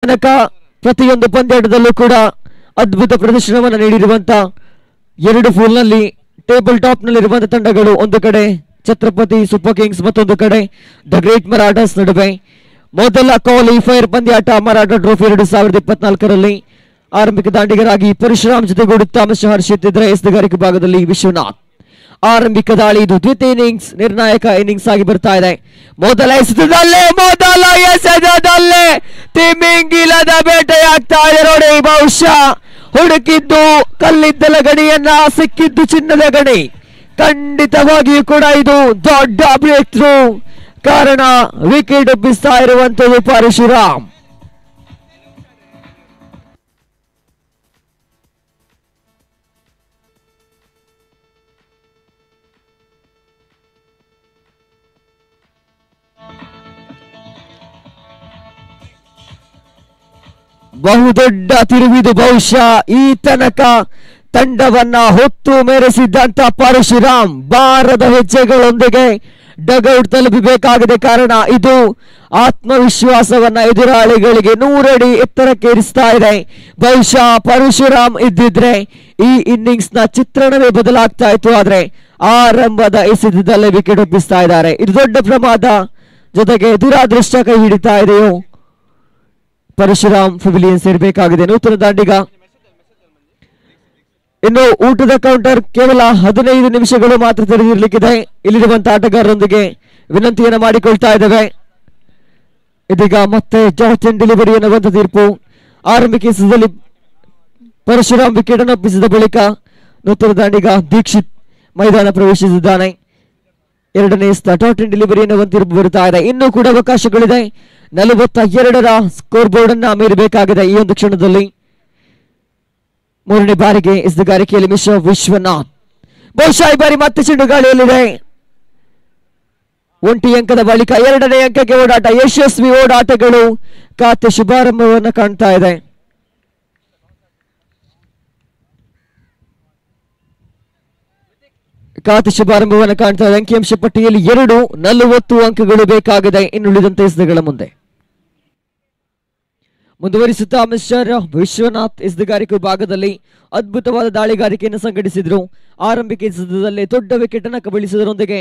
ತನಕ ಪ್ರತಿಯೊಂದು ಪಂದ್ಯಾಟದಲ್ಲೂ ಕೂಡ ಅದ್ಭುತ ಪ್ರದರ್ಶನವನ್ನು ನೀಡಿರುವಂತ ಎರಡು ಫೂಲ್ನಲ್ಲಿ ಟೇಬಲ್ ಟಾಪ್ ನಲ್ಲಿರುವಂತಹ ತಂಡಗಳು, ಒಂದು ಕಡೆ ಛತ್ರಪತಿ ಸೂಪರ್ ಕಿಂಗ್ಸ್, ಮತ್ತೊಂದು ಕಡೆ ದ ಗ್ರೇಟ್ ಮರಾಠಾಸ್ ನಡುವೆ ಮೊದಲ ಕ್ವಾಲಿಫೈಯರ್ ಪಂದ್ಯಾಟ ಮರಾಠ ಟ್ರೋಫಿ 2024ರಲ್ಲಿ ಆರಂಭಿಕ ದಾಂಡಿಗರಾಗಿ ಪರಶುರಾಮ್ ಜೊತೆಗೂಡುತ್ತಾ ಹರ್ಷಿತ್ ಇದ್ರೆ ಎಸ್ದುಗಾರಿಕೆ ಭಾಗದಲ್ಲಿ ವಿಶ್ವನಾಥ್. ಆರಂಭಿಕ ದಾಳಿ, ಇದು ದ್ವಿತೀಯ ಇನ್ನಿಂಗ್ಸ್, ನಿರ್ಣಾಯಕ ಇನ್ನಿಂಗ್ಸ್ ಆಗಿ ಬರ್ತಾ ಇದೆ. ಮೊದಲ ಎಸೆತದಲ್ಲೇ ತಿಮಿಂಗಿಲದ ಬೇಟೆಯಾಗ್ತಾ ಇದೆ ನೋಡಿ. ಬಹುಶಃ ಹುಡುಕಿದ್ದು ಕಲ್ಲಿದ್ದಲ ಗಣಿಯನ್ನ, ಸಿಕ್ಕಿದ್ದು ಚಿನ್ನದ ಗಣಿ. ಖಂಡಿತವಾಗಿಯೂ ಕೂಡ ಇದು ದೊಡ್ಡ ಬ್ರೇಕ್ ಥ್ರೂ, ಕಾರಣ ವಿಕೆಟ್ ಒಪ್ಪಿಸ್ತಾ ಇರುವಂತದ್ದು ಪರಶುರಾಮ್. ಬಹುದೊಡ್ಡ ತಿರುವಿದು, ಬಹುಶಃ ಈ ತನಕ ತಂಡವನ್ನ ಹೊತ್ತು ಮೆರೆಸಿದ್ದಂತ ಪರಶುರಾಮ್ ಭಾರದ ಹೆಜ್ಜೆಗಳೊಂದಿಗೆ ಡಗೌಟ್ ತಲುಪಬೇಕಾಗಿದೆ. ಕಾರಣ ಇದು ಆತ್ಮವಿಶ್ವಾಸವನ್ನ ಎದುರಾಳಿಗಳಿಗೆ 100 ಅಡಿ ಎತ್ತರಕ್ಕೇರಿಸ್ತಾ ಇದೆ. ಬಹುಶಃ ಪರಶುರಾಮ್ ಇದ್ದಿದ್ರೆ ಈ ಇನ್ನಿಂಗ್ಸ್ ನ ಚಿತ್ರಣವೇ ಬದಲಾಗ್ತಾ ಇತ್ತು. ಆದ್ರೆ ಆರಂಭದ ಎಸೆತದಲ್ಲೇ ವಿಕೆಟ್ ಒಪ್ಪಿಸ್ತಾ ಇದ್ದಾರೆ. ಇದು ದೊಡ್ಡ ಪ್ರಮಾದ, ಜೊತೆಗೆ ದುರಾದೃಷ್ಟ ಕೈ ಹಿಡಿತಾ ಇದೆಯೋ. ಪರಶುರಾಮ್ ಪೆವಿಲಿಯನ್ ಸೇರಬೇಕಾಗಿದೆ. ನೂತನ ದಾಂಡಿಗ. ಇನ್ನು ಊಟದ ಕೌಂಟರ್ ಕೇವಲ 15 ನಿಮಿಷಗಳು ಮಾತ್ರ ತೆರೆದಿರಲಿಕ್ಕಿದೆ. ಇಲ್ಲಿರುವಂತಹ ಆಟಗಾರರೊಂದಿಗೆ ವಿನಂತಿಯನ್ನು ಮಾಡಿಕೊಳ್ತಾ ಇದ್ದೇವೆ. ಇದೀಗ ಮತ್ತೆ ಜಾರ್ಜ್ ಡೆಲಿವರಿ ಎನ್ನುವಂತ ತೀರ್ಪು. ಆರಂಭಿಕ ಎಸೆತದಲ್ಲಿ ಪರಶುರಾಮ್ ವಿಕೆಟ್ ಅನ್ನು ಒಪ್ಪಿಸಿದ ಬಳಿಕ ನೂತನ ದಾಂಡಿಗ ದೀಕ್ಷಿತ್ ಮೈದಾನ ಪ್ರವೇಶಿಸಿದ್ದಾನೆ. ಎರಡನೇ ಟಾಟ್ ಡೆಲಿವರಿ ಎನ್ನುವಂತ ತೀರ್ಪು ಬರುತ್ತಾ ಇದೆ. ಇನ್ನೂ ಕೂಡ ಅವಕಾಶಗಳಿದೆ. 42ರ ಸ್ಕೋರ್ ಬೋರ್ಡ್ ಅನ್ನ ಮೀರಬೇಕಾಗಿದೆ ಈ ಒಂದು ಕ್ಷಣದಲ್ಲಿ. ಮೂರನೇ ಬಾರಿಗೆ ಎಸೆಗಾರಿಕೆಯಲ್ಲಿ ಮಿಶ್ರ ವಿಶ್ವನಾಥ್. ಬಹುಶಃ ಈ ಬಾರಿ ಮತ್ತೆ ಚೆಂಡು ಗಾಳಿಯಲ್ಲಿದೆ. 1 ಅಂಕದ ಬಳಿಕ 2ನೇ ಅಂಕಕ್ಕೆ ಓಡಾಟ, ಯಶಸ್ವಿ ಓಡಾಟಗಳು ಖಾತೆ ಶುಭಾರಂಭವನ್ನು ಕಾಣ್ತಾ ಇದೆ. ಅಂಕಿಅಂಶ ಪಟ್ಟಿಯಲ್ಲಿ 40 ಅಂಕಗಳು ಬೇಕಾಗಿದೆ ಇನ್ನುಳಿದಂತೆ ಎಸೆಗಳ ಮುಂದೆ. ಮುಂದುವರಿಸುತ್ತಾ ಮಿಸ್ಟರ್ ವಿಶ್ವನಾಥ್ ಎಸೆಗಾರಿಕೆ ಭಾಗದಲ್ಲಿ ಅದ್ಭುತವಾದ ದಾಳಿಗಾರಿಕೆಯನ್ನು ಸಂಘಟಿಸಿದ್ರು. ಆರಂಭಿಕ ಎಸೆತದಲ್ಲೇ ದೊಡ್ಡ ವಿಕೆಟ್ ಅನ್ನು ಕಬಳಿಸುವುದರೊಂದಿಗೆ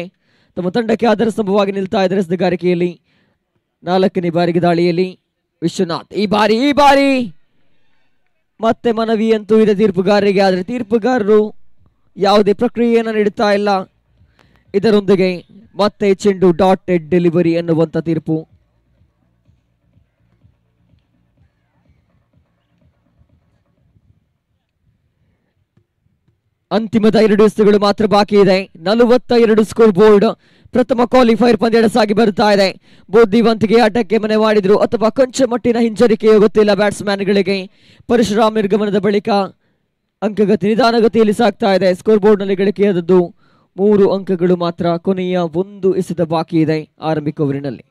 ತಮ್ಮ ತಂಡಕ್ಕೆ ಆಧಾರ ಸ್ತಂಭವಾಗಿ ನಿಲ್ತಾ ಇದ್ದಾರೆ ಎಸೆಗಾರಿಕೆಯಲ್ಲಿ. 4ನೇ ಬಾರಿಗೆ ದಾಳಿಯಲ್ಲಿ ವಿಶ್ವನಾಥ್. ಈ ಬಾರಿ ಮತ್ತೆ ಮನವಿ ಅಂತೂ ಇದೆ ತೀರ್ಪುಗಾರರಿಗೆ. ಆದರೆ ತೀರ್ಪುಗಾರರು ಯಾವುದೇ ಪ್ರಕ್ರಿಯೆಯನ್ನು ನೀಡುತ್ತಾ ಇಲ್ಲ. ಇದರೊಂದಿಗೆ ಮತ್ತೆ ಚೆಂಡು ಡಾಟೆಡ್ ಡೆಲಿವರಿ ಎನ್ನುವಂತ ತೀರ್ಪು. ಅಂತಿಮದ 2 ಎಸೆತಗಳು ಮಾತ್ರ ಬಾಕಿ ಇದೆ. 42 ಸ್ಕೋರ್ ಬೋರ್ಡ್. ಪ್ರಥಮ ಕ್ವಾಲಿಫೈರ್ ಪಂದ್ಯ ಸಾಗಿ ಬರುತ್ತಾ ಇದೆ. ಬುದ್ಧಿವಂತಿಕೆ ಆಟಕ್ಕೆ ಮನೆ ಮಾಡಿದ್ರು ಅಥವಾ ಕೊಂಚ ಮಟ್ಟಿನ ಹಿಂಜರಿಕೆಯೋ ಗೊತ್ತಿಲ್ಲ ಬ್ಯಾಟ್ಸ್ಮನ್ಗಳಿಗೆ. ಪರಶುರಾಮ್ ನಿರ್ಗಮನದ ಬಳಿಕ ಅಂಕಗತಿ ನಿಧಾನಗತಿಯಲ್ಲಿ ಸಾಗ್ತಾ ಇದೆ. ಸ್ಕೋರ್ ಬೋರ್ಡ್ ನಲ್ಲಿ ಗಳಿಕೆಯಾದದ್ದು 3 ಅಂಕಗಳು ಮಾತ್ರ. ಕೊನೆಯ 1 ಎಸೆತ ಬಾಕಿ ಇದೆ ಆರಂಭಿಕ ಓವರಿನಲ್ಲಿ.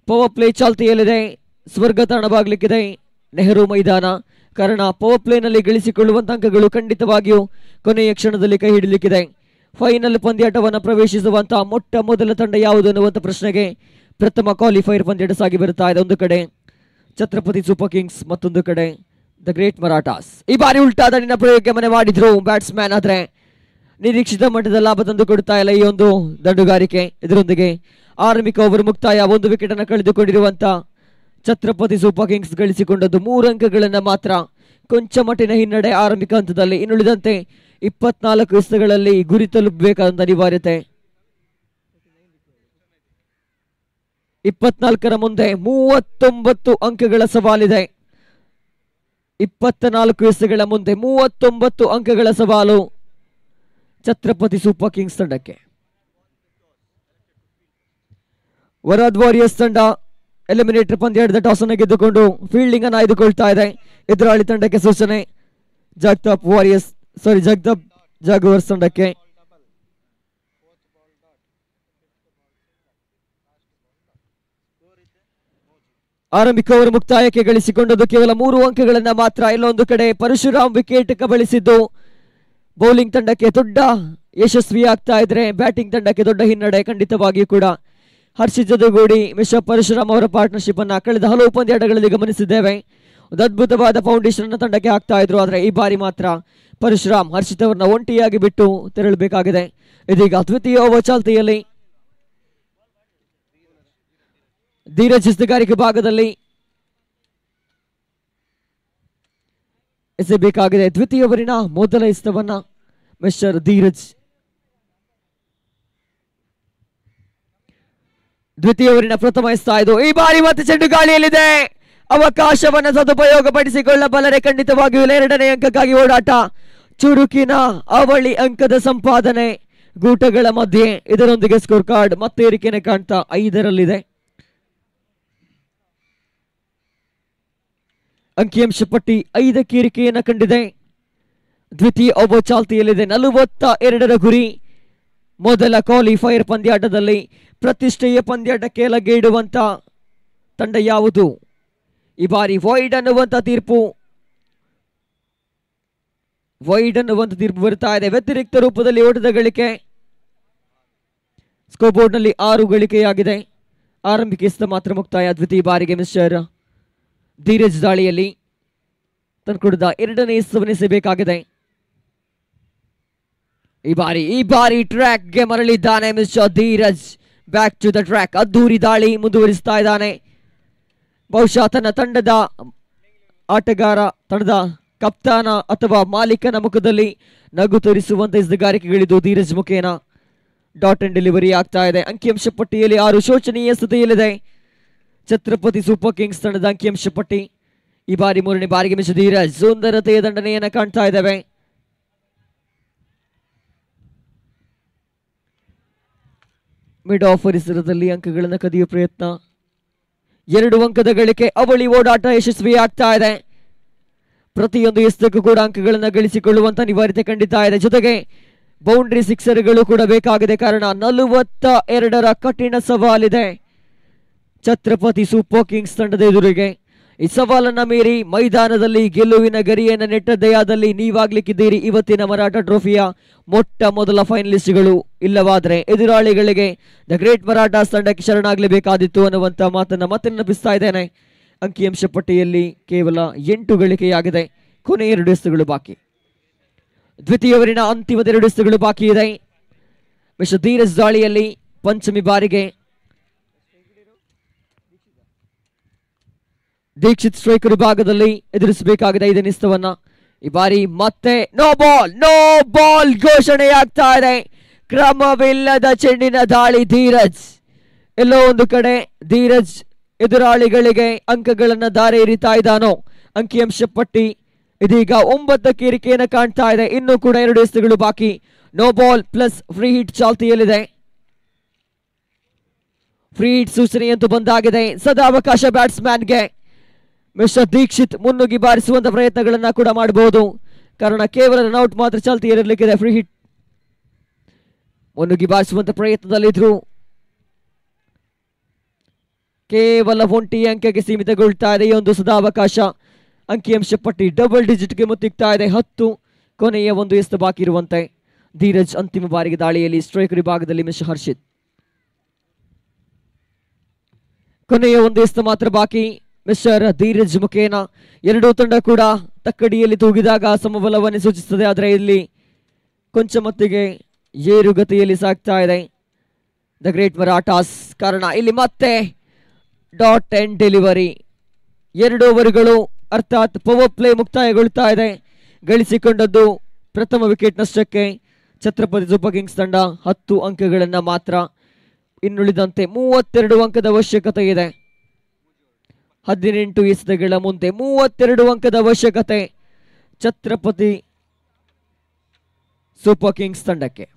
ಪವರ್ ಪ್ಲೇ ಚಾಲ್ತಿಯಲ್ಲಿದೆ. ಸ್ವರ್ಗ ತಾಣವಾಗಲಿಕ್ಕಿದೆ ನೆಹರು ಮೈದಾನ. ಕಾರಣ ಪವರ್ ಪ್ಲೇ ನಲ್ಲಿ ಗಳಿಸಿಕೊಳ್ಳುವಂತ ಅಂಕಗಳು ಖಂಡಿತವಾಗಿಯೂ ಕೊನೆಯ ಕ್ಷಣದಲ್ಲಿ ಕೈ ಹಿಡಿಲಿಕ್ಕಿದೆ. ಫೈನಲ್ ಪಂದ್ಯಾಟವನ್ನು ಪ್ರವೇಶಿಸುವಂತಹ ಮೊಟ್ಟ ಮೊದಲ ತಂಡ ಯಾವುದು ಅನ್ನುವಂಥ ಪ್ರಶ್ನೆಗೆ ಪ್ರಥಮ ಕ್ವಾಲಿಫೈರ್ ಪಂದ್ಯಾಟ ಸಾಗಿ ಬರುತ್ತಾ ಇದೆ. ಒಂದು ಕಡೆ ಛತ್ರಪತಿ ಸೂಪರ್ ಕಿಂಗ್ಸ್, ಮತ್ತೊಂದು ಕಡೆ ದ ಗ್ರೇಟ್ ಮರಾಠಾಸ್. ಈ ಬಾರಿ ಉಲ್ಟಾ ದಾಳಿನ ಪ್ರಯೋಗಕ್ಕೆ ಮನೆ ಮಾಡಿದ್ರು ಬ್ಯಾಟ್ಸ್ಮನ್. ಆದ್ರೆ ನಿರೀಕ್ಷಿತ ಮಟ್ಟದ ಲಾಭ ತಂದು ಕೊಡ್ತಾ ಇಲ್ಲ ಈ ಒಂದು ದಂಡುಗಾರಿಕೆ. ಇದರೊಂದಿಗೆ ಆರಂಭಿಕ ಓವರ್ ಮುಕ್ತಾಯ. 1 ವಿಕೆಟ್ ಅನ್ನು ಕಳೆದುಕೊಂಡಿರುವಂತ ಛತ್ರಪತಿ ಸೂಪರ್ ಕಿಂಗ್ಸ್ ಗಳಿಸಿಕೊಂಡದ್ದು 3 ಅಂಕಗಳನ್ನ ಮಾತ್ರ. ಕೊಂಚ ಮಟ್ಟಿನ ಹಿನ್ನಡೆ ಆರಂಭಿಕ ಹಂತದಲ್ಲಿ. ಇನ್ನುಳಿದಂತೆ 24 ಎಸೆತಗಳಲ್ಲಿ ಗುರಿ ತಲುಪಬೇಕಾದಂತ ಅನಿವಾರ್ಯತೆ. 24ರ ಮುಂದೆ 39 ಅಂಕಗಳ ಸವಾಲಿದೆ. 24 ಎಸೆಗಳ ಮುಂದೆ 39 ಅಂಕಗಳ ಸವಾಲು ಛತ್ರಪತಿ ಸೂಪರ್ ಕಿಂಗ್ಸ್ ತಂಡಕ್ಕೆ. ವರಾದ್ ವಾರಿಯರ್ಸ್ ತಂಡ ಎಲಿಮಿನೇಟರ್ ಪಂದ್ಯಾಟದ ಟಾಸ್ ಅನ್ನು ಗೆದ್ದುಕೊಂಡು ಫೀಲ್ಡಿಂಗ್ ಅನ್ನು ಆಯ್ದುಕೊಳ್ತಾ ಇದೆ. ಎದುರಾಳಿ ತಂಡಕ್ಕೆ ಸೂಚನೆ. ಜಗತಾಪ್ ಜಾಗುವರ್ಸ್ ತಂಡಕ್ಕೆ. ಆರಂಭಿಕ ಓವರ್ ಮುಕ್ತಾಯಕ್ಕೆ ಗಳಿಸಿಕೊಂಡದ್ದು ಕೇವಲ 3 ಅಂಕಗಳನ್ನ ಮಾತ್ರ. ಇಲ್ಲೊಂದು ಕಡೆ ಪರಶುರಾಮ್ ವಿಕೆಟ್ ಕಬಳಿಸಿದ್ದು ಬೌಲಿಂಗ್ ತಂಡಕ್ಕೆ ದೊಡ್ಡ ಯಶಸ್ವಿ ಆಗ್ತಾ ಇದ್ರೆ ಬ್ಯಾಟಿಂಗ್ ತಂಡಕ್ಕೆ ದೊಡ್ಡ ಹಿನ್ನಡೆ ಖಂಡಿತವಾಗಿಯೂ ಕೂಡ. ಹರ್ಷಿತ್ ಜೊತೆಗೂಡಿ ಮಿಸ್ಟರ್ ಪರಶುರಾಮ್ ಅವರ ಪಾರ್ಟ್ನರ್ಶಿಪ್ ಅನ್ನ ಕಳೆದ ಹಲವು ಪಂದ್ಯಾಟಗಳಲ್ಲಿ ಗಮನಿಸಿದ್ದೇವೆ. ಒಂದು ಅದ್ಭುತವಾದ ಫೌಂಡೇಶನ್ ಅನ್ನ ತಂಡಕ್ಕೆ ಹಾಕ್ತಾ ಇದ್ರು. ಆದರೆ ಈ ಬಾರಿ ಮಾತ್ರ ಪರಶುರಾಮ್ ಹರ್ಷಿತ್ ಅವರನ್ನ ಒಂಟಿಯಾಗಿ ಬಿಟ್ಟು ತೆರಳಬೇಕಾಗಿದೆ. ಇದೀಗ ದ್ವಿತೀಯ ಓವರ್ ಚಾಲ್ತಿಯಲ್ಲಿ ಧೀರಜ್ ಎಸೆಗಾರಿಕೆ ಭಾಗದಲ್ಲಿ ಎಸೆಯಬೇಕಾಗಿದೆ. ದ್ವಿತೀಯ ಓವರಿನ ಮೊದಲ ಎಸೆತವನ್ನ ಮಿಸ್ಟರ್ ಧೀರಜ್. ದ್ವಿತೀಯ ಓವರಿನ ಪ್ರಥಮ ಎಸೆತ ಇದು. ಈ ಬಾರಿ ಮತ್ತೆ ಚೆಂಡು ಗಾಳಿಯಲ್ಲಿದೆ. ಅವಕಾಶವನ್ನು ಸದುಪಯೋಗ ಪಡಿಸಿಕೊಳ್ಳಬಲ್ಲರೆ ಖಂಡಿತವಾಗಿಯೂ ಎರಡನೇ ಅಂಕಕ್ಕಾಗಿ ಓಡಾಟ. ಚುರುಕಿನ ಅವಳಿ ಅಂಕದ ಸಂಪಾದನೆ ಗೂಟಗಳ ಮಧ್ಯೆ. ಇದರೊಂದಿಗೆ ಸ್ಕೋರ್ ಕಾರ್ಡ್ ಮತ್ತೆ ಏರಿಕೆನೆ ಕಾಣ್ತಾ 5ರಲ್ಲಿದೆ. ಅಂಕಿಅಂಶ ಪಟ್ಟಿ 5ಕ್ಕೆ ಏರಿಕೆಯನ್ನು ಕಂಡಿದೆ. ದ್ವಿತೀಯ ಓವರ್ ಚಾಲ್ತಿಯಲ್ಲಿದೆ. 42ರ ಗುರಿ. ಮೊದಲ ಕ್ವಾಲಿಫೈಯರ್ ಪಂದ್ಯಾಟದಲ್ಲಿ ಪ್ರತಿಷ್ಠೆಯ ಪಂದ್ಯಾಟಕ್ಕೆ ಲಗ್ಗೆ ಇಡುವಂತ ತಂಡ ಯಾವುದು? ಈ ಬಾರಿ ವೈಡ್ ಅನ್ನುವಂತ ತೀರ್ಪು ಬರ್ತಾ ಇದೆ. ವ್ಯತಿರಿಕ್ತ ರೂಪದಲ್ಲಿ ಓಟದ ಗಳಿಕೆ. ಸ್ಕೋರ್ ಬೋರ್ಡ್ ನಲ್ಲಿ 6 ಗಳಿಕೆಯಾಗಿದೆ. ಆರಂಭಿಕ ಎಸೆತ ಮಾತ್ರ ಮುಕ್ತಾಯ. ದ್ವಿತೀಯ ಬಾರಿಗೆ ಮಿಸ್ಟರ್ ಧೀರಜ್ ದಾಳಿಯಲ್ಲಿ ತಂದುಕೊಡಿದ ಎರಡನೇ ಎಸೆತವನ್ನು ಎಸೆಯಬೇಕಾಗಿದೆ. ಈ ಬಾರಿ ಟ್ರ್ಯಾಕ್ಗೆ ಮರಳಿದ್ದಾನೆ mister Dheeraj. Back to the track. ಅದ್ದೂರಿ ದಾಳಿ ಮುಂದುವರಿಸ್ತಾ ಇದ್ದಾನೆ. ಬಹುಶಃ ತನ್ನ ತಂಡದ ಆಟಗಾರ, ತಂಡದ ಕಪ್ತಾನ ಅಥವಾ ಮಾಲೀಕನ ಮುಖದಲ್ಲಿ ನಗು ತೋರಿಸುವಂತ ಎಸೆಗಾರಿಕೆಗಳಿದ್ದು ಧೀರಜ್ ಮುಖೇನ ಡಾಟ್ ಅಂಡ್ ಡೆಲಿವರಿ ಆಗ್ತಾ ಇದೆ. ಅಂಕಿಅಂಶ ಪಟ್ಟಿಯಲ್ಲಿ 6 ಶೋಚನೀಯ ಸ್ಥಿತಿಯಲ್ಲಿದೆ ಛತ್ರಪತಿ ಸೂಪರ್ ಕಿಂಗ್ಸ್ ತಂಡದ ಅಂಕಿಅಂಶ ಪಟ್ಟಿ. ಈ ಬಾರಿ 3ನೇ ಬಾರಿಗೆ ಮಿಸ್ಟರ್ ಧೀರಜ್ ಸುಂದರತೆಯ ದಂಡನೆಯನ್ನ ಕಾಣ್ತಾ ಇದ್ದೇವೆ. ಮಿಡ್ ಆಫ್ ಪರಿಸರದಲ್ಲಿ ಅಂಕಗಳನ್ನು ಕದಿಯುವ ಪ್ರಯತ್ನ. 2 ಅಂಕದ ಗಳಿಕೆ. ಅವಳಿ ಓಡಾಟ ಯಶಸ್ವಿಯಾಗ್ತಾ ಇದೆ. ಪ್ರತಿಯೊಂದು ಎಸೆತಕ್ಕೂ ಕೂಡ ಅಂಕಗಳನ್ನು ಗಳಿಸಿಕೊಳ್ಳುವಂತ ಅನಿವಾರ್ಯತೆ ಖಂಡಿತ ಇದೆ. ಜೊತೆಗೆ ಬೌಂಡ್ರಿ ಸಿಕ್ಸರ್ಗಳು ಕೂಡ ಬೇಕಾಗಿದೆ. ಕಾರಣ 42ರ ಕಠಿಣ ಸವಾಲಿದೆ ಛತ್ರಪತಿ ಸೂಪರ್ ಕಿಂಗ್ಸ್ ತಂಡದ ಎದುರಿಗೆ. ಈ ಸವಾಲನ್ನ ಮೀರಿ ಮೈದಾನದಲ್ಲಿ ಗೆಲುವಿನ ಗರಿಯನ್ನ ನೆಟ್ಟದ್ದೇ ಆದಲ್ಲಿ ನೀವಾಗ್ಲಿಕ್ಕಿದ್ದೀರಿ ಇವತ್ತಿನ ಮರಾಠ ಟ್ರೋಫಿಯ ಮೊಟ್ಟ ಮೊದಲ ಫೈನಲಿಸ್ಟ್ಗಳು. ಇಲ್ಲವಾದ್ರೆ ಎದುರಾಳಿಗಳಿಗೆ ದ ಗ್ರೇಟ್ ಮರಾಠಾಸ್ ತಂಡಕ್ಕೆ ಶರಣಾಗಲೇಬೇಕಾದಿತ್ತು ಅನ್ನುವಂತ ಮಾತನ್ನ ಮತ್ತೆ ನೆನಪಿಸ್ತಾ ಇದ್ದೇನೆ. ಅಂಕಿಅಂಶ ಪಟ್ಟಿಯಲ್ಲಿ ಕೇವಲ 8 ಗಳಿಕೆಯಾಗಿದೆ. ಕೊನೆ 2 ಎಸೆತಗಳು ಬಾಕಿ. ದ್ವಿತೀಯ ಓವರಿನ ಅಂತಿಮದ 2 ಎಸೆತಗಳು ಬಾಕಿ ಇದೆ. ಮಿಸ್ಟರ್ ಧೀರಜ್ ದಾಳಿಯಲ್ಲಿ ಪಂಚಮಿ ಬಾರಿಗೆ ದೀಕ್ಷಿತ್ ಸ್ಟ್ರೈಕರ್ ವಿಭಾಗದಲ್ಲಿ ಎದುರಿಸಬೇಕಾಗಿದೆ 5ನೇ ಎಸೆತವನ್ನ. ಈ ಬಾರಿ ಮತ್ತೆ ನೋ ಬಾಲ್ ಘೋಷಣೆಯಾಗ್ತಾ ಇದೆ. ಕ್ರಮವಿಲ್ಲದ ಚೆಂಡಿನ ದಾಳಿ ಧೀರಜ್. ಎಲ್ಲೋ ಒಂದು ಕಡೆ ಧೀರಜ್ ಎದುರಾಳಿಗಳಿಗೆ ಅಂಕಗಳನ್ನ ದಾರಿ ಎರಿತಾ ಇದ್ದಾನೋ. ಅಂಕಿಅಂಶ ಪಟ್ಟಿ ಇದೀಗ 9ಕ್ಕೆ ಏರಿಕೆಯನ್ನು ಕಾಣ್ತಾ ಇದೆ. ಇನ್ನೂ ಕೂಡ 2 ಎಸೆತಗಳು ಬಾಕಿ. No ball plus free hit ಚಾಲ್ತಿಯಲ್ಲಿದೆ. ಫ್ರೀ ಹಿಟ್ ಸೂಚನೆಯಂತೂ ಬಂದಾಗಿದೆ. ಸದಾವಕಾಶ ಬ್ಯಾಟ್ಸ್ಮನ್ಗೆ. ಮಿಸ್ಟರ್ ದೀಕ್ಷಿತ್ ಮುನ್ನುಗ್ಗಿ ಬಾರಿಸುವಂತ ಪ್ರಯತ್ನಗಳನ್ನ ಕೂಡ ಮಾಡಬಹುದು. ಕಾರಣ ಕೇವಲ ರನ್ಔಟ್ ಮಾತ್ರ ಚಾಲ್ತಿಯಲ್ಲಿರಲಿಕ್ಕಿದೆ. Free hit ಮುನ್ನುಗ್ಗಿ ಬಾರಿಸುವಂತ ಪ್ರಯತ್ನದಲ್ಲಿದ್ರು. ಕೇವಲ 1 ಅಂಕಕ್ಕೆ ಸೀಮಿತಗೊಳ್ತಾ ಇದೆ ಈ ಒಂದು ಸದಾವಕಾಶ. ಅಂಕಿಅಂಶ ಪಟ್ಟಿ ಡಬಲ್ ಡಿಜಿಟ್ಗೆ ಮುತ್ತಿಗ್ತಾ ಇದೆ. 10 ಕೊನೆಯ 1 ಎಸೆತ ಬಾಕಿ ಇರುವಂತೆ. ಧೀರಜ್ ಅಂತಿಮ ಬಾರಿಗೆ ದಾಳಿಯಲ್ಲಿ ಸ್ಟ್ರೈಕರ್ ವಿಭಾಗದಲ್ಲಿ ಮಿಸ್ಟರ್ ಹರ್ಷಿತ್. ಕೊನೆಯ 1 ಎಸೆತ ಮಾತ್ರ ಬಾಕಿ. ಮಿಸ್ಟರ್ ಧೀರಜ್ ಮುಖೇನ 2 ತಂಡ ಕೂಡ ತಕ್ಕಡಿಯಲ್ಲಿ ತೂಗಿದಾಗ ಸಮಬಲವನ್ನು ಸೂಚಿಸುತ್ತದೆ. ಆದರೆ ಇಲ್ಲಿ ಕೊಂಚ ಮಟ್ಟಿಗೆ ಏರುಗತಿಯಲ್ಲಿ ಸಾಗ್ತಾ ಇದೆ ದ ಗ್ರೇಟ್ ಮರಾಠಾಸ್. ಕಾರಣ ಇಲ್ಲಿ ಮತ್ತೆ ಡಾಟ್ ಅಂಡ್ ಡೆಲಿವರಿ. 2 ಓವರ್ಗಳು ಅರ್ಥಾತ್ ಪವರ್ ಪ್ಲೇ ಮುಕ್ತಾಯಗೊಳ್ತಾ ಇದೆ. ಗಳಿಸಿಕೊಂಡದ್ದು ಪ್ರಥಮ ವಿಕೆಟ್ ನಷ್ಟಕ್ಕೆ ಛತ್ರಪತಿ ಸೂಪರ್ ಕಿಂಗ್ಸ್ ತಂಡ 10 ಅಂಕಗಳನ್ನ ಮಾತ್ರ. ಇನ್ನುಳಿದಂತೆ 32 ಅಂಕದ ಅವಶ್ಯಕತೆ ಇದೆ. 18 ಎಸೆತಗಳ ಮುಂದೆ 32 ಅಂಕದ ಅವಶ್ಯಕತೆ ಛತ್ರಪತಿ ಸೂಪರ್ ಕಿಂಗ್ಸ್ ತಂಡಕ್ಕೆ.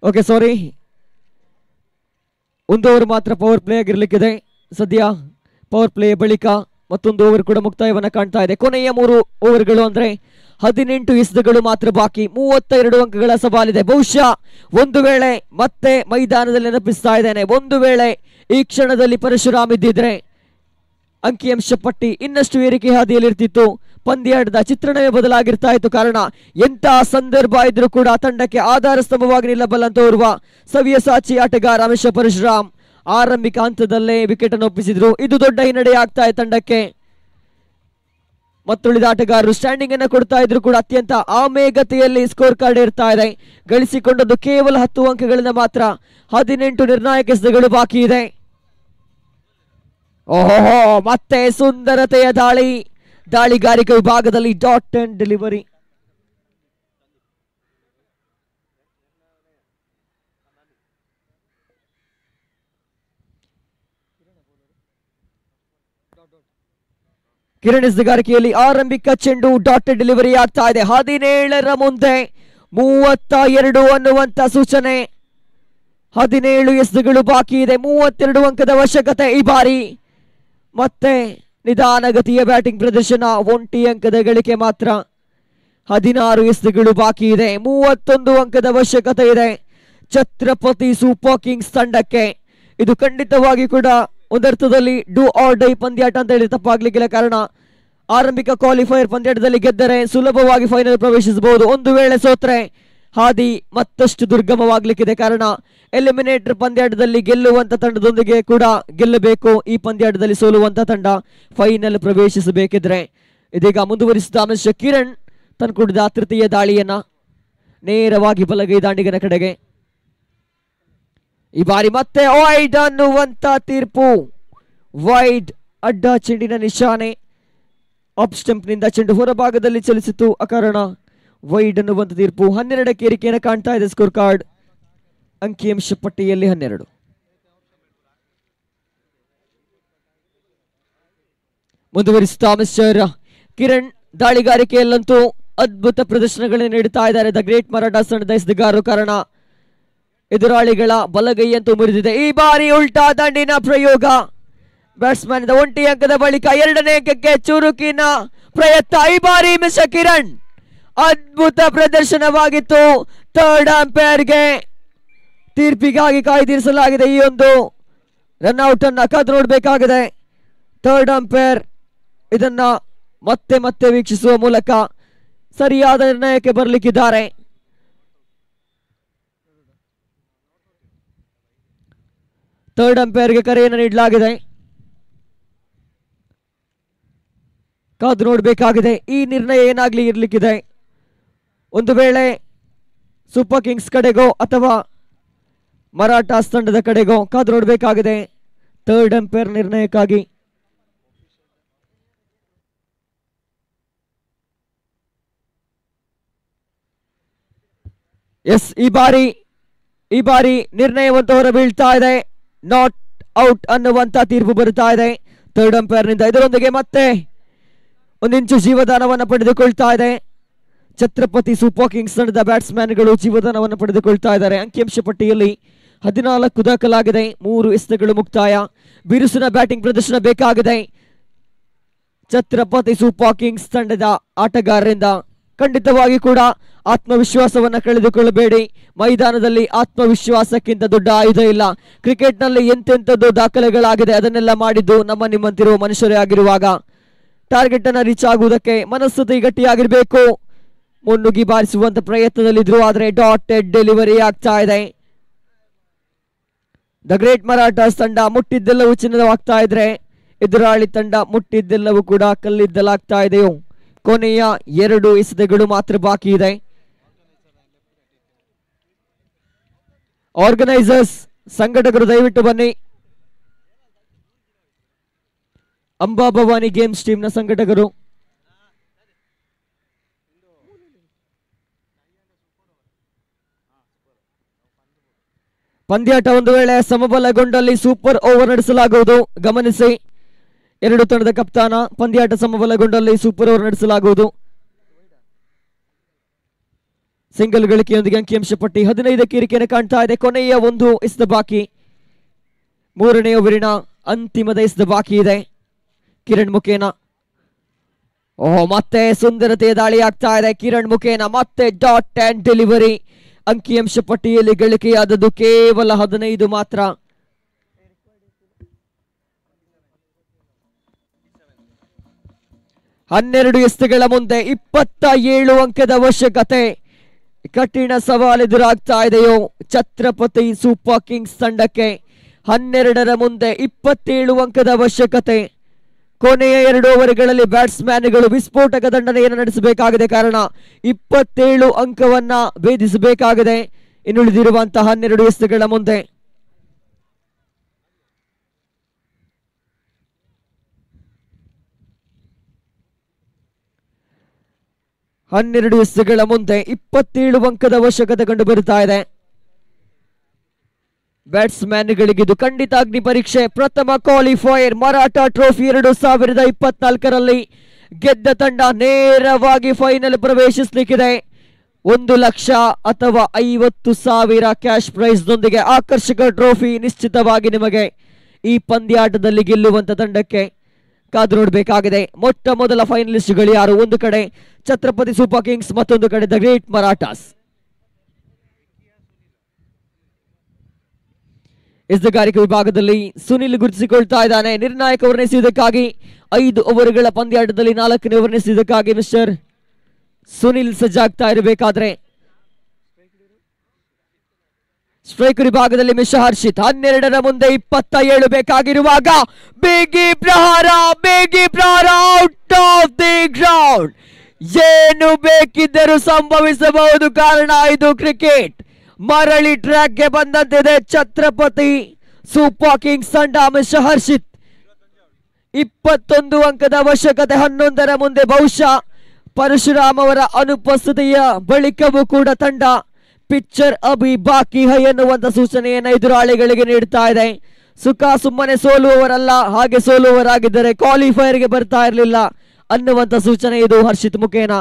ಓಕೆ, ಸಾರಿ, 1 ಓವರ್ ಮಾತ್ರ ಪವರ್ ಪ್ಲೇ ಆಗಿರ್ಲಿಕ್ಕಿದೆ. ಸದ್ಯ ಪವರ್ ಪ್ಲೇ ಬಳಿಕ ಮತ್ತೊಂದು ಓವರ್ ಕೂಡ ಮುಕ್ತಾಯವನ್ನ ಕಾಣ್ತಾ ಇದೆ. ಕೊನೆಯ 3 ಓವರ್ಗಳು ಅಂದ್ರೆ 18 ಎಸೆತಗಳು ಮಾತ್ರ ಬಾಕಿ. 32 ಅಂಕಗಳ ಸವಾಲಿದೆ. ಬಹುಶಃ ಒಂದು ವೇಳೆ ಮತ್ತೆ ಮೈದಾನದಲ್ಲಿ ನೆನಪಿಸ್ತಾ ಇದ್ದೇನೆ, ಒಂದು ವೇಳೆ ಈ ಕ್ಷಣದಲ್ಲಿ ಪರಶುರಾಮ್ ಇದ್ದಿದ್ರೆ ಅಂಕಿಅಂಶ ಪಟ್ಟಿ ಇನ್ನಷ್ಟು ಏರಿಕೆ ಹಾದಿಯಲ್ಲಿರ್ತಿತ್ತು. ಪಂದ್ಯಾಟದ ಚಿತ್ರಣವೇ ಬದಲಾಗಿರ್ತಾ ಇತ್ತು. ಕಾರಣ ಎಂತಹ ಸಂದರ್ಭ ಇದ್ರೂ ಕೂಡ ತಂಡಕ್ಕೆ ಆಧಾರ ಸ್ತಂಭವಾಗಿ ನಿಲ್ಲಬಲ್ಲಂತೋರ್ವ ಸವ್ಯಸಾಚಿ ಆಟಗಾರ ರಮೇಶ ಪರಶುರಾಮ್ ಆರಂಭಿಕ ಹಂತದಲ್ಲೇ ವಿಕೆಟ್ ಅನ್ನು ಒಪ್ಪಿಸಿದ್ರು. ಇದು ದೊಡ್ಡ ಹಿನ್ನಡೆ ಆಗ್ತಾ ಇದೆ ತಂಡಕ್ಕೆ. ಮತ್ತುಳಿದ ಆಟಗಾರರು ಸ್ಟ್ಯಾಂಡಿಂಗ್ ಅನ್ನು ಕೊಡ್ತಾ ಇದ್ರು ಕೂಡ ಅತ್ಯಂತ ಆಮೇಗತೆಯಲ್ಲಿ ಸ್ಕೋರ್ ಕಾರ್ಡ್ ಇರ್ತಾ ಇದೆ. ಗಳಿಸಿಕೊಂಡದ್ದು ಕೇವಲ 10 ಅಂಕಗಳಿಂದ ಮಾತ್ರ. 18 ನಿರ್ಣಾಯಕ ಎಸೆತಗಳು ಬಾಕಿ ಇದೆ. ಓಹೋ, ಮತ್ತೆ ಸುಂದರತೆಯ ದಾಳಿಗಾರಿಕೆ ವಿಭಾಗದಲ್ಲಿ ಡಾಟ್ ಅಂಡ್ ಡೆಲಿವರಿ. ಕಿರಣ್ ಎಸೆಗಾರಿಕೆಯಲ್ಲಿ ಆರಂಭಿಕ ಚೆಂಡು ಡಾಟ್ ಡೆಲಿವರಿ ಆಗ್ತಾ ಇದೆ. 17ರ ಮುಂದೆ 32 ಅನ್ನುವಂತ ಸೂಚನೆ. 17 ಎಸೆಗಳು ಬಾಕಿ ಇದೆ. 32 ಅಂಕದ ಅವಶ್ಯಕತೆ ಈ ಬಾರಿ. ಮತ್ತೆ ನಿಧಾನಗತಿಯ ಬ್ಯಾಟಿಂಗ್ ಪ್ರದರ್ಶನ, 1 ಅಂಕದ ಗಳಿಕೆ ಮಾತ್ರ. 16 ಎಸೆಗಳು ಬಾಕಿ ಇದೆ. 31 ಅಂಕದ ಅವಶ್ಯಕತೆ ಇದೆ ಛತ್ರಪತಿ ಸೂಪರ್ ಕಿಂಗ್ಸ್ ತಂಡಕ್ಕೆ. ಇದು ಖಂಡಿತವಾಗಿ ಕೂಡ ಒಂದರ್ಥದಲ್ಲಿ ಡೂ ಆರ್ ಡೈ ಪಂದ್ಯಾಟ ಅಂತ ಹೇಳಿ ತಪ್ಪಾಗ್ಲಿಕ್ಕಿಲ್ಲ. ಕಾರಣ ಆರಂಭಿಕ ಕ್ವಾಲಿಫೈಯರ್ ಪಂದ್ಯಾಟದಲ್ಲಿ ಗೆದ್ದರೆ ಸುಲಭವಾಗಿ ಫೈನಲ್ ಪ್ರವೇಶಿಸಬಹುದು. ಒಂದು ವೇಳೆ ಸೋತ್ರೆ ಹಾದಿ ಮತ್ತಷ್ಟು ದುರ್ಗಮವಾಗ್ಲಿಕ್ಕಿದೆ. ಕಾರಣ ಎಲಿಮಿನೇಟರ್ ಪಂದ್ಯಾಟದಲ್ಲಿ ಗೆಲ್ಲುವಂತ ತಂಡದೊಂದಿಗೆ ಕೂಡ ಗೆಲ್ಲಬೇಕು. ಈ ಪಂದ್ಯಾಟದಲ್ಲಿ ಸೋಲುವಂತ ತಂಡ ಫೈನಲ್ ಪ್ರವೇಶಿಸಬೇಕಿದ್ರೆ. ಇದೀಗ ಮುಂದುವರಿಸಿದ ಮಿಸ್ಟರ್ ಕಿರಣ್ ತಂದುಕೊಂಡಿದ್ದ ತೃತೀಯ ದಾಳಿಯನ್ನ ನೇರವಾಗಿ ಬಲಗೈ ದಾಂಡಿಗನ ಕಡೆಗೆ. ಈ ಬಾರಿ ಮತ್ತೆ ವೈಡ್ ಅನ್ನುವಂತ ತೀರ್ಪು. ವೈಡ್ ಅಡ್ಡ ಚೆಂಡಿನ ನಿಶಾನೆ. ಅಪ್ ಸ್ಟಂಪ್ ನಿಂದ ಚೆಂಡು ಹೊರಭಾಗದಲ್ಲಿ ಚಲಿಸಿತು, ಅಕಾರಣ ವೈಡ್ ಅನ್ನುವಂತ ತೀರ್ಪು. 12ಕ್ಕೆ ಏರಿಕೆಯನ್ನು ಕಾಣ್ತಾ ಇದೆ ಸ್ಕೋರ್ ಕಾರ್ಡ್. ಅಂಕಿಅಂಶ ಪಟ್ಟಿಯಲ್ಲಿ 12. ಮುಂದುವರಿಸುತ್ತಾ ಮಿಸ್ಟರ್ ಕಿರಣ್ ದಾಳಿಗಾರಿಕೆಯಲ್ಲಂತೂ ಅದ್ಭುತ ಪ್ರದರ್ಶನಗಳನ್ನು ನೀಡುತ್ತಾ ಇದ್ದಾರೆ ದ ಗ್ರೇಟ್ ಮರಾಠ ತಂಡದ ಎಸೆಗಾರರು. ಕಾರಣ ಎದುರಾಳಿಗಳ ಬಲಗೈಯಂತೂ ಮುರಿದಿದೆ. ಈ ಬಾರಿ ಉಲ್ಟಾ ದಂಡಿನ ಪ್ರಯೋಗ. ಬ್ಯಾಟ್ಸ್ಮನ್ 1 ಅಂಕದ ಬಳಿಕ 2ನೇ ಅಂಕಕ್ಕೆ ಚುರುಕಿನ ಪ್ರಯತ್ನ. ಈ ಬಾರಿ ಮಿಸ್ಟರ್ ಕಿರಣ್ ಅದ್ಭುತ ಪ್ರದರ್ಶನವಾಗಿತ್ತು. ಥರ್ಡ್ ಅಂಪೈರ್ಗೆ ತೀರ್ಪಿಗಾಗಿ ಕಾಯ್ದಿರಿಸಲಾಗಿದೆ. ಈ ಒಂದು ರನ್ಔಟ್ ಅನ್ನ ಕಾದು ನೋಡಬೇಕಾಗಿದೆ. ಥರ್ಡ್ ಅಂಪೈರ್ ಇದನ್ನ ಮತ್ತೆ ಮತ್ತೆ ವೀಕ್ಷಿಸುವ ಮೂಲಕ ಸರಿಯಾದ ನಿರ್ಣಯಕ್ಕೆ ಬರಲಿಕ್ಕಿದ್ದಾರೆ. ಥರ್ಡ್ ಅಂಪೈರ್ಗೆ ಕರೆಯನ್ನು ನೀಡಲಾಗಿದೆ. ಕಾದು ನೋಡಬೇಕಾಗಿದೆ ಈ ನಿರ್ಣಯ ಏನಾಗ್ಲಿ ಇರ್ಲಿಕ್ಕಿದೆ. ಒಂದು ವೇಳೆ ಸೂಪರ್ ಕಿಂಗ್ಸ್ ಕಡೆಗೋ ಅಥವಾ ಮರಾಠಾಸ್ ತಂಡದ ಕಡೆಗೋ ಕಾದು ನೋಡಬೇಕಾಗಿದೆ ಥರ್ಡ್ ಅಂಪೈರ್ ನಿರ್ಣಯಕ್ಕಾಗಿ. ಎಸ್, ಈ ಬಾರಿ ನಿರ್ಣಯವಂತ ಹೊರ ಬೀಳ್ತಾ ಇದೆ. ನಾಟ್ ಔಟ್ ಅನ್ನುವಂತ ತೀರ್ಪು ಬರುತ್ತಾ ಇದೆ ಥರ್ಡ್ ಅಂಪೈರ್ ನಿಂದ. ಇದರೊಂದಿಗೆ ಮತ್ತೆ 1 ಇಂಚು ಜೀವದಾನವನ್ನು ಪಡೆದುಕೊಳ್ತಾ ಇದೆ ಛತ್ರಪತಿ ಸೂಪರ್ ಕಿಂಗ್ಸ್ ತಂಡದ ಬ್ಯಾಟ್ಸ್ಮನ್ಗಳು ಜೀವದಾನವನ್ನು ಪಡೆದುಕೊಳ್ತಾ ಇದ್ದಾರೆ. ಅಂಕಿಅಂಶ ಪಟ್ಟಿಯಲ್ಲಿ 14 ದಾಖಲಾಗಿದೆ. 3 ಎಸೆತಗಳು ಮುಕ್ತಾಯ. ಬಿರುಸಿನ ಬ್ಯಾಟಿಂಗ್ ಪ್ರದರ್ಶನ ಬೇಕಾಗಿದೆ ಛತ್ರಪತಿ ಸೂಪರ್ ಕಿಂಗ್ಸ್ ತಂಡದ ಆಟಗಾರರಿಂದ. ಖಂಡಿತವಾಗಿ ಕೂಡ ಆತ್ಮವಿಶ್ವಾಸವನ್ನ ಕಳೆದುಕೊಳ್ಳಬೇಡಿ. ಮೈದಾನದಲ್ಲಿ ಆತ್ಮವಿಶ್ವಾಸಕ್ಕಿಂತ ದೊಡ್ಡ ಆಯುಧ ಇಲ್ಲ. ಕ್ರಿಕೆಟ್ ನಲ್ಲಿ ಎಂತೆಂಥದ್ದು ದಾಖಲೆಗಳಾಗಿದೆ, ಅದನ್ನೆಲ್ಲ ಮಾಡಿದ್ದು ನಿಮ್ಮಂತಿರುವ ಮನುಷ್ಯರೇ ಆಗಿರುವಾಗ ಟಾರ್ಗೆಟ್ ಅನ್ನ ರೀಚ್ ಆಗುವುದಕ್ಕೆ ಮನಸ್ಥಿತಿ ಗಟ್ಟಿಯಾಗಿರ್ಬೇಕು. ಮುನ್ನುಗ್ಗಿ ಬಾರಿಸುವಂತ ಪ್ರಯತ್ನದಲ್ಲಿದ್ರು, ಆದ್ರೆ ಡಾಟೆಡ್ ಡೆಲಿವರಿ ಆಗ್ತಾ ಇದೆ. ದ ಗ್ರೇಟ್ ಮರಾಠಾಸ್ ತಂಡ ಮುಟ್ಟಿದ್ದೆಲ್ಲವೂ ಚಿನ್ನದವಾಗ್ತಾ ಇದ್ರೆ ಎದುರಾಳಿ ತಂಡ ಮುಟ್ಟಿದ್ದೆಲ್ಲವೂ ಕೂಡ ಕಲ್ಲಿದ್ದಲಾಗ್ತಾ ಇದೆಯೋ. ಕೊನೆಯ 2 ಎಸೆತಗಳು ಮಾತ್ರ ಬಾಕಿ ಇದೆ. ಆರ್ಗನೈಸರ್ಸ್ ಸಂಘಟಕರು ದಯವಿಟ್ಟು ಬನ್ನಿ. ಅಂಬಾಭವಾನಿ ಗೇಮ್ಸ್ ಟೀಮ್ನ ಸಂಘಟಕರು ಪಂದ್ಯಾಟ ಒಂದು ವೇಳೆ ಸಮಬಲಗೊಂಡಲ್ಲಿ ಸೂಪರ್ ಓವರ್ ನಡೆಸಲಾಗುವುದು. ಗಮನಿಸಿ, 2 ತಂಡದ ಕಪ್ತಾನ. ಪಂದ್ಯಾಟ ಸಮಬಲಗೊಂಡಲ್ಲಿ ಸೂಪರ್ ಓವರ್ ನಡೆಸಲಾಗುವುದು. ಸಿಂಗಲ್ ಗಳಿಕೆಯೊಂದಿಗೆ ಅಂಕಿಅಂಶ ಪಟ್ಟಿ 15ಕ್ಕೆ ಏರಿಕೆಯನ್ನು ಕಾಣ್ತಾ ಇದೆ. ಕೊನೆಯ 1 ಎಸೆತ ಬಾಕಿ. 3ನೇ ಓವರಿನ ಅಂತಿಮದ ಎಸೆತ ಬಾಕಿ ಇದೆ. ಕಿರಣ್ ಮುಖೇನ ಮತ್ತೆ ಸುಂದರತೆಯ ದಾಳಿ ಆಗ್ತಾ ಇದೆ. ಕಿರಣ್ ಮುಖೇನ ಮತ್ತೆ ಡಾಟ್ ಅಂಡ್ ಡೆಲಿವರಿ. ಅಂಕಿಅಂಶ ಪಟ್ಟಿಯಲ್ಲಿ ಗಳಿಕೆಯಾದದ್ದು ಕೇವಲ 15 ಮಾತ್ರ. 12 ಎಸೆತಗಳ ಮುಂದೆ 27 ಅಂಕದ ಅವಶ್ಯಕತೆ. ಕಠಿಣ ಸವಾಲು ಎದುರಾಗ್ತಾ ಇದೆಯೋ ಛತ್ರಪತಿ ಸೂಪರ್ ಕಿಂಗ್ಸ್ ತಂಡಕ್ಕೆ. 12ರ ಮುಂದೆ 27 ಅಂಕದ ಅವಶ್ಯಕತೆ. ಕೊನೆಯ 2 ಓವರ್ಗಳಲ್ಲಿ ಬ್ಯಾಟ್ಸ್ಮನ್ಗಳು ವಿಸ್ಫೋಟಕ ದಂಡನೆಯನ್ನು ನಡೆಸಬೇಕಾಗಿದೆ. ಕಾರಣ 27 ಅಂಕವನ್ನ ಭೇದಿಸಬೇಕಾಗಿದೆ ಇನ್ನುಳಿದಿರುವಂತಹ 12 ಎಸೆತಗಳ ಮುಂದೆ. ಹನ್ನೆರಡು ಎಸೆತಗಳ ಮುಂದೆ 27 ಅಂಕದ ಅವಶ್ಯಕತೆ ಕಂಡು ಬರುತ್ತಾ ಇದೆ. ಬ್ಯಾಟ್ಸ್ಮನ್ಗಳಿಗೆ ಇದು ಖಂಡಿತ ಅಗ್ನಿ ಪರೀಕ್ಷೆ. ಪ್ರಥಮ ಕ್ವಾಲಿಫೈಯರ್ ಮರಾಠ ಟ್ರೋಫಿ 2024ರಲ್ಲಿ ಗೆದ್ದ ತಂಡ ನೇರವಾಗಿ ಫೈನಲ್ ಪ್ರವೇಶಿಸಲಿಕ್ಕಿದೆ. 1 ಲಕ್ಷ ಅಥವಾ 50,000 ಕ್ಯಾಶ್ ಪ್ರೈಸ್ನೊಂದಿಗೆ ಆಕರ್ಷಕ ಟ್ರೋಫಿ ನಿಶ್ಚಿತವಾಗಿ ನಿಮಗೆ. ಈ ಪಂದ್ಯಾಟದಲ್ಲಿ ಗೆಲ್ಲುವಂತ ತಂಡಕ್ಕೆ ಕಾದು ನೋಡಬೇಕಾಗಿದೆ. ಮೊಟ್ಟ ಮೊದಲ ಫೈನಲಿಸ್ಟ್ಗಳು ಯಾರು? ಒಂದು ಕಡೆ ಛತ್ರಪತಿ ಸೂಪರ್ ಕಿಂಗ್ಸ್, ಮತ್ತೊಂದು ಕಡೆ ದ ಗ್ರೇಟ್ ಮರಾಠಾಸ್. ಎಸೆಗಾರಿಕೆ ವಿಭಾಗದಲ್ಲಿ ಸುನಿಲ್ ಗುರುತಿಸಿಕೊಳ್ತಾ ಇದ್ದಾನೆ. ನಿರ್ಣಾಯಕ ಓವರ್ ಎಸೆಯುವುದಕ್ಕಾಗಿ 5 ಓವರ್ಗಳ ಪಂದ್ಯಾಟದಲ್ಲಿ 4ನೇ ಓವರ್ ಎಸೆಯುವುದಕ್ಕಾಗಿ ಮಿಸ್ಟರ್ ಸುನಿಲ್ ಸಜ್ಜಾಗ್ತಾ ಇರಬೇಕಾದ್ರೆ ಸ್ಟ್ರೈಕರ್ ವಿಭಾಗದಲ್ಲಿ ಮಿಸ್ಟರ್ ಹರ್ಷಿತ್. 12ರ ಮುಂದೆ 27 ಬೇಕಾಗಿರುವಾಗ ಬೇಗಿ ಪ್ರಹಾರ ಔಟ್ ಆಫ್ ದಿ ಗ್ರೌಂಡ್. ಏನು ಬೇಕಿದ್ದರೂ ಸಂಭವಿಸಬಹುದು, ಕಾರಣ ಇದು ಕ್ರಿಕೆಟ್. ಮರಳಿ ಟ್ರ್ಯಾಕ್ಗೆ ಬಂದಂತಿದೆ ಛತ್ರಪತಿ ಸೂಪರ್ ಕಿಂಗ್ಸ್ ತಂಡ. ಮಿಸ್ಟರ್ ಹರ್ಷಿತ್ 21 ಅಂಕದ ಅವಶ್ಯಕತೆ. 11ರ ಮುಂದೆ ಬಹುಶಃ ಪರಶುರಾಮ್ ಅವರ ಅನುಪಸ್ಥಿತಿಯ ಬಳಿಕವೂ ಕೂಡ ತಂಡ ಪಿಕ್ಚರ್ ಅಭಿ ಬಾಕಿ ಹೈ ಎನ್ನುವಂತ ಸೂಚನೆಯನ್ನು ಎದುರಾಳಿಗಳಿಗೆ ನೀಡ್ತಾ ಇದೆ. ಸುಖ ಸುಮ್ಮನೆ ಸೋಲುವವರಲ್ಲ, ಹಾಗೆ ಸೋಲುವವರಾಗಿದ್ದರೆ ಕ್ವಾಲಿಫೈಯರ್ಗೆ ಬರ್ತಾ ಇರಲಿಲ್ಲ ಅನ್ನುವಂತ ಸೂಚನೆ ಇದು ಹರ್ಷಿತ್ ಮುಖೇನ.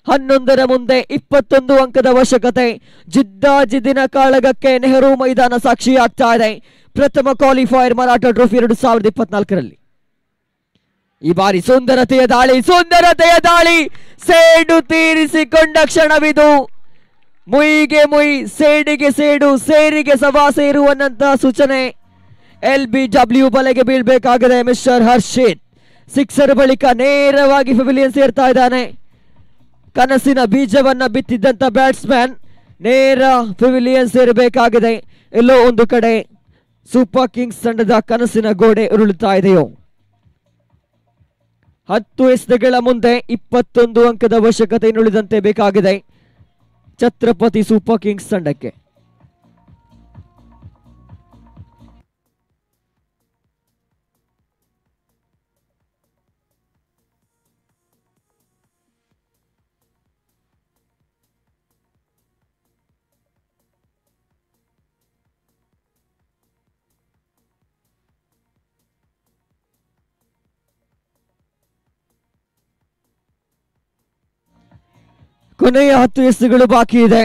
11ರ ಮುಂದೆ 21 ಅಂಕದ ಅವಶ್ಯಕತೆ. ಜಿದ್ದಾಜಿದ್ದಿನ ಕಾಳಗಕ್ಕೆ ನೆಹರು ಮೈದಾನ ಸಾಕ್ಷಿಯಾಗ್ತಾ ಇದೆ. ಪ್ರಥಮ ಕ್ವಾಲಿಫೈಯರ್ ಮರಾಠ ಟ್ರೋಫಿ 2024ರಲ್ಲಿ ಈ ಬಾರಿ ಸುಂದರತೆಯ ದಾಳಿ ಸೇಡು ತೀರಿಸಿಕೊಂಡ ಕ್ಷಣವಿದು. ಮುಯಿಗೆ ಮುಯಿ, ಸೇಡಿಗೆ ಸೇಡು, ಸೇರಿಗೆ ಸವಾ ಸೇರುವನ್ನಂತಹ ಸೂಚನೆ. LBW ಬಲೆಗೆ ಬೀಳ್ಬೇಕಾಗಿದೆ ಮಿಸ್ಟರ್ ಹರ್ಷಿತ್. 6 ಬಳಿಕ ನೇರವಾಗಿ ಪೆವಿಲಿಯನ್ ಸೇರ್ತಾ ಇದ್ದಾನೆ. ಕನಸಿನ ಬೀಜವನ್ನ ಬಿತ್ತಿದ್ದಂತ ಬ್ಯಾಟ್ಸ್ಮನ್ ನೇರ ಪೆವಿಲಿಯನ್ ಸೇರಬೇಕಾಗಿದೆ. ಎಲ್ಲೋ ಒಂದು ಕಡೆ ಸೂಪರ್ ಕಿಂಗ್ಸ್ ತಂಡದ ಕನಸಿನ ಗೋಡೆ ಉರುಳುತ್ತಾ ಇದೆಯೋ. 10 ಎಸೆತಗಳ ಮುಂದೆ 21 ಅಂಕದ ಅವಶ್ಯಕತೆ ಇನ್ನುಳಿದಂತೆ ಬೇಕಾಗಿದೆ ಛತ್ರಪತಿ ಸೂಪರ್ ಕಿಂಗ್ಸ್ ತಂಡಕ್ಕೆ. ಕೊನೆಯ 10 ಎಸೆತಗಳು ಬಾಕಿ ಇದೆ.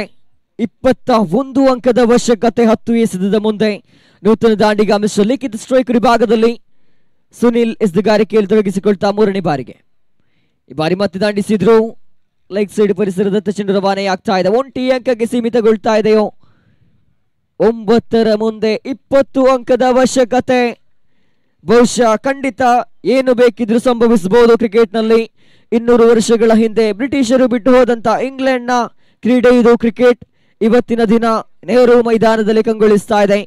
21 ಅಂಕದ ಅವಶ್ಯಕತೆ 10 ಎಸೆತದ ಮುಂದೆ. ನೂತನ ದಾಂಡಿಗ ಮಿಸ್ಟರ್ ಲಿಖಿತ್ ಸ್ಟ್ರೈಕರ್ ವಿಭಾಗದಲ್ಲಿ ಸುನಿಲ್ ಎಸೆಗಾರಿಕೆಯಲ್ಲಿ ತೊಡಗಿಸಿಕೊಳ್ತಾ 3ನೇ ಬಾರಿಗೆ. ಈ ಬಾರಿ ಮತ್ತೆ ದಾಂಡಿಸಿದ್ರು. ಲೈಕ್ ಸೈಡ್ ಪರಿಸರದತ್ತ ಚೆಂಡು ರವಾನೆಯಾಗ್ತಾ ಇದೆ. 1 ಅಂಕಕ್ಕೆ ಸೀಮಿತಗೊಳ್ತಾ ಇದೆಯೋ. 9ರ ಮುಂದೆ 20 ಅಂಕದ ಅವಶ್ಯಕತೆ. ಬಹುಶಃ ಖಂಡಿತ ಏನು ಬೇಕಿದ್ರೂ ಸಂಭವಿಸಬಹುದು ಕ್ರಿಕೆಟ್ನಲ್ಲಿ. 200 ವರ್ಷಗಳ ಹಿಂದೆ ಬ್ರಿಟಿಷರು ಬಿಟ್ಟು ಹೋದಂತ ಇಂಗ್ಲೆಂಡ್ನ ಕ್ರೀಡೆ ಇದು ಕ್ರಿಕೆಟ್. ಇವತ್ತಿನ ದಿನ ನೆಹರು ಮೈದಾನದಲ್ಲಿ ಕಂಗೊಳಿಸ್ತಾ ಇದೆ.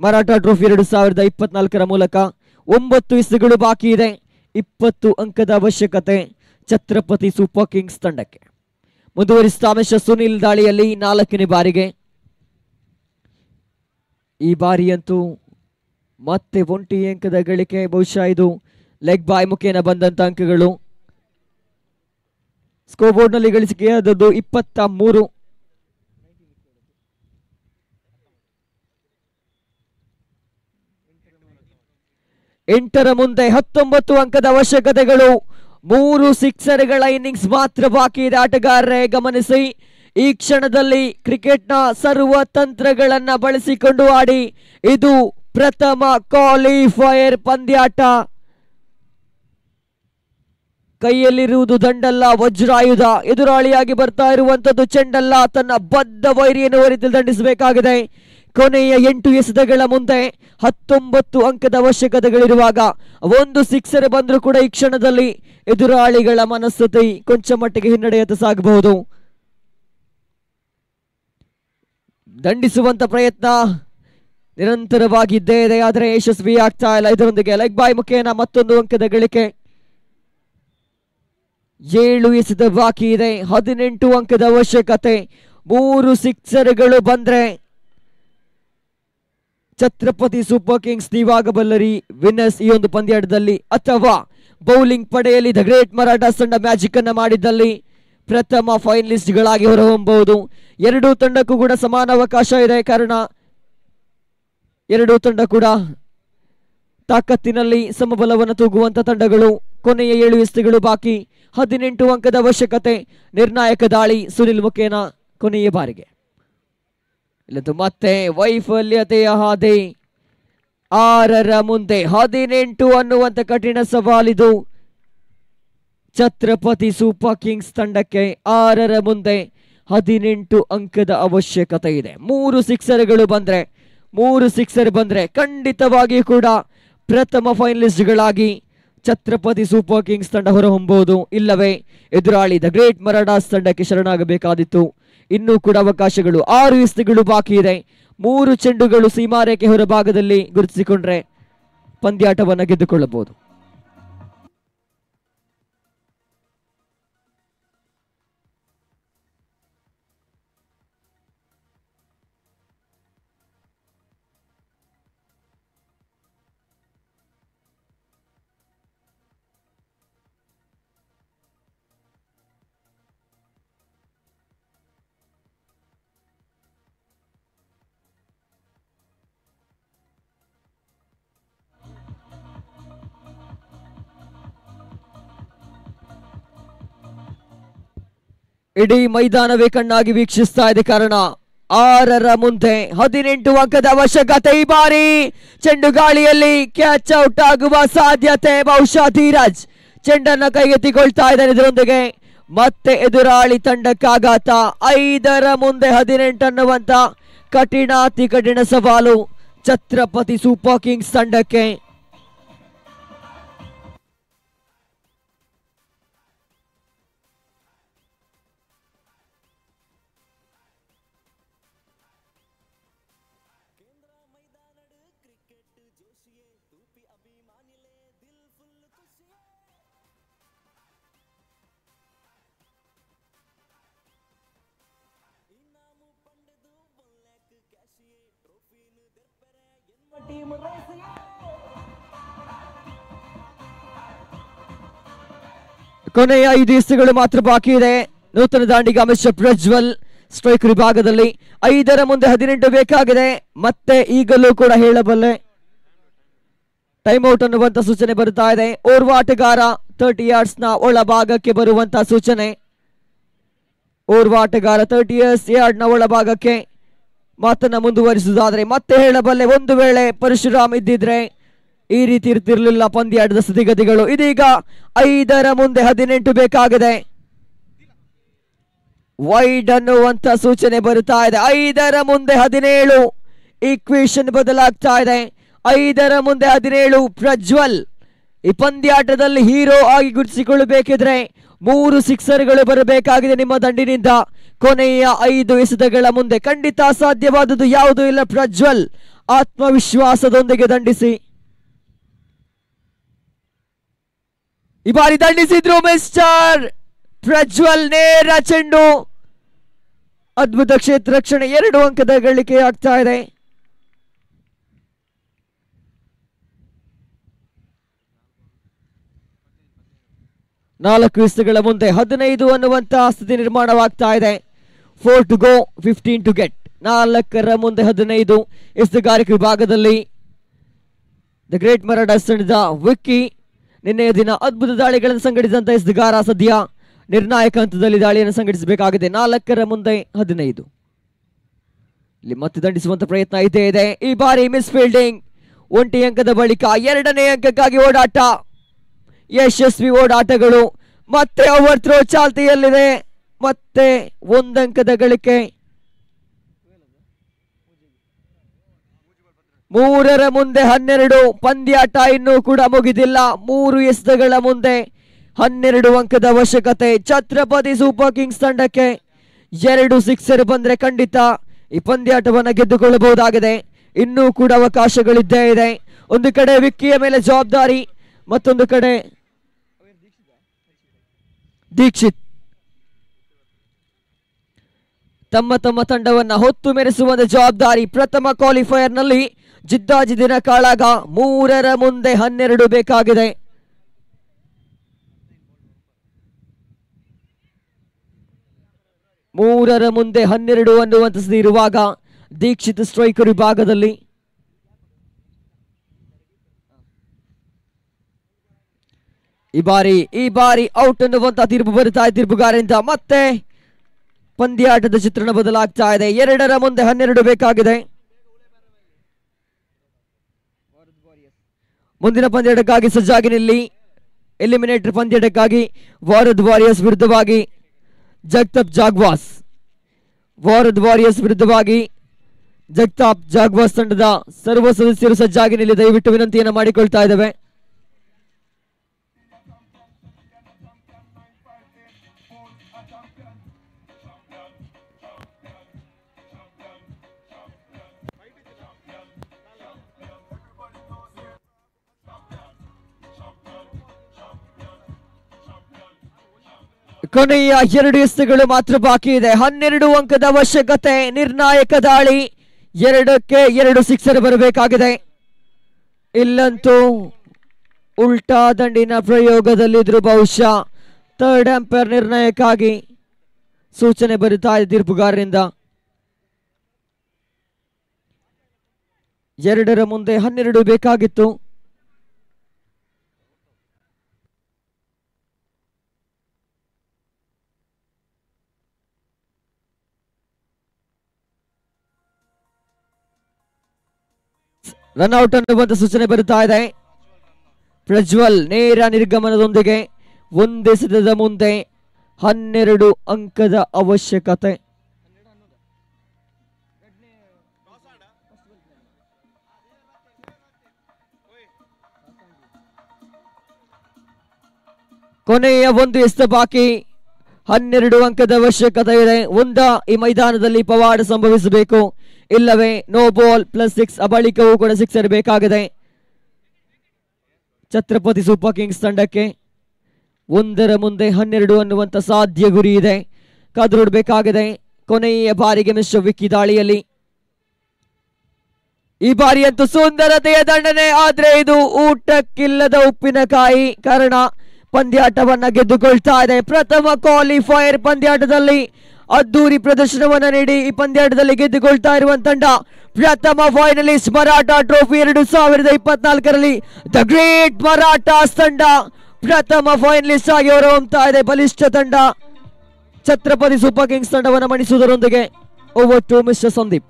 ಮರಾಠ ಟ್ರೋಫಿ 2024ರ ಮೂಲಕ 9 ಎಸೆತಗಳು ಬಾಕಿ ಇದೆ. 20 ಅಂಕದ ಅವಶ್ಯಕತೆ ಛತ್ರಪತಿ ಸೂಪರ್ ಕಿಂಗ್ಸ್ ತಂಡಕ್ಕೆ. ಮುಂದುವರಿಸ್ತಾ ಮಿಸ್ಟರ್ ಸುನಿಲ್ ದಾಳಿಯಲ್ಲಿ 4ನೇ ಬಾರಿಗೆ. ಈ ಬಾರಿಯಂತೂ ಮತ್ತೆ 1 ಅಂಕದ ಗಳಿಕೆ. ಬಹುಶಃ ಇದು ಲೆಗ್ ಬಾಯ್ ಮುಖೇನ ಬಂದಂತ ಅಂಕಗಳು. ಸ್ಕೋರ್ ಬೋರ್ಡ್ ನಲ್ಲಿ ಗಳಿಸಿಕೆಯಾದದ್ದು 23. ಎಂಟರ ಮುಂದೆ 19 ಅಂಕದ ಅವಶ್ಯಕತೆಗಳು. 3 ಸಿಕ್ಸರ್ಗಳ ಇನ್ನಿಂಗ್ಸ್ ಮಾತ್ರ ಬಾಕಿ ಇದೆ. ಆಟಗಾರರೇ ಗಮನಿಸಿ, ಈ ಕ್ಷಣದಲ್ಲಿ ಕ್ರಿಕೆಟ್ನ ಸರ್ವ ತಂತ್ರಗಳನ್ನ ಬಳಸಿಕೊಂಡು ಆಡಿ. ಇದು ಪ್ರಥಮ ಕ್ವಾಲಿಫೈಯರ್ ಪಂದ್ಯಾಟ. ಕೈಯಲ್ಲಿರುವುದು ದಂಡಲ್ಲ, ವಜ್ರಾಯುಧ. ಎದುರಾಳಿಯಾಗಿ ಬರ್ತಾ ಇರುವಂತದ್ದು ಚೆಂಡಲ್ಲ, ತನ್ನ ಬದ್ಧ ವೈರಿಯನ್ನು ರೀತಿಯಲ್ಲಿ ದಂಡಿಸಬೇಕಾಗಿದೆ. ಕೊನೆಯ 8 ಎಸೆತಗಳ ಮುಂದೆ 19 ಅಂಕದ ಅವಶ್ಯಕತೆಗಳಿರುವಾಗ ಒಂದು ಸಿಕ್ಸರ್ ಬಂದರೂ ಕೂಡ ಈ ಕ್ಷಣದಲ್ಲಿ ಎದುರಾಳಿಗಳ ಮನಸ್ಥಿತಿ ಕೊಂಚ ಮಟ್ಟಿಗೆ ಹಿನ್ನಡೆಯತ್ತ ಸಾಗಬಹುದು. ದಂಡಿಸುವಂತ ಪ್ರಯತ್ನ ನಿರಂತರವಾಗಿದ್ದೇ ಇದೆ, ಆದರೆ ಯಶಸ್ವಿ ಆಗ್ತಾ ಇಲ್ಲ. ಇದರೊಂದಿಗೆ ಲೆಗ್ ಬಾಯ್ ಮುಖೇನ ಮತ್ತೊಂದು ಅಂಕದ ಗಳಿಕೆ. 7 ಎಸೆತ ಬಾಕಿ ಇದೆ, 18 ಅಂಕದ ಅವಶ್ಯಕತೆ. 3 ಸಿಕ್ಸರ್ಗಳು ಬಂದ್ರೆ ಛತ್ರಪತಿ ಸೂಪರ್ ಕಿಂಗ್ಸ್ ನೀವಾಗಬಲ್ಲರಿ ವಿನ್ನರ್ಸ್ ಈ ಒಂದು ಪಂದ್ಯಾಟದಲ್ಲಿ. ಅಥವಾ ಬೌಲಿಂಗ್ ಪಡೆಯಲ್ಲಿ ದ ಗ್ರೇಟ್ ಮರಾಠಾಸ್ ತಂಡ ಮ್ಯಾಜಿಕ್ ಅನ್ನ ಮಾಡಿದ್ದಲ್ಲಿ ಪ್ರಥಮ ಫೈನಲಿಸ್ಟ್ ಗಳಾಗಿ ಹೊರಹೊಮ್ಮಬಹುದು. ಎರಡೂ ತಂಡಕ್ಕೂ ಕೂಡ ಸಮಾನ ಅವಕಾಶ ಇದೆ, ಕಾರಣ ಎರಡೂ ತಂಡ ಕೂಡ ತಾಕತ್ತಿನಲ್ಲಿ ಸಮಬಲವನ್ನು ತೂಗುವಂತ ತಂಡಗಳು. ಕೊನೆಯ 7 ಎಸೆತಗಳು ಬಾಕಿ, 18 ಅಂಕದ ಅವಶ್ಯಕತೆ. ನಿರ್ಣಾಯಕ ದಾಳಿ ಸುನಿಲ್ ಮುಖೇನ ಕೊನೆಯ ಬಾರಿಗೆ. ಇಲ್ಲಂತೂ ಮತ್ತೆ ವೈಫಲ್ಯತೆಯ ಹಾದಿ. 6ರ ಮುಂದೆ 18 ಅನ್ನುವಂತ ಕಠಿಣ ಸವಾಲಿದು ಛತ್ರಪತಿ ಸೂಪರ್ ಕಿಂಗ್ಸ್ ತಂಡಕ್ಕೆ. 6ರ ಮುಂದೆ 18 ಅಂಕದ ಅವಶ್ಯಕತೆ ಇದೆ. 3 ಸಿಕ್ಸರ್ ಬಂದ್ರೆ ಖಂಡಿತವಾಗಿಯೂ ಕೂಡ ಪ್ರಥಮ ಫೈನಲಿಸ್ಟ್ಗಳಾಗಿ ಛತ್ರಪತಿ ಸೂಪರ್ ಕಿಂಗ್ಸ್ ತಂಡ ಹೊರಹೊಮ್ಮಬಹುದು. ಇಲ್ಲವೇ ಎದುರಾಳಿ ದ ಗ್ರೇಟ್ ಮರಾಠಾಸ್ ತಂಡಕ್ಕೆ ಶರಣಾಗಬೇಕಾದಿತ್ತು. ಇನ್ನೂ ಕೂಡ ಅವಕಾಶಗಳು. 6 ಎಸೆತಗಳು ಬಾಕಿ ಇದೆ. 3 ಚೆಂಡುಗಳು ಸೀಮಾರೇಖೆ ಹೊರಭಾಗದಲ್ಲಿ ಗುರುತಿಸಿಕೊಂಡ್ರೆ ಪಂದ್ಯಾಟವನ್ನು ಗೆದ್ದುಕೊಳ್ಳಬಹುದು. ಇಡೀ ಮೈದಾನವೇ ಕಣ್ಣಾಗಿ ವೀಕ್ಷಿಸ್ತಾ ಇದೆ, ಕಾರಣ 6ರ ಮುಂದೆ 18 ಅಂಕದ ಅವಶ್ಯಕತೆ. ಈ ಬಾರಿ ಚೆಂಡು ಗಾಳಿಯಲ್ಲಿ ಕ್ಯಾಚ್ ಔಟ್ ಆಗುವ ಸಾಧ್ಯತೆ. ಬಹುಶಃ ಧೀರಜ್ ಚೆಂಡನ್ನ ಕೈಗೆತ್ತಿಕೊಳ್ತಾ ಇದ್ದಾನೆ. ಇದರೊಂದಿಗೆ ಮತ್ತೆ ಎದುರಾಳಿ ತಂಡಕ್ಕಾಘಾತ. 5ರ ಮುಂದೆ 18 ಅನ್ನುವಂತ ಅತಿ ಕಠಿಣ ಸವಾಲು ಛತ್ರಪತಿ ಸೂಪರ್ ಕಿಂಗ್ಸ್ ತಂಡಕ್ಕೆ. ಕೊನೆಯ 5 ಎಸೆತಗಳು ಮಾತ್ರ ಬಾಕಿ ಇದೆ. ನೂತನ ದಾಂಡಿಗ ಮಿಸ್ಟರ್ ಪ್ರಜ್ವಲ್ ಸ್ಟ್ರೈಕ್ ವಿಭಾಗದಲ್ಲಿ. 5ರ ಮುಂದೆ 18 ಬೇಕಾಗಿದೆ. ಮತ್ತೆ ಈಗಲೂ ಕೂಡ ಹೇಳಬಲ್ಲೆ ಟೈಮ್ ಔಟ್ ಅನ್ನುವಂತ ಸೂಚನೆ ಬರುತ್ತಾ ಇದೆ. ಓರ್ವ ಆಟಗಾರ 30 yards ನ ಒಳಭಾಗಕ್ಕೆ ಬರುವಂತ ಸೂಚನೆ. ಓರ್ವ ಆಟಗಾರ 30 yards ನ ಒಳಭಾಗಕ್ಕೆ ಮಾತನ್ನ ಮುಂದುವರಿಸುವುದಾದ್ರೆ ಮತ್ತೆ ಹೇಳಬಲ್ಲೆ, ಒಂದು ವೇಳೆ ಪರಶುರಾಮ್ ಇದ್ದಿದ್ರೆ ಈ ರೀತಿ ಇರ್ತಿರ್ಲಿಲ್ಲ ಪಂದ್ಯಾಟದ ಸ್ಥಿತಿಗತಿಗಳು. ಇದೀಗ 5ರ ಮುಂದೆ 18 ಬೇಕಾಗಿದೆ. ವೈಡ್ ಅನ್ನುವಂತ ಸೂಚನೆ ಬರುತ್ತಾ ಇದೆ. 5ರ ಮುಂದೆ 17 ಈಕ್ವೇಶನ್ ಬದಲಾಗ್ತಾ ಇದೆ. 5ರ ಮುಂದೆ 17 ಪ್ರಜ್ವಲ್ ಈ ಪಂದ್ಯಾಟದಲ್ಲಿ ಹೀರೋ ಆಗಿ ಗುರುತಿಸಿಕೊಳ್ಳಬೇಕಿದ್ರೆ 3 ಸಿಕ್ಸರ್ಗಳು ಬರಬೇಕಾಗಿದೆ ನಿಮ್ಮ ದಂಡಿನಿಂದ. ಕೊನೆಯ 5 ಎಸೆತಗಳ ಮುಂದೆ ಖಂಡಿತ ಸಾಧ್ಯವಾದುದು ಯಾವುದೂ ಇಲ್ಲ. ಪ್ರಜ್ವಲ್ ಆತ್ಮವಿಶ್ವಾಸದೊಂದಿಗೆ ದಂಡಿಸಿ. ಈ ಬಾರಿ ದಂಡಿಸಿದ್ರು ಮಿಸ್ಟರ್ ಪ್ರಜ್ವಲ್. ನೇರ ಚೆಂಡು, ಅದ್ಭುತ ಕ್ಷೇತ್ರ ರಕ್ಷಣೆ. 2 ಅಂಕದ ಗಳಿಕೆ ಆಗ್ತಾ ಇದೆ. ನಾಲ್ಕು ಎಸೆತಗಳ ಮುಂದೆ 15 ಅನ್ನುವಂತ ಸ್ಥಿತಿ ನಿರ್ಮಾಣವಾಗ್ತಾ ಇದೆ. 4 to go, 15 to get. 4ರ ಮುಂದೆ 15 ಎಸೆತಗಾರಿಕೆ ವಿಭಾಗದಲ್ಲಿ ದ ಗ್ರೇಟ್ ಮರಾಠಾಸ್ ತಂಡದ ವಿಕ್ಕಿ ನಿನ್ನೆಯ ದಿನ ಅದ್ಭುತ ದಾಳಿಗಳನ್ನು ಸಂಘಟಿಸಿದಂತ ಎಸೆತಗಾರ ಸದ್ಯ ನಿರ್ಣಾಯಕ ಹಂತದಲ್ಲಿ ದಾಳಿಯನ್ನು ಸಂಘಟಿಸಬೇಕಾಗಿದೆ. 4ರ ಮುಂದೆ 15. ಇಲ್ಲಿ ಮತ್ತೆ ದಂಡಿಸುವಂತ ಪ್ರಯತ್ನ ಇದ್ದೇ ಇದೆ. ಈ ಬಾರಿ ಮಿಸ್ ಫೀಲ್ಡಿಂಗ್. 1 ಅಂಕದ ಬಳಿಕ 2ನೇ ಅಂಕಕ್ಕಾಗಿ ಓಡಾಟ. ಯಶಸ್ವಿ ಓಡಾಟಗಳು. ಮತ್ತೆ ಓವರ್ ಥ್ರೋ ಚಾಲ್ತಿಯಲ್ಲಿದೆ. ಮತ್ತೆ 1 ಅಂಕದ ಗಳಿಕೆ. 3 ಮುಂದೆ 12. ಪಂದ್ಯಾಟ ಇನ್ನೂ ಕೂಡ ಮುಗಿದಿಲ್ಲ. 3 ಎಸೆತಗಳ ಮುಂದೆ 12 ಅಂಕದ ಅವಶ್ಯಕತೆ ಛತ್ರಪತಿ ಸೂಪರ್ ಕಿಂಗ್ಸ್ ತಂಡಕ್ಕೆ. 2 ಸಿಕ್ಸರ್ ಬಂದ್ರೆ ಖಂಡಿತ ಈ ಪಂದ್ಯಾಟವನ್ನ ಗೆದ್ದುಕೊಳ್ಳಬಹುದಾಗಿದೆ. ಇನ್ನೂ ಕೂಡ ಅವಕಾಶಗಳಿದ್ದೇ ಇದೆ. ಒಂದು ಕಡೆ ವಿಕ್ಕಿಯ ಮೇಲೆ ಜವಾಬ್ದಾರಿ, ಮತ್ತೊಂದು ಕಡೆ ದೀಕ್ಷಿತ್ ತಮ್ಮ ತಮ್ಮ ತಂಡವನ್ನ ಹೊತ್ತು ಮೆರೆಸುವ ಜವಾಬ್ದಾರಿ. ಪ್ರಥಮ ಕ್ವಾಲಿಫೈಯರ್ ನಲ್ಲಿ ಜಿದ್ದಾಜಿದ್ದಿನ ಕಾಳಗ. 3 ಮುಂದೆ 12 ಬೇಕಾಗಿದೆ. ಮೂರರ ಮುಂದೆ 12 ಅನ್ನುವಂತ ಇರುವಾಗ ದೀಕ್ಷಿತ್ ಸ್ಟ್ರೈಕರ್ ವಿಭಾಗದಲ್ಲಿ ಈ ಬಾರಿ ಔಟ್ ಅನ್ನುವಂತ ತೀರ್ಪು ಬರುತ್ತಾ ಇದೆ ತೀರ್ಪುಗಾರರಿಂದ. ಮತ್ತೆ ಪಂದ್ಯಾಟದ ಚಿತ್ರಣ ಬದಲಾಗ್ತಾ ಇದೆ. 2 ಮುಂದೆ 12 ಬೇಕಾಗಿದೆ. ಮುಂದಿನ ಪಂದ್ಯಾಟಕ್ಕಾಗಿ ಸಜ್ಜಾಗಿ ನಿಲ್ಲಿ. ಎಲಿಮಿನೇಟರ್ ಪಂದ್ಯಾಟಕ್ಕಾಗಿ ವಾರದ್ ವಾರಿಯರ್ಸ್ ವಿರುದ್ಧವಾಗಿ ಜಗತಾಪ್ ಜಾಗ್ವಾಸ್. ವಾರದ್ ವಾರಿಯರ್ಸ್ ವಿರುದ್ಧವಾಗಿ ಜಗತಾಪ್ ಜಾಗ್ವಾಸ್ ತಂಡದ ಸರ್ವ ಸದಸ್ಯರು ಸಜ್ಜಾಗಿ ನಿಲ್ಲಿ. ದಯವಿಟ್ಟು ವಿನಂತಿಯನ್ನು ಮಾಡಿಕೊಳ್ತಾ ಇದ್ದೇವೆ. ಕೊನೆಯ 2 ಎಸೆತಗಳು ಮಾತ್ರ ಬಾಕಿ ಇದೆ. 12 ಅಂಕದ ಅವಶ್ಯಕತೆ. ನಿರ್ಣಾಯಕ ದಾಳಿ. 2ಕ್ಕೆ 2 ಸಿಕ್ಸರ್ ಬರಬೇಕಾಗಿದೆ. ಇಲ್ಲಂತೂ ಉಲ್ಟಾ ದಂಡಿನ ಪ್ರಯೋಗದಲ್ಲಿದ್ರು ಬಹುಶಃ ಥರ್ಡ್ ಅಂಪೈರ್ ನಿರ್ಣಯಕ್ಕಾಗಿ ಸೂಚನೆ ಬರುತ್ತಾ ಇದೆ ತೀರ್ಪುಗಾರರಿಂದ. 2 ಮುಂದೆ 12 ಬೇಕಾಗಿತ್ತು. ರನ್ಔಟ್ ಅನ್ನುವಂತ ಸೂಚನೆ ಬರುತ್ತಾ ಇದೆ. ಪ್ರಜ್ವಲ್ ನೇರ ನಿರ್ಗಮನದೊಂದಿಗೆ ಒಂದೆಸೆತದ ಮುಂದೆ 12 ಅಂಕದ ಅವಶ್ಯಕತೆ. ಕೊನೆಯ 1 ಎಸೆತ ಬಾಕಿ. 12 ಅಂಕದ ಅವಶ್ಯಕತೆ ಇದೆ. ಈ ಮೈದಾನದಲ್ಲಿ ಪವಾಡ ಸಂಭವಿಸಬೇಕು, ಇಲ್ಲವೇ ನೋ ಬಾಲ್ +6 ಬಳಿಕವೂ ಕೂಡ ಸಿಕ್ಸರ್ ಬೇಕಾಗಿದೆ ಛತ್ರಪತಿ ಸೂಪರ್ ಕಿಂಗ್ಸ್ ತಂಡಕ್ಕೆ. 1 ಮುಂದೆ 12 ಅನ್ನುವಂತ ಸಾಧ್ಯ ಗುರಿ ಇದೆ. ಕಾದುನೋಡಬೇಕಾಗಿದೆ. ಕೊನೆಯ ಬಾರಿಗೆ ಮಿಸ್ಟರ್ ವಿಕ್ಕಿ ದಾಳಿಯಲ್ಲಿ ಈ ಬಾರಿಯಂತೂ ಸುಂದರತೆಯ ದಂಡನೆ. ಆದ್ರೆ ಇದು ಊಟಕ್ಕಿಲ್ಲದ ಉಪ್ಪಿನಕಾಯಿ, ಕಾರಣ ಪಂದ್ಯಾಟವನ್ನ ಗೆದ್ದುಕೊಳ್ತಾ ಇದೆ. ಪ್ರಥಮ ಕ್ವಾಲಿಫೈಯರ್ ಪಂದ್ಯಾಟದಲ್ಲಿ ಅದ್ದೂರಿ ಪ್ರದರ್ಶನವನ್ನ ನೀಡಿ ಈ ಪಂದ್ಯಾಟದಲ್ಲಿ ಗೆದ್ದುಕೊಳ್ತಾ ಇರುವ ತಂಡ ಪ್ರಥಮ ಫೈನಲಿಸ್ಟ್ ಮರಾಠ ಟ್ರೋಫಿ 2024ರಲ್ಲಿ ದ ಗ್ರೇಟ್ ಮರಾಠಾಸ್ ತಂಡ ಪ್ರಥಮ ಫೈನಲಿಸ್ಟ್ ಆಗಿ ಹೊರಹೊಮ್ಮುತ್ತಾ ಇದೆ. ಬಲಿಷ್ಠ ತಂಡ ಛತ್ರಪತಿ ಸೂಪರ್ ಕಿಂಗ್ಸ್ ತಂಡವನ್ನು ಮಣಿಸುವುದರೊಂದಿಗೆ. Over to mister Sandeep.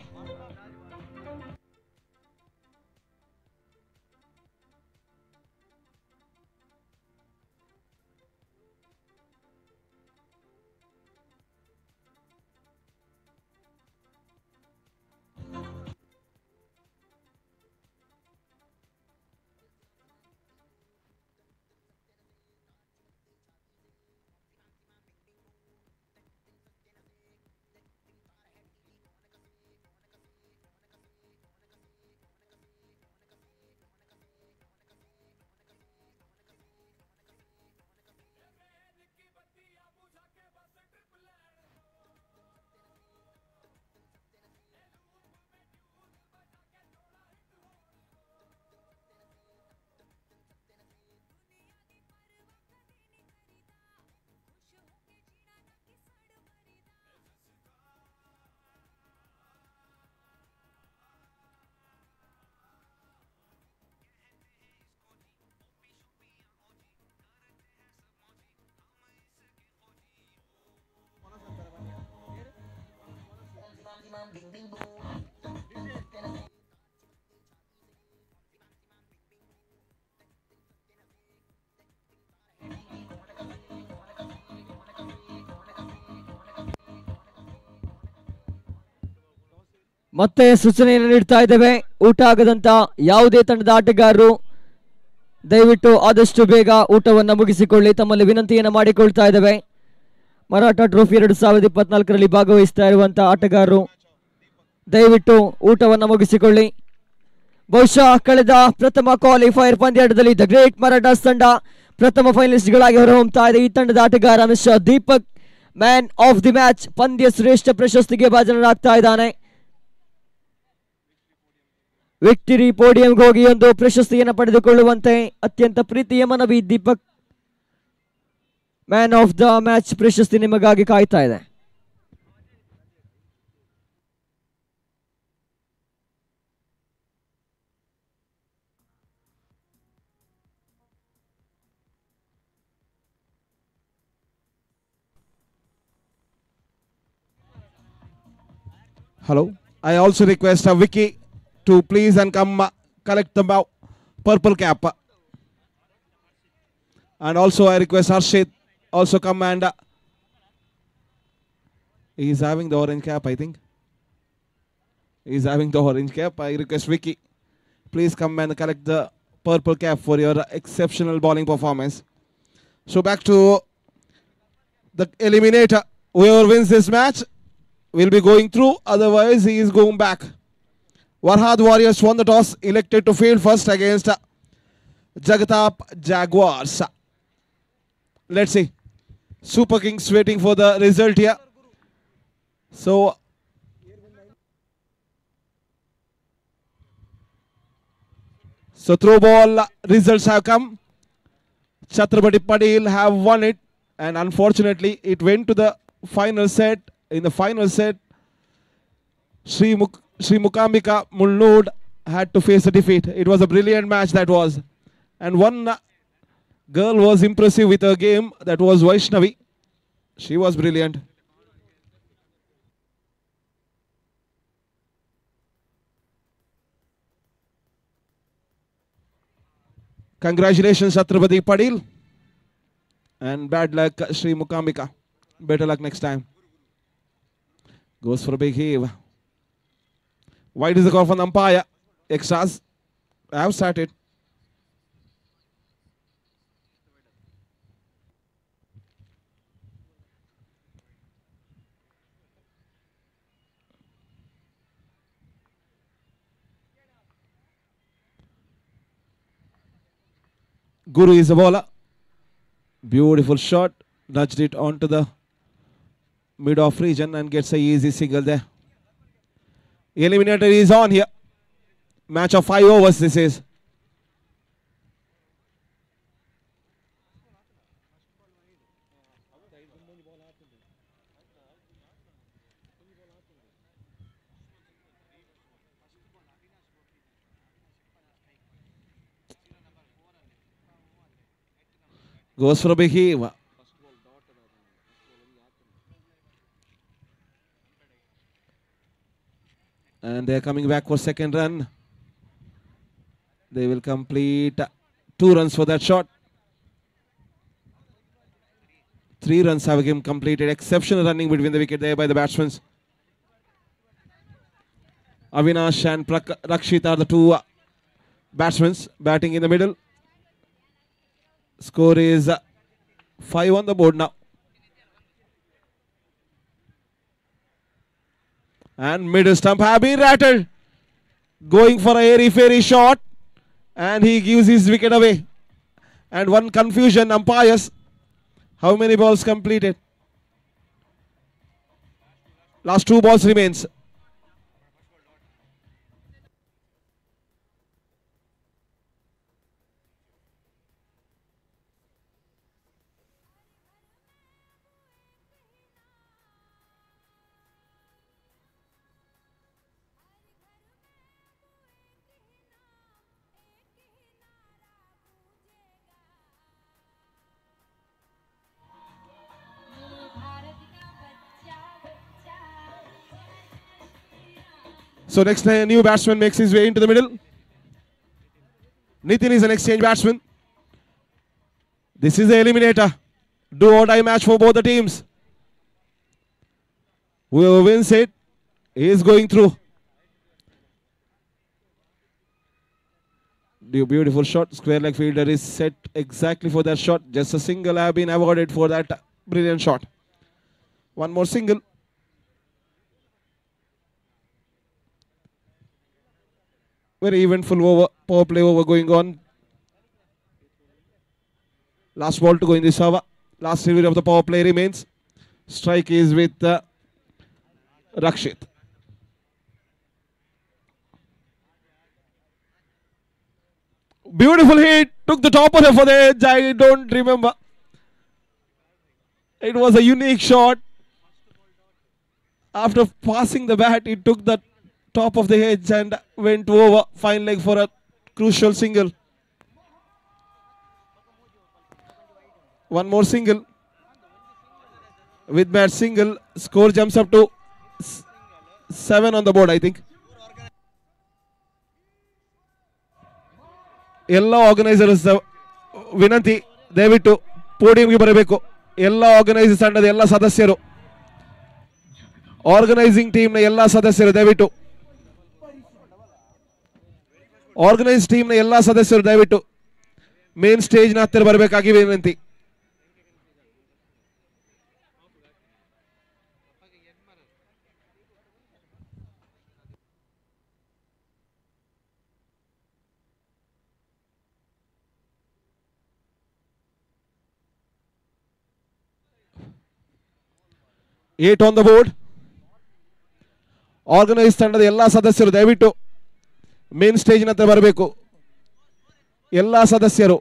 ಮತ್ತೆ ಸೂಚನೆಯನ್ನು ನೀಡ್ತಾ ಇದ್ದೇವೆ. ಊಟ ಆಗದಂತ ಯಾವುದೇ ತಂಡದ ಆಟಗಾರರು ದಯವಿಟ್ಟು ಆದಷ್ಟು ಬೇಗ ಊಟವನ್ನು ಮುಗಿಸಿಕೊಳ್ಳಿ, ತಮ್ಮಲ್ಲಿ ವಿನಂತಿಯನ್ನು ಮಾಡಿಕೊಳ್ತಾ ಇದ್ದೇವೆ. ಮರಾಠ ಟ್ರೋಫಿ 2024ರಲ್ಲಿ ಭಾಗವಹಿಸ್ತಾ ಇರುವಂತಹ ಆಟಗಾರರು ದಯವಿಟ್ಟು ಊಟವನ್ನು ಮುಗಿಸಿಕೊಳ್ಳಿ. ಬಹುಶಃ ಕಳೆದ ಪ್ರಥಮ ಕ್ವಾಲಿಫೈಯರ್ ಪಂದ್ಯಾಟದಲ್ಲಿ ದ ಗ್ರೇಟ್ ಮರಾಠಾಸ್ ತಂಡ ಪ್ರಥಮ ಫೈನಲಿಸ್ಟ್ಗಳಾಗಿ ಹೊರಹೊಮ್ಮುತ್ತಾ ಇದೆ. ಈ ತಂಡದ ಆಟಗಾರ mister Deepak man of the match ಪಂದ್ಯ ಶ್ರೇಷ್ಠ ಪ್ರಶಸ್ತಿಗೆ ಭಾಜನರಾಗ್ತಾ ಇದ್ದಾನೆ. ವಿಕ್ಟರಿ ಪೋಡಿಯಂಗೆ ಹೋಗಿ ಒಂದು ಪ್ರಶಸ್ತಿಯನ್ನು ಪಡೆದುಕೊಳ್ಳುವಂತೆ ಅತ್ಯಂತ ಪ್ರೀತಿಯ ಮನವಿ. Deepak man of the match ಪ್ರಶಸ್ತಿ ನಿಮಗಾಗಿ ಕಾಯ್ತಾ ಇದೆ. Hello. I also request Vicky to please and come collect the purple cap. And also I request Harshit also come and he is having the orange cap, I think. He is having the orange cap. I request Vicky, please come and collect the purple cap for your exceptional bowling performance. So back to the eliminator. Whoever wins this match will be going through, otherwise he is going back. Warhad Warriors won the toss, elected to field first against Jagatap Jaguars. Let's see. Super Kings waiting for the result here. So throw ball results have come. Chhatrapati Padil have won it, and unfortunately it went to the final set. In the final set, Sri Mukambika Mulnood had to face a defeat. It was a brilliant match that was. And one girl was impressive with her game, that was Vaishnavi. She was brilliant. Congratulations Chhatrapati Padil. And bad luck Sri Mukambika. Better luck next time. Goes for a big heave. Wide is the call from the umpire. Extras have started. Guru is the bowler. Beautiful shot. Nudged it onto the mid-off region and gets a easy single there. Eliminator is on here. Match of 5 overs this is. Goes for a big heave. And they are coming back for second run. They will complete 2 runs for that shot. 3 runs have been completed. Exceptional running between the wicket there by the batsmen. Avinash and Rakshit are the 2 batsmen batting in the middle. Score is 5 on the board now. And middle stump have been rattled. Going for a airy-fairy shot. And he gives his wicket away. And one confusion, umpires. How many balls completed? Last 2 balls remains. So next new batsman makes his way into the middle. Nitin is an exchange batsman. This is the eliminator. Do or die match for both the teams. Whoever wins it is going through. Beautiful shot. Square leg fielder is set exactly for that shot. Just a single have been awarded for that brilliant shot. One more single. Very eventful over, power play over going on. Last ball to go in this over. Last delivery of the power play remains. Strike is with Rakshit. Beautiful hit. Took the topper for the edge. I don't remember. It was a unique shot. After passing the bat, it took the top of the edge and went over. Fine leg for a crucial single. One more single. With that single, score jumps up to 7 on the board, I think. ಎಲ್ಲ organisers ವಿನಂತಿ, ದಯವಿಟ್ಟು ಪೋಡಿಯಂಗೆ ಬರಬೇಕು. ಎಲ್ಲ organisers ತಂಡದ ಎಲ್ಲ ಸದಸ್ಯರು, organising ಟೀಮ್ನ ಎಲ್ಲ ಸದಸ್ಯರು ದಯವಿಟ್ಟು, ಆರ್ಗನೈಸ್ ಟೀಮ್ನ ಎಲ್ಲ ಸದಸ್ಯರು ದಯವಿಟ್ಟು ಮೇನ್ ಸ್ಟೇಜ್ನ ಹತ್ತಿರ ಬರಬೇಕಾಗಿ ವಿನಂತಿ. Eight on the board. Organise ತಂಡದ ಎಲ್ಲ ಸದಸ್ಯರು ದಯವಿಟ್ಟು ಮೇನ್ ಸ್ಟೇಜ್ನ ಹತ್ರ ಬರಬೇಕು. ಎಲ್ಲ ಸದಸ್ಯರು.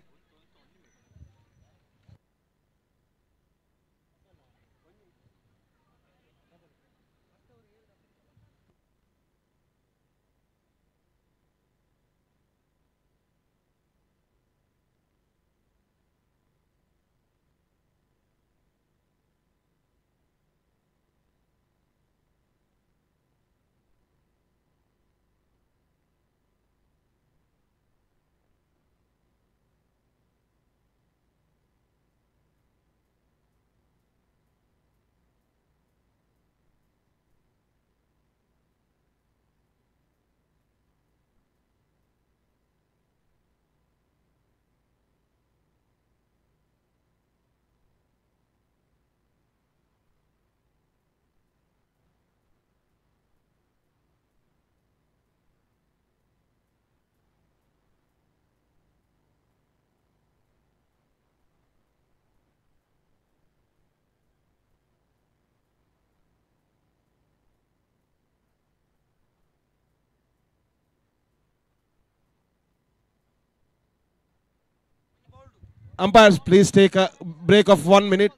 Umpires, please take a break of 1 minute.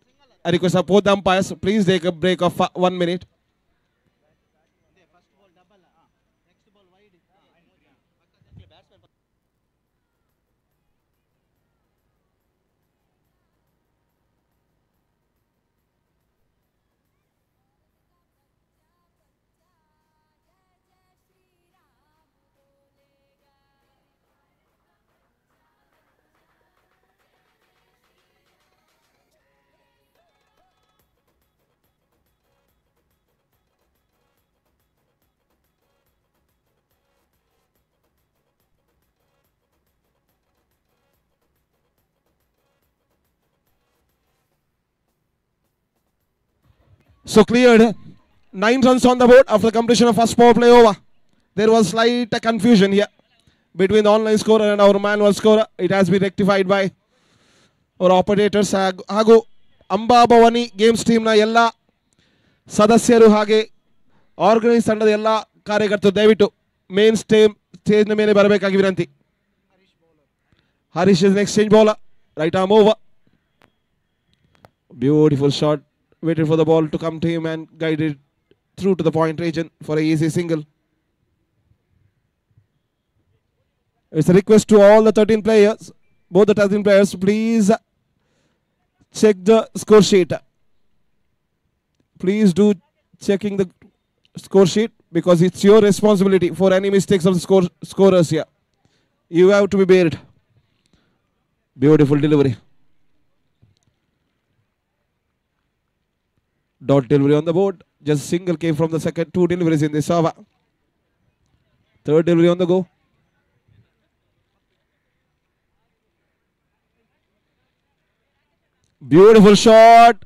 I request both the umpires, please take a break of 1 minute. So cleared. 9 runs on the board after completion of first power play over. There was slight confusion here between the online scorer and our manual scorer. It has been rectified by our operators. ಹಾಗೂ Amba Bhavani games ಟೀಮ್ನ ಎಲ್ಲ ಸದಸ್ಯರು ಹಾಗೆ organise ತಂಡದ ಎಲ್ಲ ಕಾರ್ಯಕರ್ತರು ದಯವಿಟ್ಟು main ಸ್ಟೇಜ್ನ ಮೇಲೆ ಬರಬೇಕಾಗಿ ವಿನಂತಿ. Harish is an exchange bowler. Right arm over. Beautiful shot. Waited for the ball to come to him and guided through to the point region for a easy single. It's a request to all the 13 players, both the 13 players, please check the score sheet. Please do checking the score sheet because it's your responsibility for any mistakes of the scorers here. You have to be bared. Beautiful delivery. Dot delivery on the board. Just single came from the second. 2 deliveries in this over. Third delivery on the go. Beautiful shot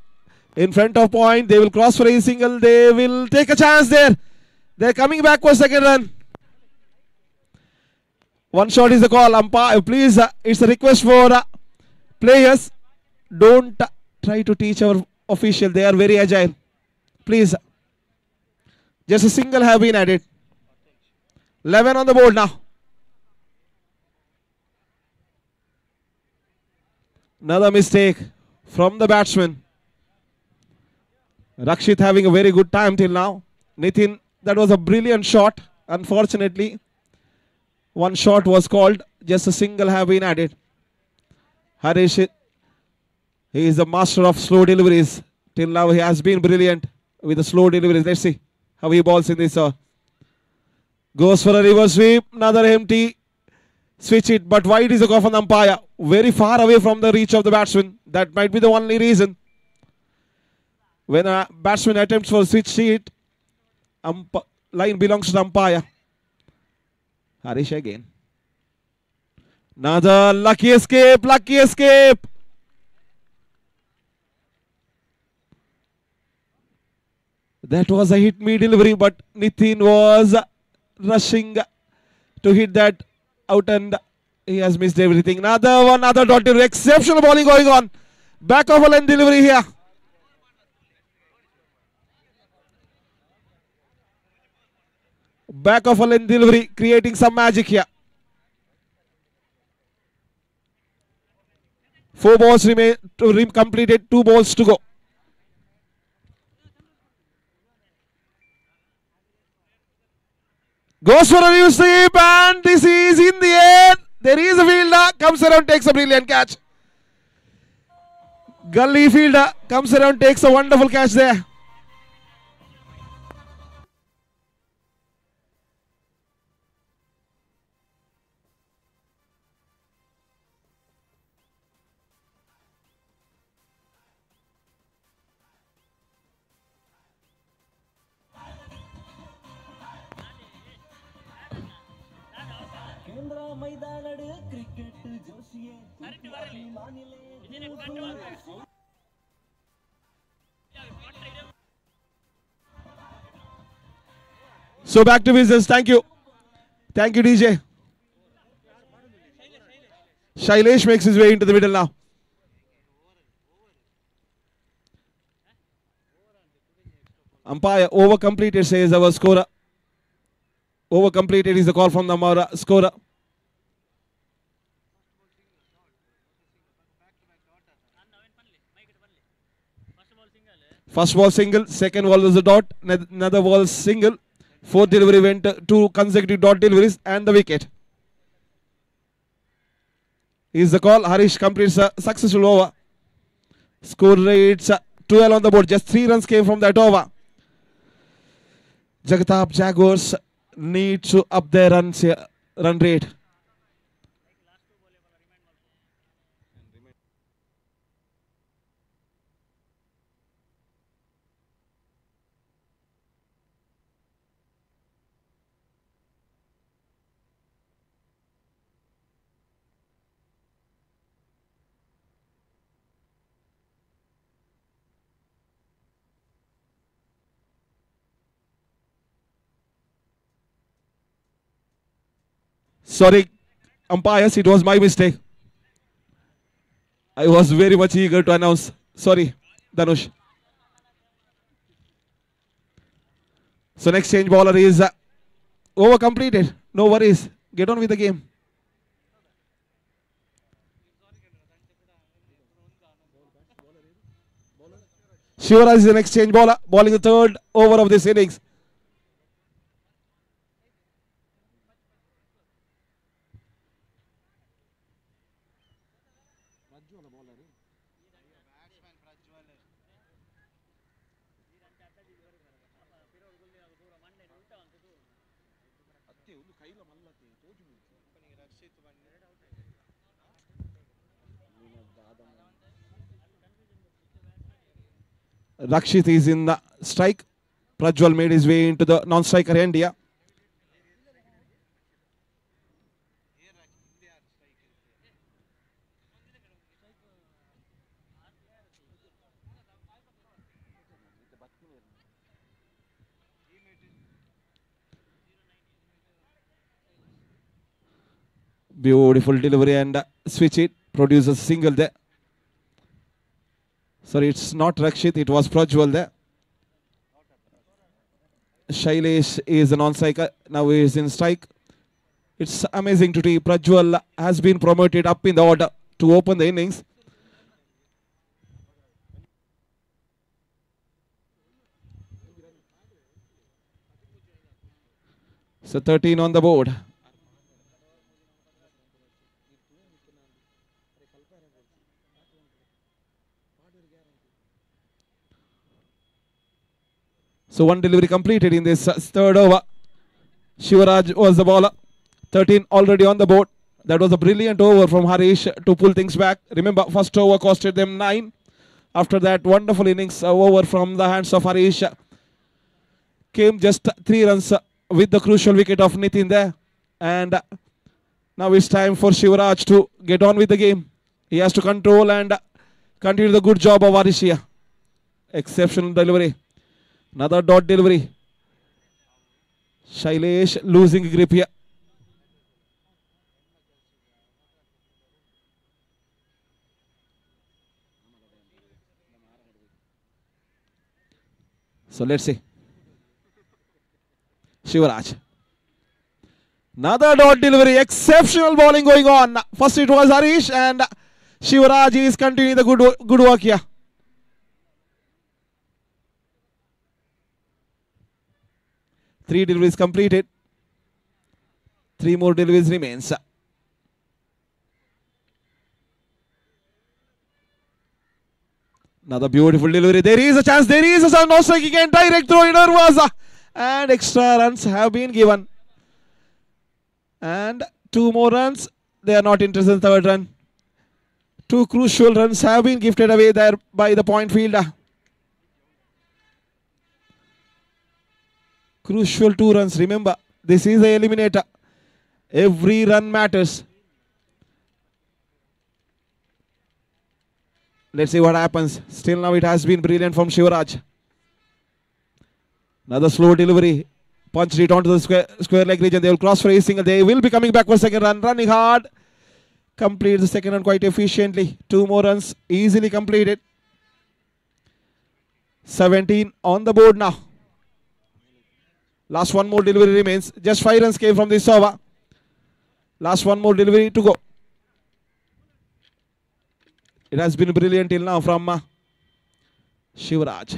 in front of point. They will cross for a single. They will take a chance there. They're coming back for second run. One shot is the call. Umpire, please, it's a request for players. Don't try to teach our official. They are very agile. Please. Just a single have been added. 11 on the board now. Another mistake from the batsman. Rakshit having a very good time till now. Nitin, that was a brilliant shot. Unfortunately, one shot was called. Just a single have been added. Harish, he is the master of slow deliveries. Till now he has been brilliant with the slow deliveries. Let's see how he balls in this. Goes for a reverse sweep. Another empty. Switch it, but wide is a call from the umpire. Very far away from the reach of the batsman. That might be the only reason. When a batsman attempts for a switch hit, line belongs to the umpire. Harish again. Another lucky escape, lucky escape. That was a hit me delivery, but Nitin was rushing to hit that out and he has missed everything. Another one, another dot delivery. Exceptional bowling going on. Back of a line delivery here. Back of a line delivery, creating some magic here. 4 balls remain to completed, 2 balls to go. Goes for a new sweep and this is in the air. There is a fielder, comes around, takes a brilliant catch. Gully fielder comes around, takes a wonderful catch there. So back to business. Thank you. Thank you, DJ. Shailesh makes his way into the middle now. Umpire over completed, says our scorer. Over completed is the call from the scorer. First ball single, second ball was a dot, another ball single. Fourth delivery went 2 consecutive dot deliveries and the wicket. Is the call. Harish completes a successful over. Score rates 12 on the board. Just 3 runs came from that over. Jagatab Jaguars need to up their run rate. Sorry, umpires, it was my mistake. I was very much eager to announce. Sorry, Dhanush. So next change bowler is over completed. No worries. Get on with the game. Shivaraj is the next change bowler, bowling the 3rd over of this innings. Rakshit is in the strike. Prajwal made his way into the non-striker India. Beautiful delivery and switch it. Produces a single there. Sorry, it's not Rakshit. It was Prajwal there. Shailesh is an on-striker. Now he is in strike. It's amazing to see Prajwal has been promoted up in the order to open the innings. So 13 on the board. So one delivery completed in this third over. Shivaraj was the bowler. 13 already on the board. That was a brilliant over from Harish to pull things back. Remember, first over costed them 9. After that, wonderful innings over from the hands of Harish. Came just 3 runs with the crucial wicket of Nitin there. And now it's time for Shivaraj to get on with the game. He has to control and continue the good job of Harish here. Exceptional delivery. Another dot delivery. Shailesh losing grip here. So let's see. Shivaraj. Another dot delivery. Exceptional bowling going on. First it was Harish and Shivaraj is continuing the good work here. Three deliveries completed. 3 more deliveries remains. Another beautiful delivery. There is a chance. There is a chance. No strike again. Direct throw in was. And extra runs have been given. And 2 more runs. They are not interested in the third run. 2 crucial runs have been gifted away there by the point fielder. Crucial 2 runs. Remember, this is the eliminator. Every run matters. Let's see what happens. Still now it has been brilliant from Shivaraj. Another slow delivery. Punched it onto the square leg region. They will cross for a single. They will be coming back for second run. Running hard. Complete the second run quite efficiently. 2 more runs easily completed. 17 on the board now. Last 1 more delivery remains. Just 5 runs came from this over. Last 1 more delivery to go. It has been brilliant till now from Shivaraj.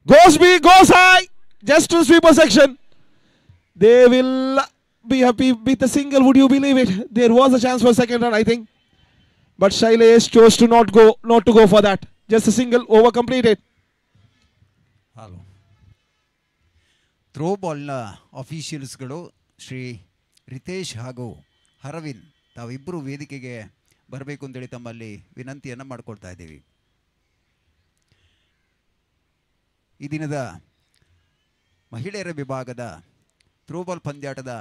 Goes big, goes high. Just to sweeper section. They will be happy with a single. Would you believe it? There was a chance for second run, I think. But Shailesh chose to not to go for that. Just a single over completed. Hello. Throw ಬಾಲ್ನ ಅಫಿಷಿಯಲ್ಸ್ಗಳು ಶ್ರೀ ರಿತೇಶ್ ಹಾಗೂ ಅರವಿಂದ್ ತಾವಿಬ್ಬರು ವೇದಿಕೆಗೆ ಬರಬೇಕು ಅಂತೇಳಿ ತಮ್ಮಲ್ಲಿ ವಿನಂತಿಯನ್ನು ಮಾಡಿಕೊಳ್ತಾ ಇದ್ದೀವಿ. ಈ ದಿನದ ಮಹಿಳೆಯರ ವಿಭಾಗದ ಥ್ರೋಬಾಲ್ ಪಂದ್ಯಾಟದ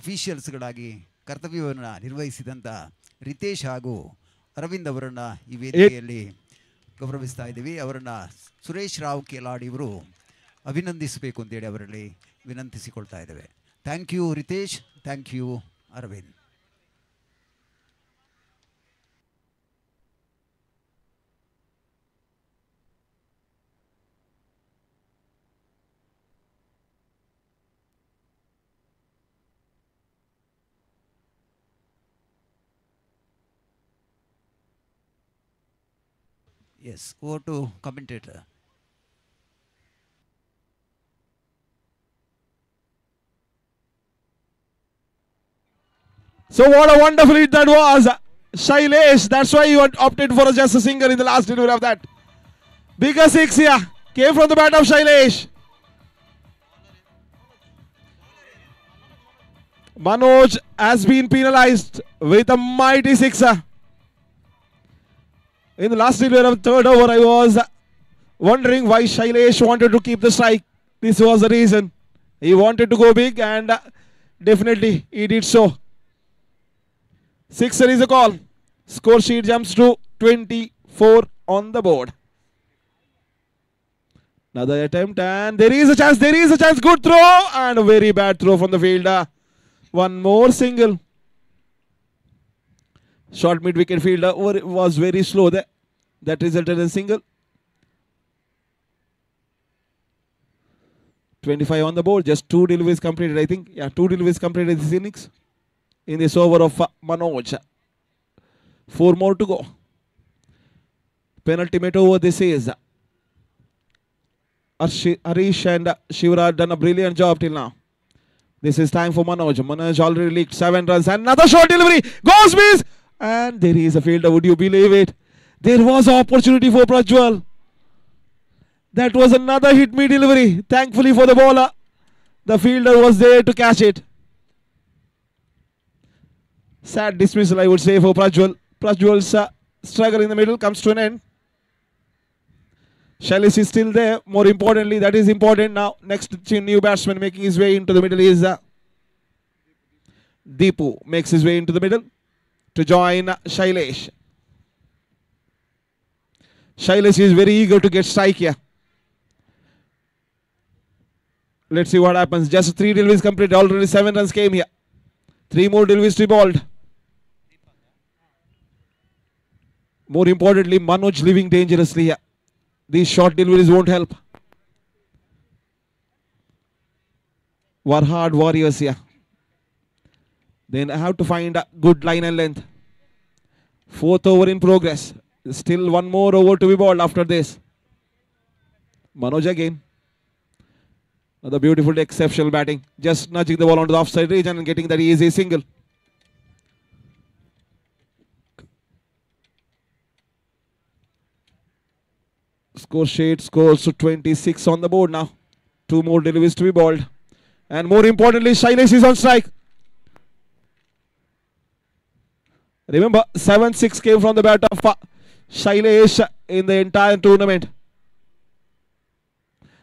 ಅಫಿಷಿಯಲ್ಸ್ಗಳಾಗಿ ಕರ್ತವ್ಯವನ್ನು ನಿರ್ವಹಿಸಿದಂಥ ರಿತೇಶ್ ಹಾಗೂ ಅರವಿಂದ್ ಅವರನ್ನು ಈ ವೇದಿಕೆಯಲ್ಲಿ ಗೌರವಿಸ್ತಾ ಇದ್ದೀವಿ. ಅವರನ್ನು ಸುರೇಶ್ ರಾವ್ ಕೇಲಾಡಿ ಇವರು ಅಭಿನಂದಿಸಬೇಕು ಅಂತೇಳಿ ಅವರಲ್ಲಿ ವಿನಂತಿಸಿಕೊಳ್ತಾ ಇದ್ದೇವೆ. Thank you Ritesh, thank you Aravind. Yes, over to commentator. So what a wonderful hit that was. Shailesh, that's why you opted for just a single in the last delivery of that. Bigger 6 here. Came from the bat of Shailesh. Manoj has been penalized with a mighty sixer. In the last delivery of third over, I was wondering why Shailesh wanted to keep the strike. This was the reason. He wanted to go big and definitely he did so. Sixer is a call. Score sheet jumps to 24 on the board. Another attempt, and there is a chance. There is a chance. Good throw, and a very bad throw from the fielder. One more single. Short mid-wicket fielder was very slow there. That resulted in a single. 25 on the board. Just 2 deliveries completed, I think. Yeah, 2 deliveries completed this innings. In this over of Manoj. 4 more to go. Penultimate over this is. Harish and Shiva have done a brilliant job till now. This is time for Manoj. Manoj already leaked 7 runs. And another short delivery. Goes miss. And there is a fielder. Would you believe it? There was opportunity for Prajwal. That was another hit me delivery. Thankfully for the bowler, the fielder was there to catch it. Sad dismissal, I would say, for Prajwal. Prajwal's struggle in the middle comes to an end. Shailesh is still there. More importantly, that is important now. Next new batsman making his way into the middle is Deepu. Makes his way into the middle to join Shailesh. Shailesh is very eager to get strike here. Let's see what happens. Just 3 deliveries completed. Already 7 runs came here. 3 more deliveries to be bowled. More importantly, Manoj living dangerously here. These short deliveries won't help. Were hard warriors here. Then I have to find a good line and length. 4th over in progress. Still 1 more over to be bowled after this. Manoj again. Another beautiful, exceptional batting. Just nudging the ball onto the offside region and getting that easy single. Score sheet scores to 26 on the board now. 2 more deliveries to be bowled. And more importantly, Shailesh is on strike. Remember, 7-6 came from the bat of Shailesh in the entire tournament.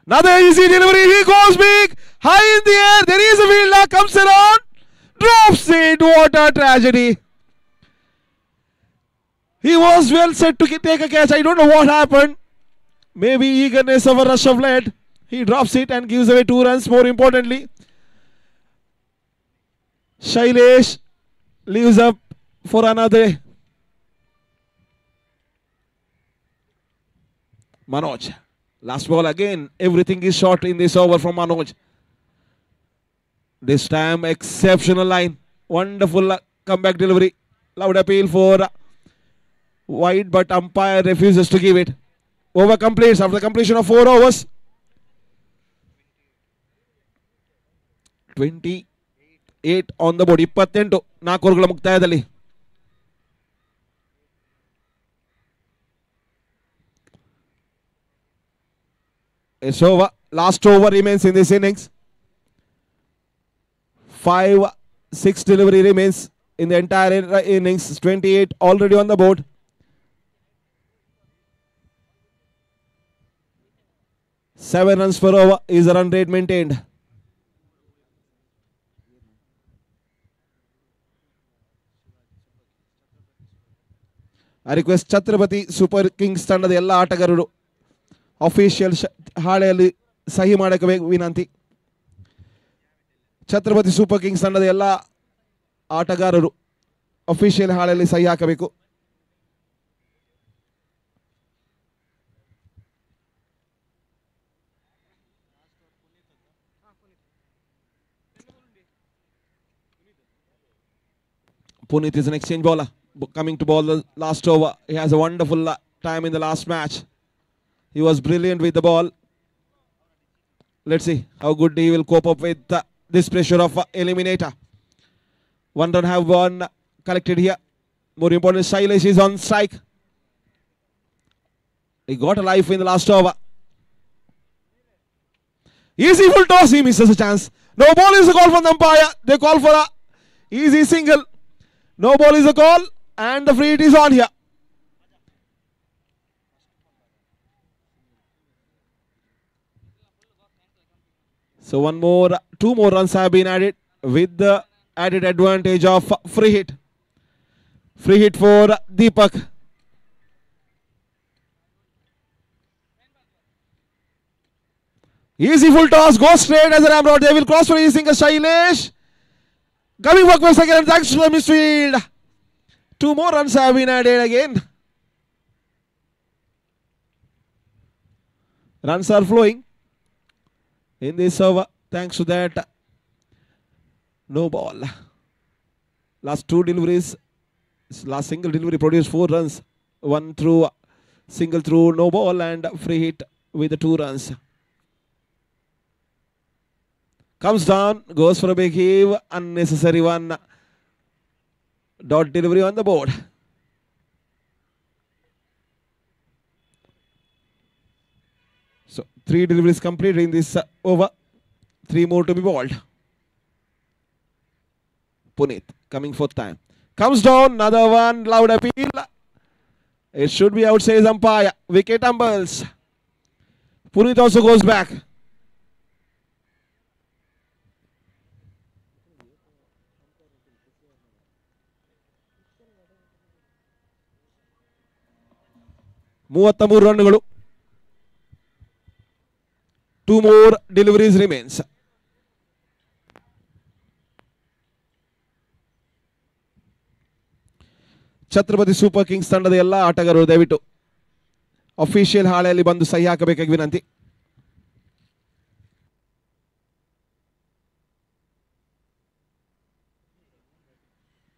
Another easy delivery. He goes big. High in the air. There is a fielder. Comes around. Drops it. What a tragedy. He was well set to take a catch. I don't know what happened. Maybe eagerness of a rush of lead. He drops it and gives away 2 runs. More importantly, Shailesh leaves up for another. Manoj. Last ball again. Everything is short in this over from Manoj. This time exceptional line. Wonderful comeback delivery. Loud appeal for wide, but umpire refuses to give it. Over completes after the completion of 4 overs. 28 on the board. 28 4 ಓವರ್ಗಳ ಮುಕ್ತಾಯದಲ್ಲಿ. It's over. Last over remains in this innings. 5-6 delivery remains in the entire innings. 28 already on the board. Seven runs per over is the run rate maintained. I request Chhatrapati Super Kings ತಂಡದ ಎಲ್ಲ ಆಟಗಾರರು official ಹಾಳೆಯಲ್ಲಿ ಸಹಿ ಮಾಡಕ್ಕೆ ವಿನಂತಿ. Chhatrapati super Kings ತಂಡದ ಎಲ್ಲ ಆಟಗಾರರು ಅಫಿಷಿಯಲ್ ಹಾಳೆಯಲ್ಲಿ ಸಹಿ ಹಾಕಬೇಕು. Puneet is an exchange bowler coming to bowl the last over. He has a wonderful time in the last match. He was brilliant with the ball. Let's see how good he will cope up with this pressure of eliminator. 1 run have been collected here. More important, Shailesh is on strike. He got a life in the last over. Easy full toss. He misses a chance. No ball is a call from the umpire. They call for a easy single. No ball is a call, and the free hit is on here. So 2 more runs have been added with the added advantage of free hit. Free hit for Deepak. Easy full toss, goes straight as a ramrod. They will cross for easy Shailesh. Coming back for second, thanks to the midfield. 2 more runs have been added again. Runs are flowing in this over. Thanks to that, no ball. Last 2 deliveries, last single delivery produced 4 runs. 1 through, single through, no ball, and free hit with the 2 runs. Comes down, goes for a big heave, unnecessary one. Dot delivery on the board. So 3 deliveries completed in this over. 3 more to be bowled. Puneet coming 4th time. Comes down, another one, loud appeal. It should be out, says umpire. Wicket tumbles. Puneet also goes back. ಮೂವತ್ತ 3 ರನ್ಗಳು. 2 more deliveries remains. Chhatrapati super Kings ತಂಡದ ಎಲ್ಲ ಆಟಗಾರರು ದಯವಿಟ್ಟು official ಹಾಳೆಯಲ್ಲಿ ಬಂದು ಸಹಿ ಹಾಕಬೇಕಾಗಿ ವಿನಂತಿ.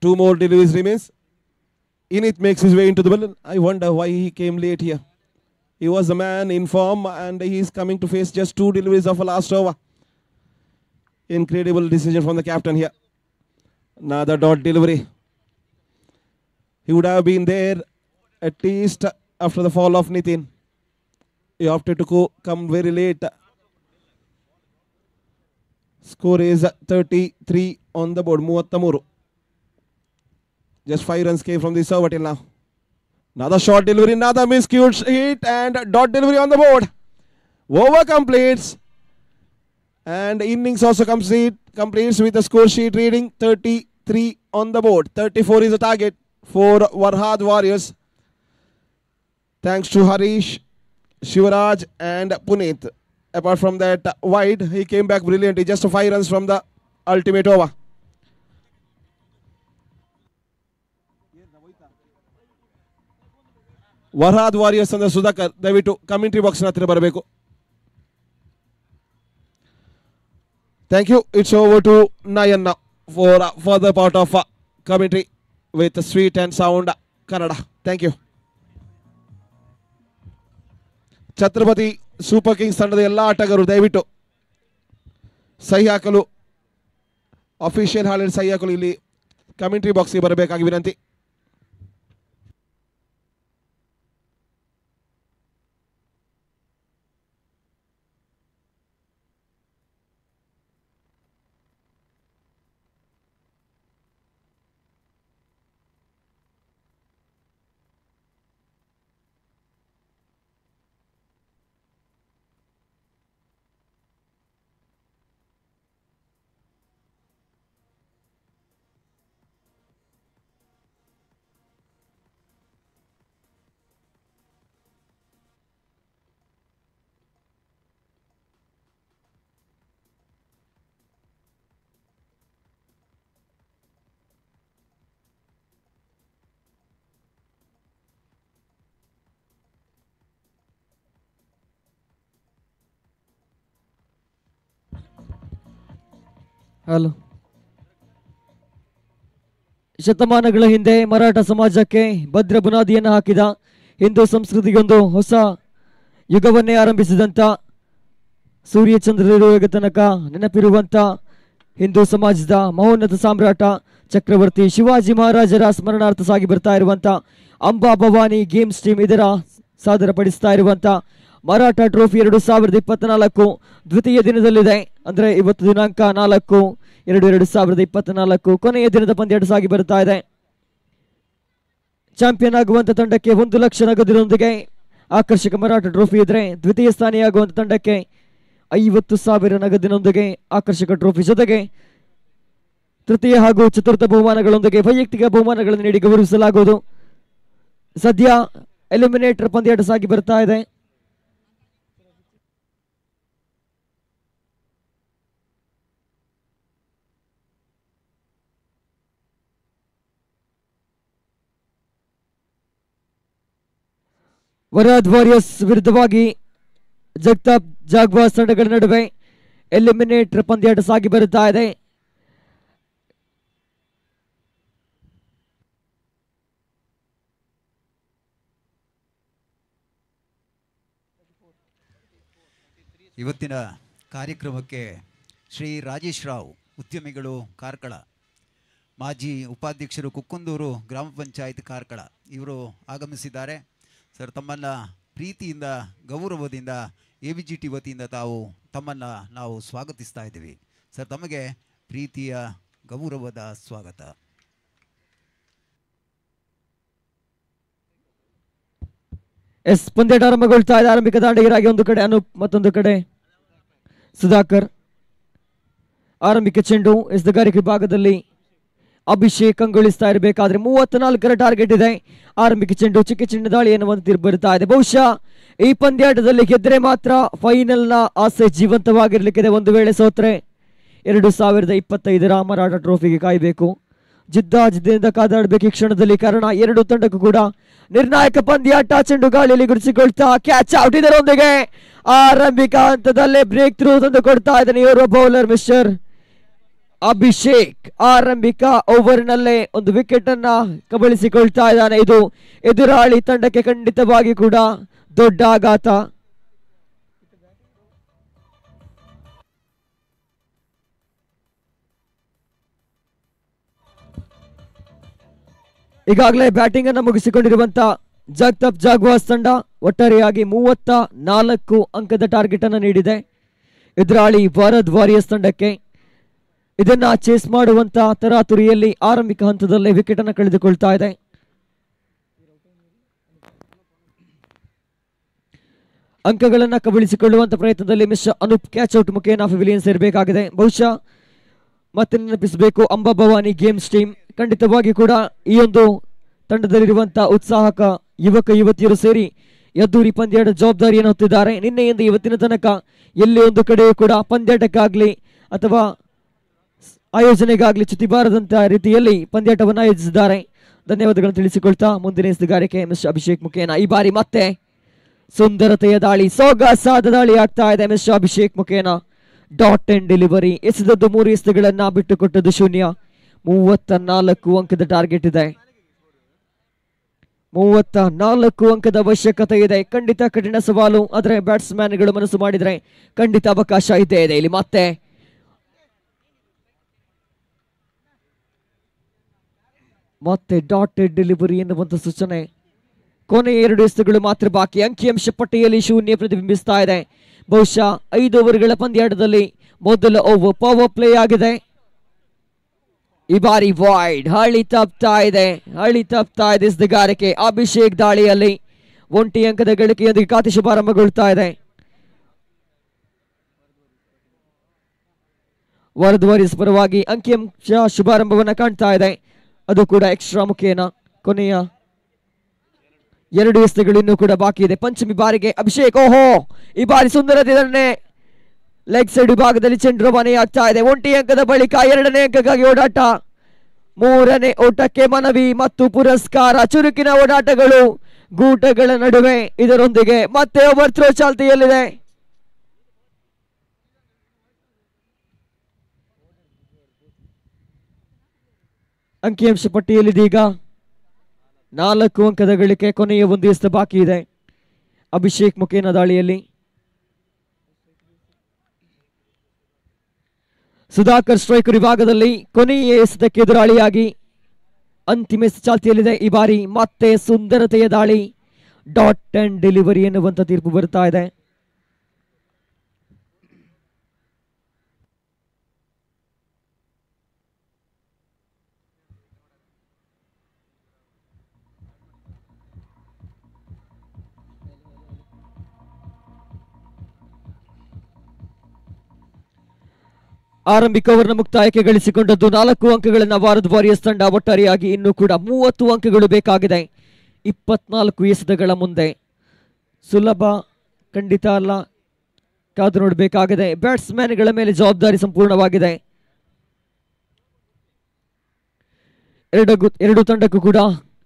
Two more deliveries remains. Init makes his way into the middle. I wonder why he came late here. He was the man in form and he is coming to face just 2 deliveries of a last over. Incredible decision from the captain here. Another dot delivery. He would have been there at least after the fall of Nitin. He opted to come very late. Score is 33 on the board. 33. Just 5 runs came from this over till now. Another short delivery, another miscued hit, and dot delivery on the board. Over completes. And innings also completes with the score sheet reading 33 on the board. 34 is the target for Warhad Warriors. Thanks to Harish, Shivaraj and Puneet. Apart from that wide, he came back brilliantly. Just 5 runs from the ultimate over. Warhad Warriors and the Sudhakar, ದಯವಿಟ್ಟು commentary box ಹತ್ರ ಬರಬೇಕು. Thank you. It's over to Nayan now for further part of commentary with sweet and sound Kannada. Thank you. Chhatrapati super Kings ತಂಡದ ಎಲ್ಲ ಆಟಗಾರರು ದಯವಿಟ್ಟು ಸಹಿ ಹಾಕಲು official ಹಾಳೆಯಲ್ಲಿ ಸಹಿ ಹಾಕಲು ಇಲ್ಲಿ ಕಮೆಂಟ್ರಿ ಬಾಕ್ಸ್ಗೆ ಬರಬೇಕಾಗಿ ವಿನಂತಿ. ಹಲೋ. ಶತಮಾನಗಳ ಹಿಂದೆ ಮರಾಠ ಸಮಾಜಕ್ಕೆ ಭದ್ರ ಬುನಾದಿಯನ್ನು ಹಾಕಿದ, ಹಿಂದೂ ಸಂಸ್ಕೃತಿಗೊಂದು ಹೊಸ ಯುಗವನ್ನೇ ಆರಂಭಿಸಿದಂಥ, ಸೂರ್ಯಚಂದ್ರರಿರುವ ತನಕ ನೆನಪಿರುವಂಥ ಹಿಂದೂ ಸಮಾಜದ ಮಹೋನ್ನತ ಸಾಮ್ರಾಟ ಚಕ್ರವರ್ತಿ ಶಿವಾಜಿ ಮಹಾರಾಜರ ಸ್ಮರಣಾರ್ಥ ಸಾಗಿ ಬರ್ತಾ ಇರುವಂಥ ಅಂಬಾ ಭವಾನಿ ಗೇಮ್ಸ್ ಟೀಮ್ ಇದರ ಸಾದರಪಡಿಸ್ತಾ ಇರುವಂಥ ಮರಾಠ ಟ್ರೋಫಿ 2024 ದ್ವಿತೀಯ ದಿನದಲ್ಲಿದೆ. ಅಂದರೆ ಇವತ್ತು ದಿನಾಂಕ 4/2/2024 ಕೊನೆಯ ದಿನದ ಪಂದ್ಯಾಟ ಸಾಗಿ ಬರ್ತಾ ಇದೆ. ಚಾಂಪಿಯನ್ ಆಗುವಂಥ ತಂಡಕ್ಕೆ 1 ಲಕ್ಷ ನಗದಿನೊಂದಿಗೆ ಆಕರ್ಷಕ ಮರಾಠ ಟ್ರೋಫಿ ಇದ್ರೆ, ದ್ವಿತೀಯ ಸ್ಥಾನಿಯಾಗುವಂಥ ತಂಡಕ್ಕೆ 50,000 ನಗದಿನೊಂದಿಗೆ ಆಕರ್ಷಕ ಟ್ರೋಫಿ ಜೊತೆಗೆ ತೃತೀಯ ಹಾಗೂ ಚತುರ್ಥ ಬಹುಮಾನಗಳೊಂದಿಗೆ ವೈಯಕ್ತಿಕ ಬಹುಮಾನಗಳನ್ನು ನೀಡಿ ಗೌರವಿಸಲಾಗುವುದು. ಸದ್ಯ ಎಲಿಮಿನೇಟರ್ ಪಂದ್ಯಾಟ ಸಾಗಿ ಬರ್ತಾ ಇದೆ. ವರಾದ್ ವಾರಿಯರ್ಸ್ ವಿರುದ್ಧವಾಗಿ ಜಗತಾಪ್ ಜಾಗ್ವಾರ್ ತಂಡಗಳ ನಡುವೆ ಎಲಿಮಿನೇಟರ್ ಪಂದ್ಯಾಟ ಸಾಗಿ ಬರುತ್ತಾ ಇದೆ. ಇವತ್ತಿನ ಕಾರ್ಯಕ್ರಮಕ್ಕೆ ಶ್ರೀ ರಾಜೇಶ್ ರಾವ್, ಉದ್ಯಮಿಗಳು ಕಾರ್ಕಳ, ಮಾಜಿ ಉಪಾಧ್ಯಕ್ಷರು ಕುಕ್ಕುಂದೂರು ಗ್ರಾಮ ಪಂಚಾಯತ್ ಕಾರ್ಕಳ, ಇವರು ಆಗಮಿಸಿದ್ದಾರೆ. ಸರ್, ತಮ್ಮನ್ನು ಪ್ರೀತಿಯಿಂದ ಗೌರವದಿಂದ AVGT ವತಿಯಿಂದ ತಮ್ಮನ್ನು ನಾವು ಸ್ವಾಗತಿಸ್ತಾ ಇದ್ದೀವಿ. ಸರ್, ತಮಗೆ ಪ್ರೀತಿಯ ಗೌರವದ ಸ್ವಾಗತ. ಪಂದ್ಯಾಟ ಆರಂಭಗೊಳ್ತಾ ಇದೆ. ಆರಂಭಿಕ ದಾಂಡಿಗರಾಗಿ ಒಂದು ಕಡೆ ಅನೂಪ್, ಮತ್ತೊಂದು ಕಡೆ ಸುಧಾಕರ್. ಆರಂಭಿಕ ಚೆಂಡು ಎಸೆಗಾರಿಕೆ ಭಾಗದಲ್ಲಿ ಅಭಿಷೇಕ್ ಅಂಗೊಳಿಸ್ತಾ ಇರಬೇಕಾದ್ರೆ 34ರ ಟಾರ್ಗೆಟ್ ಇದೆ. ಆರಂಭಿಕ ಚೆಂಡು ಚಿಕ್ಕ ಚೆಂಡು ದಾಳಿ ಎನ್ನುವಂತೆ ತೀರ್ಪು ಬರುತ್ತಾ ಇದೆ. ಬಹುಶಃ ಈ ಪಂದ್ಯಾಟದಲ್ಲಿ ಗೆದ್ದರೆ ಮಾತ್ರ ಫೈನಲ್ನ ಆಸೆ ಜೀವಂತವಾಗಿರ್ಲಿಕ್ಕಿದೆ. ಒಂದು ವೇಳೆ ಸೋತ್ರೆ 2025ರ ಮರಾಠ ಟ್ರೋಫಿಗೆ ಕಾಯಬೇಕು. ಜಿದ್ದಿಂದ ಕಾದಾಡಬೇಕು ಈ ಕ್ಷಣದಲ್ಲಿ, ಕಾರಣ ಎರಡು ತಂಡಕ್ಕೂ ಕೂಡ ನಿರ್ಣಾಯಕ ಪಂದ್ಯಾಟ. ಚೆಂಡು ಗಾಳಿಯಲ್ಲಿ ಗುಡಿಸಿಕೊಳ್ತಾ ಕ್ಯಾಚ್ ಔಟ್. ಇದರೊಂದಿಗೆ ಆರಂಭಿಕ ಹಂತದಲ್ಲೇ ಬ್ರೇಕ್ ಥ್ರೂ ತಂದು ಕೊಡ್ತಾ ಇದ್ದಾನೆ ಇವರ ಬೌಲರ್ ಮಿಸ್ಟರ್ ಅಭಿಷೇಕ್. ಆರಂಭಿಕ ಓವರ್ನಲ್ಲೇ ಒಂದು ವಿಕೆಟ್ ಅನ್ನ ಕಬಳಿಸಿಕೊಳ್ತಾ ಇದ್ದಾನೆ. ಇದು ಎದುರಾಳಿ ತಂಡಕ್ಕೆ ಖಂಡಿತವಾಗಿ ಕೂಡ ದೊಡ್ಡ ಆಘಾತ. ಈಗಾಗಲೇ ಬ್ಯಾಟಿಂಗ್ ಅನ್ನು ಮುಗಿಸಿಕೊಂಡಿರುವಂತ ಜಗತಾಪ್ ಜಾಗ್ವಾರ್ಸ್ ತಂಡ ಒಟ್ಟಾರೆಯಾಗಿ 34 ಅಂಕದ ಟಾರ್ಗೆಟ್ ಅನ್ನು ನೀಡಿದೆ ಎದುರಾಳಿ ವರಾದ್ ವಾರಿಯರ್ಸ್ ತಂಡಕ್ಕೆ. ಇದನ್ನ ಚೇಸ್ ಮಾಡುವಂತ ತರಾತುರಿಯಲ್ಲಿ ಆರಂಭಿಕ ಹಂತದಲ್ಲೇ ವಿಕೆಟ್ ಅನ್ನು ಕಳೆದುಕೊಳ್ತಾ ಇದೆ. ಅಂಕಗಳನ್ನ ಕಬಳಿಸಿಕೊಳ್ಳುವಂತ ಪ್ರಯತ್ನದಲ್ಲಿ ಮಿಸ್ಟರ್ ಅನೂಪ್ ಕ್ಯಾಚ್ ಔಟ್ ಮುಖೇನ ಪೆವಿಲಿಯನ್ ಸೇರಬೇಕಾಗಿದೆ. ಬಹುಶಃ ಮತ್ತೆ ನೆನಪಿಸಬೇಕು, ಅಂಬಾಭವಾನಿ ಗೇಮ್ಸ್ ಟೀಮ್ ಖಂಡಿತವಾಗಿ ಕೂಡ ಈ ಒಂದು ತಂಡದಲ್ಲಿರುವಂತಹ ಉತ್ಸಾಹಕ ಯುವಕ ಯುವತಿಯರು ಸೇರಿ ಎದ್ದೂರಿ ಪಂದ್ಯಾಟ ಜವಾಬ್ದಾರಿಯನ್ನು ಹೊತ್ತಿದ್ದಾರೆ. ನಿನ್ನೆಯಿಂದ ಇವತ್ತಿನ ತನಕ ಎಲ್ಲಿ ಒಂದು ಕಡೆಯೂ ಕೂಡ ಪಂದ್ಯಾಟಕ್ಕಾಗ್ಲಿ ಅಥವಾ ಆಯೋಜನೆಗಾಗ್ಲಿ ಚ್ಯುತಿ ಬಾರದಂತಹ ರೀತಿಯಲ್ಲಿ ಪಂದ್ಯಾಟವನ್ನು ಆಯೋಜಿಸಿದ್ದಾರೆ. ಧನ್ಯವಾದಗಳನ್ನು ತಿಳಿಸಿಕೊಳ್ತಾ ಮುಂದಿನ ಎಸೆಗಾರಿಕೆ ಮಿಸ್ಟರ್ ಅಭಿಷೇಕ್ ಮುಖೇನ. ಈ ಬಾರಿ ಮತ್ತೆ ಸುಂದರತೆಯ ದಾಳಿ, ಸೊಗಸಾದ ದಾಳಿ ಆಗ್ತಾ ಇದೆ ಮಿಸ್ಟರ್ ಅಭಿಷೇಕ್ ಮುಖೇನ. Dot and delivery. ಎಸೆದದ್ದು 3 ಎಸೆಗಳನ್ನ ಬಿಟ್ಟುಕೊಟ್ಟದ್ದು ಶೂನ್ಯ. 34 ಅಂಕದ ಟಾರ್ಗೆಟ್ ಇದೆ. 34 ಅಂಕದ ಅವಶ್ಯಕತೆ ಇದೆ. ಖಂಡಿತ ಕಠಿಣ ಸವಾಲು, ಆದರೆ ಬ್ಯಾಟ್ಸ್ಮನ್ಗಳು ಮನಸ್ಸು ಮಾಡಿದ್ರೆ ಖಂಡಿತ ಅವಕಾಶ ಇದ್ದೇ ಇದೆ. ಇಲ್ಲಿ ಮತ್ತೆ ಡಾಟೆಡ್ ಡೆಲಿವರಿ ಎನ್ನುವಂತ ಸೂಚನೆ. ಕೊನೆಯ 2 ಎಸೆಗಳು ಮಾತ್ರ ಬಾಕಿ. ಅಂಕಿಅಂಶ ಪಟ್ಟಿಯಲ್ಲಿ ಶೂನ್ಯ ಪ್ರತಿಬಿಂಬಿಸ್ತಾ ಇದೆ. ಬಹುಶಃ 5 ಓವರ್ಗಳ ಪಂದ್ಯಾಟದಲ್ಲಿ ಮೊದಲ ಓವರ್ ಪವರ್ ಪ್ಲೇ ಆಗಿದೆ. ಈ ಬಾರಿ ವೈಡ್ ಹಳಿ ತಪ್ತಾ ಇದೆ ಎಸೆಗಾರಿಕೆ. ಅಭಿಷೇಕ್ ದಾಳಿಯಲ್ಲಿ 1 ಅಂಕದ ಗಳಿಕೆಯೊಂದಿಗೆ ಖಾತೆ ಶುಭಾರಂಭಗೊಳ್ತಾ ಇದೆ. ವರಾದ್ ವಾರಿಯರ್ಸ್ ಪರವಾಗಿ ಅಂಕಿಅಂಶ ಶುಭಾರಂಭವನ್ನ ಕಾಣ್ತಾ ಇದೆ, ಅದು ಕೂಡ ಎಕ್ಸ್ಟ್ರಾ ಮುಖೇನ. ಕೊನೆಯ 2 ಎಸೆಗಳು ಇನ್ನೂ ಕೂಡ ಬಾಕಿ ಇದೆ. ಪಂಚಮಿ ಬಾರಿಗೆ ಅಭಿಷೇಕ್, ಓಹೋ, ಈ ಬಾರಿ ಸುಂದರತೆ ಲೆಗ್ ಸೈಡ್ ವಿಭಾಗದಲ್ಲಿ ಚೆಂಡು ರವಾನೆ ಆಗ್ತಾ ಇದೆ. 1 ಅಂಕದ ಬಳಿಕ 2ನೇ ಅಂಕಕ್ಕಾಗಿ ಓಡಾಟ, 3ನೇ ಓಟಕ್ಕೆ ಮನವಿ ಮತ್ತು ಪುರಸ್ಕಾರ. ಚುರುಕಿನ ಓಡಾಟಗಳು ಗೂಟಗಳ ನಡುವೆ. ಇದರೊಂದಿಗೆ ಮತ್ತೆ ಓವರ್ ಥ್ರೋ ಚಾಲ್ತಿಯಲ್ಲಿದೆ. ಅಂಕಿಅಂಶ ಪಟ್ಟಿಯಲ್ಲಿದೀಗ 4 ಅಂಕದ ಗಳಿಕೆ. ಕೊನೆಯ 1 ಎಸೆ ಬಾಕಿ ಇದೆ ಅಭಿಷೇಕ್ ಮುಖೇನ ದಾಳಿಯಲ್ಲಿ. ಸುಧಾಕರ್ ಸ್ಟ್ರೈಕರ್ ವಿಭಾಗದಲ್ಲಿ ಕೊನೆಯ ಎಸೆತಕ್ಕೆ ಎದುರಾಳಿಯಾಗಿ ಅಂತಿಮ ಎಸೆ ಚಾಲ್ತಿಯಲ್ಲಿದೆ. ಈ ಬಾರಿ ಮತ್ತೆ ಸುಂದರತೆಯ ದಾಳಿ, ಡಾಟ್ ಅಂಡ್ ಡೆಲಿವರಿ ಎನ್ನುವಂತ ತೀರ್ಪು ಬರ್ತಾ ಇದೆ. ಆರಂಭಿಕ ಓವರ್ನ ಮುಕ್ತಾಯಕ್ಕೆ ಗಳಿಸಿಕೊಂಡದ್ದು 4 ಅಂಕಗಳನ್ನು ವರಾದ್ ವಾರಿಯರ್ಸ್ ತಂಡ. ಒಟ್ಟಾರೆಯಾಗಿ ಇನ್ನೂ ಕೂಡ 30 ಅಂಕಗಳು ಬೇಕಾಗಿದೆ 24 ಎಸೆತಗಳ ಮುಂದೆ. ಸುಲಭ ಖಂಡಿತ ಅಲ್ಲ, ಕಾದು ನೋಡಬೇಕಾಗಿದೆ. ಬ್ಯಾಟ್ಸ್ಮನ್ಗಳ ಮೇಲೆ ಜವಾಬ್ದಾರಿ ಸಂಪೂರ್ಣವಾಗಿದೆ. ಎರಡು ತಂಡಕ್ಕೂ ಕೂಡ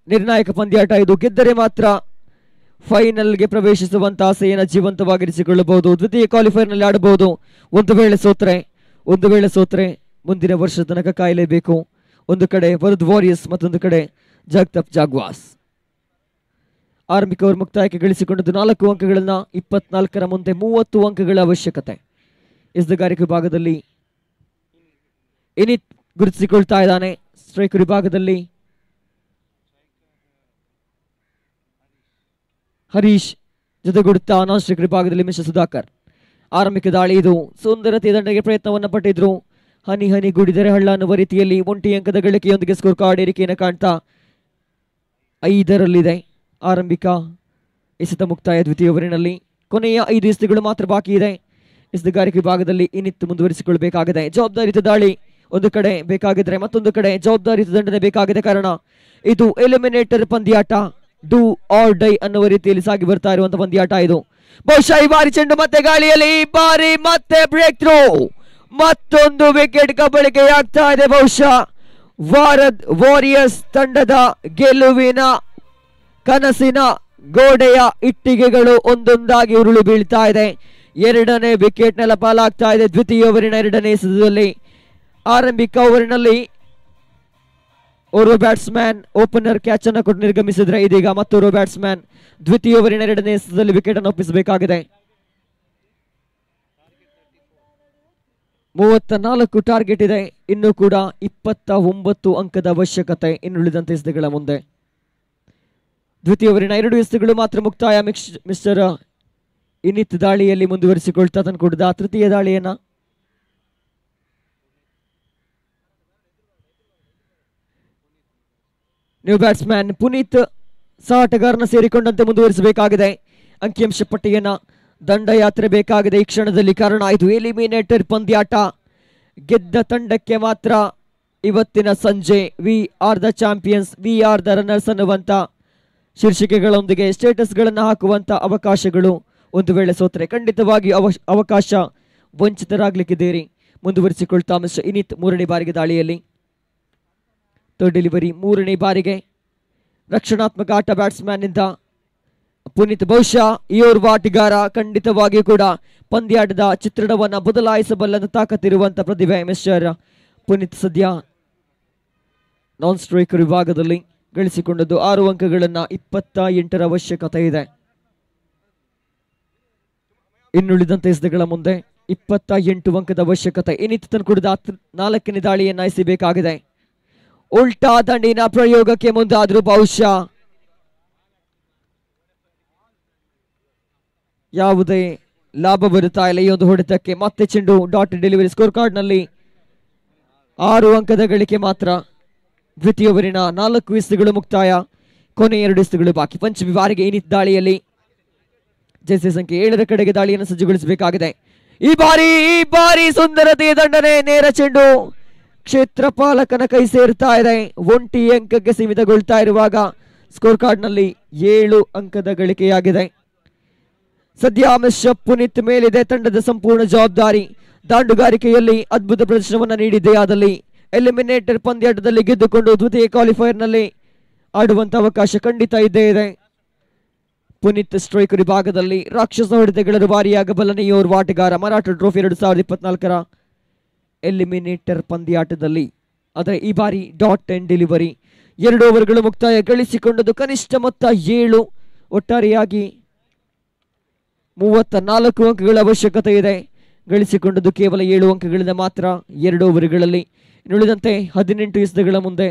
ನಿರ್ಣಾಯಕ ಪಂದ್ಯಾಟ ಇದು. ಗೆದ್ದರೆ ಮಾತ್ರ ಫೈನಲ್ಗೆ ಪ್ರವೇಶಿಸುವಂತ ಆಸೆಯನ್ನು ಜೀವಂತವಾಗಿರಿಸಿಕೊಳ್ಳಬಹುದು. ದ್ವಿತೀಯ ಕ್ವಾಲಿಫೈರ್ನಲ್ಲಿ ಆಡಬಹುದು. ಒಂದು ವೇಳೆ ಸೋತ್ರೆ ಮುಂದಿನ ವರ್ಷದ ತನಕ ಕಾಯಲೇಬೇಕು. ಒಂದು ಕಡೆ ವರುದ್ ವಾರಿಯರ್ಸ್, ಮತ್ತೊಂದು ಕಡೆ ಜಗತಾಪ್ ಜಾಗ್ವಾಸ್. ಆರಂಭಿಕ ಓವರ್ ಮುಕ್ತಾಯಕ್ಕೆ ಗಳಿಸಿಕೊಂಡದ್ದು 4 ಅಂಕಗಳನ್ನ. 24ರ ಮುಂದೆ 30 ಅಂಕಗಳ ಅವಶ್ಯಕತೆ. ಎಸೆಗಾರಿಕೆ ವಿಭಾಗದಲ್ಲಿ ಇನಿತ್ ಗುರುತಿಸಿಕೊಳ್ತಾ ಇದ್ದಾನೆ. ಸ್ಟ್ರೈಕರ್ ವಿಭಾಗದಲ್ಲಿ ಹರೀಶ್ ಜೊತೆಗೂಡುತ್ತಾ ನಾನ್ ಸ್ಟ್ರೈಕರ್ ವಿಭಾಗದಲ್ಲಿ ಮಿಸ್ಟರ್ ಸುಧಾಕರ್. ಆರಂಭಿಕ ದಾಳಿ ಇದು. ಸುಂದರತೆ ದಂಡೆಗೆ ಪ್ರಯತ್ನವನ್ನ ಪಟ್ಟಿದ್ರು. ಹನಿ ಹನಿ ಗುಡಿದರೆ ಹಳ್ಳ ಅನ್ನುವ ರೀತಿಯಲ್ಲಿ 1 ಅಂಕದ ಗಳಿಕೆಯೊಂದಿಗೆ ಸ್ಕೋರ್ ಕಾರ್ಡ್ ಏರಿಕೆಯನ್ನು ಕಾಣ್ತಾ 5ರಲ್ಲಿದೆ. ಆರಂಭಿಕ ಎಸೆತ ಮುಕ್ತಾಯ ದ್ವಿತೀಯ ಓವರಿನಲ್ಲಿ. ಕೊನೆಯ 5 ಎಸೆತಗಳು ಮಾತ್ರ ಬಾಕಿ ಇದೆ. ಎಸೆಗಾರಿಕೆ ವಿಭಾಗದಲ್ಲಿ ಇನಿತ್ತು ಮುಂದುವರಿಸಿಕೊಳ್ಳಬೇಕಾಗಿದೆ. ಜವಾಬ್ದಾರಿತ ದಾಳಿ ಒಂದು ಕಡೆ ಬೇಕಾಗಿದ್ರೆ ಮತ್ತೊಂದು ಕಡೆ ಜವಾಬ್ದಾರಿತ ದಂಡನೆ ಬೇಕಾಗಿದೆ. ಕಾರಣ ಇದು ಎಲಿಮಿನೇಟರ್ ಪಂದ್ಯಾಟ, ಡೂ ಆರ್ ಡೈ ಅನ್ನುವ ರೀತಿಯಲ್ಲಿ ಸಾಗಿ ಬರ್ತಾ ಇರುವಂತಹ ಪಂದ್ಯಾಟ ಇದು. ಬಹುಶಃ ಈ ಬಾರಿ ಚೆಂಡು ಮತ್ತೆ ಗಾಳಿಯಲ್ಲಿ, ಈ ಬಾರಿ ಮತ್ತೆ ಬ್ರೇಕ್ ಥ್ರೂ, ಮತ್ತೊಂದು ವಿಕೆಟ್ ಕಬಳಿಕೆಯಾಗ್ತಾ ಇದೆ. ಬಹುಶಃ ವಾರಿಯರ್ಸ್ ತಂಡದ ಗೆಲುವಿನ ಕನಸಿನ ಗೋಡೆಯ ಇಟ್ಟಿಗೆಗಳು ಒಂದೊಂದಾಗಿ ಉರುಳು ಬೀಳ್ತಾ ಇದೆ. 2ನೇ ವಿಕೆಟ್ ನೆಲ ಪಾಲಾಗ್ತಾ ಇದೆ ದ್ವಿತೀಯ ಓವರಿನ 2ನೇ ಎಸೆತದಲ್ಲಿ. ಆರಂಭಿಕ ಓವರಿನಲ್ಲಿ ಓರ್ವ ಬ್ಯಾಟ್ಸ್ಮನ್ ಓಪನರ್ ಕ್ಯಾಚ್ ಅನ್ನು ಕೊಟ್ಟು ನಿರ್ಗಮಿಸಿದ್ರೆ, ಇದೀಗ ಮತ್ತೋರ್ವ ಬ್ಯಾಟ್ಸ್ಮನ್ ದ್ವಿತೀಯ ಓವರಿನ 2ನೇ ಎಸೆತದಲ್ಲಿ ವಿಕೆಟ್ ಅನ್ನು ಒಪ್ಪಿಸಬೇಕಾಗಿದೆ. 34 ಟಾರ್ಗೆಟ್ ಇದೆ. ಇನ್ನೂ ಕೂಡ 29 ಅಂಕದ ಅವಶ್ಯಕತೆ ಇನ್ನುಳಿದಂತೆ ಎಸೆತಗಳ ಮುಂದೆ. ದ್ವಿತೀಯ ಓವರಿನ 2 ಎಸೆತಗಳು ಮಾತ್ರ ಮುಕ್ತಾಯ. ಮಿಸ್ಟರ್ ಇನಿತ್ ದಾಳಿಯಲ್ಲಿ ಮುಂದುವರಿಸಿಕೊಳ್ತಾ ತಂದುಕೊಂಡಿದ್ದ ತೃತೀಯ ದಾಳಿಯನ್ನ ನ್ಯೂ ಬ್ಯಾಟ್ಸ್ಮನ್ ಪುನೀತ್ ಸಾಟಗಾರನ ಸೇರಿಕೊಂಡಂತೆ ಮುಂದುವರಿಸಬೇಕಾಗಿದೆ. ಅಂಕಿಅಂಶ ಪಟ್ಟಿಯನ್ನ ದಂಡಯಾತ್ರೆ ಬೇಕಾಗಿದೆ ಈ ಕ್ಷಣದಲ್ಲಿ. ಕಾರಣ ಇದು ಎಲಿಮಿನೇಟರ್ ಪಂದ್ಯಾಟ. ಗೆದ್ದ ತಂಡಕ್ಕೆ ಮಾತ್ರ ಇವತ್ತಿನ ಸಂಜೆ we are the champions, we are the runners ಅನ್ನುವಂತ ಶೀರ್ಷಿಕೆಗಳೊಂದಿಗೆ ಸ್ಟೇಟಸ್ಗಳನ್ನು ಹಾಕುವಂತ ಅವಕಾಶಗಳು. ಒಂದು ವೇಳೆ ಸೋತ್ರೆ ಖಂಡಿತವಾಗಿ ಅವಕಾಶ ವಂಚಿತರಾಗ್ಲಿಕ್ಕಿದ್ದೀರಿ. ಮುಂದುವರಿಸಿಕೊಳ್ತಾ ಮಿಸ್ಟರ್ ಇನಿತ್ 3ನೇ ಬಾರಿಗೆ ದಾಳಿಯಲ್ಲಿ. ಥರ್ಡ್ ಡೆಲಿವರಿ 3ನೇ ಬಾರಿಗೆ ರಕ್ಷಣಾತ್ಮಕ ಆಟ ಬ್ಯಾಟ್ಸ್ಮನ್ ನಿಂದ ಪುನೀತ್. ಬಹುಶಃ ಈ ಓರ್ವ ಆಟಗಾರ ಖಂಡಿತವಾಗಿಯೂ ಕೂಡ ಪಂದ್ಯಾಟದ ಚಿತ್ರಣವನ್ನ ಬದಲಾಯಿಸಬಲ್ಲ ತಾಕತ್ತಿರುವಂತ ಪ್ರತಿಭೆ ಮಿಸ್ಟರ್ ಪುನೀತ್. ಸದ್ಯ ನಾನ್ ಸ್ಟ್ರೈಕರ್ ವಿಭಾಗದಲ್ಲಿ ಗಳಿಸಿಕೊಂಡದ್ದು 6 ಅಂಕಗಳನ್ನ. 28ರ ಅವಶ್ಯಕತೆ ಇದೆ. ಇನ್ನುಳಿದಂತೆ ಎಸೆತಗಳ ಮುಂದೆ 28 ಅಂಕದ ಅವಶ್ಯಕತೆ. ಇನಿತ್ ತಂದುಕೊಡಿದ 4ನೇ ದಾಳಿಯನ್ನ ಎಸೆಯಬೇಕಾಗಿದೆ. ಉಲ್ಟಾ ದಂಡಿನ ಪ್ರಯೋಗಕ್ಕೆ ಮುಂದಾದ್ರೂ ಬಹುಶಃ ಯಾವುದೇ ಲಾಭ ಬರುತ್ತಾ ಇಲ್ಲ ಈ ಒಂದು ಹೊಡೆತಕ್ಕೆ. ಮತ್ತೆ ಚೆಂಡು ಡಾಟ್ ಡೆಲಿವರಿ. ಸ್ಕೋರ್ ಕಾರ್ಡ್ ನಲ್ಲಿ 6 ಅಂಕದ ಗಳಿಕೆ ಮಾತ್ರ. ದ್ವಿತೀಯ ಓವರಿನ 4 ಎಸೆತಗಳು ಮುಕ್ತಾಯ. ಕೊನೆ 2 ಎಸೆತಗಳು ಬಾಕಿ. ಪಂಚಮಿ ಬಾರಿಗೆ ಇನಿತ್ ದಾಳಿಯಲ್ಲಿ ಜೆರ್ಸಿ ಸಂಖ್ಯೆ 7ರ ಕಡೆಗೆ ದಾಳಿಯನ್ನು ಸಜ್ಜುಗೊಳಿಸಬೇಕಾಗಿದೆ. ಈ ಬಾರಿ ಸುಂದರತೆಯ ದಂಡನೆ. ನೇರ ಚೆಂಡು ಕ್ಷೇತ್ರ ಪಾಲಕನ ಕೈ ಸೇರ್ತಾ ಇದೆ. 1 ಅಂಕಕ್ಕೆ ಸೀಮಿತಗೊಳ್ತಾ ಇರುವಾಗ ಸ್ಕೋರ್ ಕಾರ್ಡ್ ನಲ್ಲಿ 7 ಅಂಕದ ಗಳಿಕೆಯಾಗಿದೆ. ಸದ್ಯ ಮಿಸ್ಟರ್ ಪುನೀತ್ ಮೇಲಿದೆ ತಂಡದ ಸಂಪೂರ್ಣ ಜವಾಬ್ದಾರಿ. ದಾಂಡುಗಾರಿಕೆಯಲ್ಲಿ ಅದ್ಭುತ ಪ್ರದರ್ಶನವನ್ನು ನೀಡಿದೆಯಾದಲ್ಲಿ ಎಲಿಮಿನೇಟರ್ ಪಂದ್ಯಾಟದಲ್ಲಿ ಗೆದ್ದುಕೊಂಡು ದ್ವಿತೀಯ ಕ್ವಾಲಿಫೈರ್ ನಲ್ಲಿ ಆಡುವಂತ ಅವಕಾಶ ಖಂಡಿತ ಇದ್ದೇ ಇದೆ. ಪುನೀತ್ ಸ್ಟ್ರೈಕರ್ ವಿಭಾಗದಲ್ಲಿ ರಾಕ್ಷಸ ಹೊಡೆತಗಳ ರೂವಾರಿಯಾಗಬಲ್ಲನೆ ಈ ಓರ್ವ ಆಟಗಾರ. ಮರಾಠ ಟ್ರೋಫಿ 2024ರ ಎಲಿಮಿನೇಟರ್ ಪಂದ್ಯಾಟದಲ್ಲಿ. ಆದರೆ ಈ ಬಾರಿ ಡಾಟ್ ಅಂಡ್ ಡೆಲಿವರಿ. 2 ಓವರ್ಗಳು ಮುಕ್ತಾಯ. ಗಳಿಸಿಕೊಂಡದ್ದು ಕನಿಷ್ಠ ಮೊತ್ತ 7. ಒಟ್ಟಾರೆಯಾಗಿ 34 ಅಂಕಗಳ ಅವಶ್ಯಕತೆ ಇದೆ. ಗಳಿಸಿಕೊಂಡದ್ದು ಕೇವಲ 7 ಅಂಕಗಳಿಂದ ಮಾತ್ರ 2 ಓವರ್ಗಳಲ್ಲಿ. ಇನ್ನುಳಿದಂತೆ 18 ಎಸೆತಗಳ ಮುಂದೆ.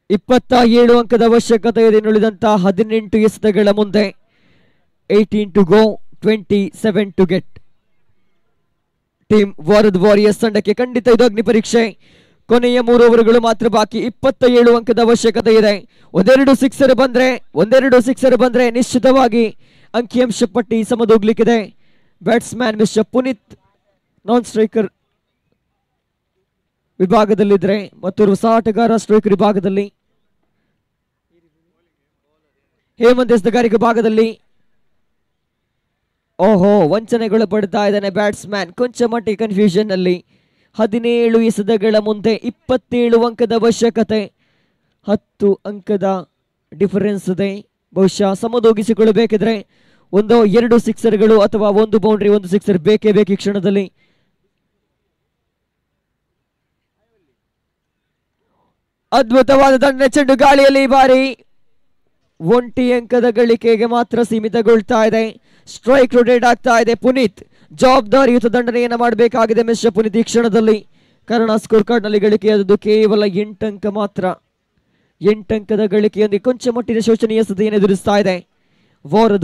ಇಪ್ಪತ್ತ 7 ಅಂಕದ ಅವಶ್ಯಕತೆ ಇದೆ. ಇನ್ನುಳಿದಂತ 18 ಎಸೆತಗಳ ಮುಂದೆ. 18 to go, 27 to get. Team ವರುದ್ ವಾರಿಯರ್ಸ್ ತಂಡಕ್ಕೆ ಖಂಡಿತ ಇದು ಅಗ್ನಿ ಪರೀಕ್ಷೆ. ಕೊನೆಯ 3 ಓವರ್ಗಳು ಮಾತ್ರ ಬಾಕಿ. 27 ಅಂಕದ ಅವಶ್ಯಕತೆ ಇದೆ. ಒಂದೆರಡು ಸಿಕ್ಸರ್ ಬಂದ್ರೆ ನಿಶ್ಚಿತವಾಗಿ ಅಂಕಿಅಂಶ ಪಟ್ಟಿ ಸಮದೋಗ್ಲಿಕ್ಕಿದೆ. ಬ್ಯಾಟ್ಸ್ಮನ್ ಮಿಸ್ಟರ್ ಪುನೀತ್ ನಾನ್ ಸ್ಟ್ರೈಕರ್ ವಿಭಾಗದಲ್ಲಿದ್ರೆ ಮತ್ತೊರು ಸಹ ಆಟಗಾರ ಸ್ಟ್ರೈಕರ್ ವಿಭಾಗದಲ್ಲಿ. ಹೇಮಂತ್ ಎಸೆತಗಾರಿಕೆ ಭಾಗದಲ್ಲಿ ಓಹೋ ವಂಚನೆಗೊಳಪಡ್ತಾ ಇದ್ದಾನೆ ಬ್ಯಾಟ್ಸ್ಮನ್. ಕೊಂಚ ಮಟ್ಟಿಗೆ ಕನ್ಫ್ಯೂಷನ್ ನಲ್ಲಿ. 17 ಎಸೆತಗಳ ಮುಂದೆ 27 ಅಂಕದ ಅವಶ್ಯಕತೆ. 10 ಅಂಕದ ಡಿಫರೆನ್ಸ್ ಇದೆ. ಬಹುಶಃ ಸಮದೂಗಿಸಿಕೊಳ್ಳಬೇಕಿದ್ರೆ 1-2 ಸಿಕ್ಸರ್ಗಳು ಅಥವಾ 1 ಬೌಂಡ್ರಿ 1 ಸಿಕ್ಸರ್ ಬೇಕೇ ಬೇಕು ಈ ಕ್ಷಣದಲ್ಲಿ. ಅದ್ಭುತವಾದ ದಂಡ ಚೆಂಡು ಗಾಳಿಯಲ್ಲಿ ಈ ಬಾರಿ 1 ಅಂಕದ ಗಳಿಕೆಗೆ ಮಾತ್ರ ಸೀಮಿತಗೊಳ್ತಾ ಇದೆ. ಸ್ಟ್ರೈಕ್ ರೊಟೇಟ್ ಆಗ್ತಾ ಇದೆ. ಪುನೀತ್ ಜವಾಬ್ದಾರಿಯುತ ದಂಡನೆಯನ್ನ ಮಾಡಬೇಕಾಗಿದೆ ಮಿಸ್ಟರ್ ಪುನೀತ್ ಈ ಕ್ಷಣದಲ್ಲಿ. ಕಾರಣ ಸ್ಕೋರ್ ಕಾರ್ಡ್ ನಲ್ಲಿ ಗಳಿಕೆಯಾದದ್ದು ಕೇವಲ 8 ಅಂಕ ಮಾತ್ರ. 8 ಅಂಕದ ಗಳಿಕೆಯೊಂದಿಗೆ ಕೊಂಚ ಮಟ್ಟಿನ ಶೋಚನೀಯ ಸ್ಥಿತಿಯನ್ನು ಎದುರಿಸ್ತಾ ಇದೆ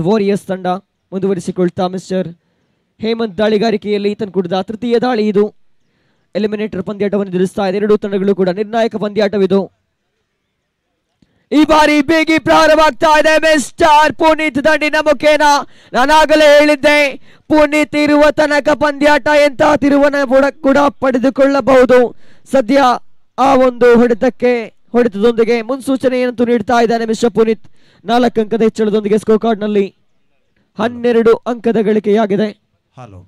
ವಾರಿಯರ್ಸ್ ತಂಡ. ಮುಂದುವರಿಸಿಕೊಳ್ತಾ ಮಿಸ್ಟರ್ ಹೇಮಂತ್ ದಾಳಿಗಾರಿಕೆಯಲ್ಲಿ ತನ್ಕೂಡಿದ ತೃತೀಯ ದಾಳಿ ಇದು. ಎಲಿಮಿನೇಟರ್ ಪಂದ್ಯಾಟವನ್ನು ಎದುರಿಸ್ತಾ ಇದೆ. ಎರಡೂ ತಂಡಗಳು ಕೂಡ ನಿರ್ಣಾಯಕ ಪಂದ್ಯಾಟವಿದು. ಈ ಬಾರಿ ಬೇಗಿ ಪ್ರಾರಂಭವಾಗ್ತಾ ಇದೆ ಮಿಸ್ಟರ್ ಪುನೀತ್ ದಂಡಿನ ಮುಖೇನ. ನಾನಾಗಲೇ ಹೇಳಿದ್ದೆ ಪುನೀತ್ ಇರುವ ತನಕ ಪಂದ್ಯಾಟ ಎಂತ ತಿರುವನ್ನ ಕೂಡ ಪಡೆದುಕೊಳ್ಳಬಹುದು. ಸದ್ಯ ಆ ಒಂದು ಹೊಡೆತದೊಂದಿಗೆ ಮುನ್ಸೂಚನೆಯನ್ನು ನೀಡ್ತಾ ಇದ್ದಾನೆ ಮಿಸ್ಟರ್ ಪುನೀತ್. 4 ಅಂಕದ ಹೆಚ್ಚಳದೊಂದಿಗೆ ಸ್ಕೋರ್ ಕಾರ್ಡ್ ನಲ್ಲಿ 12 ಅಂಕದ ಗಳಿಕೆಯಾಗಿದೆ. ಹಲೋ,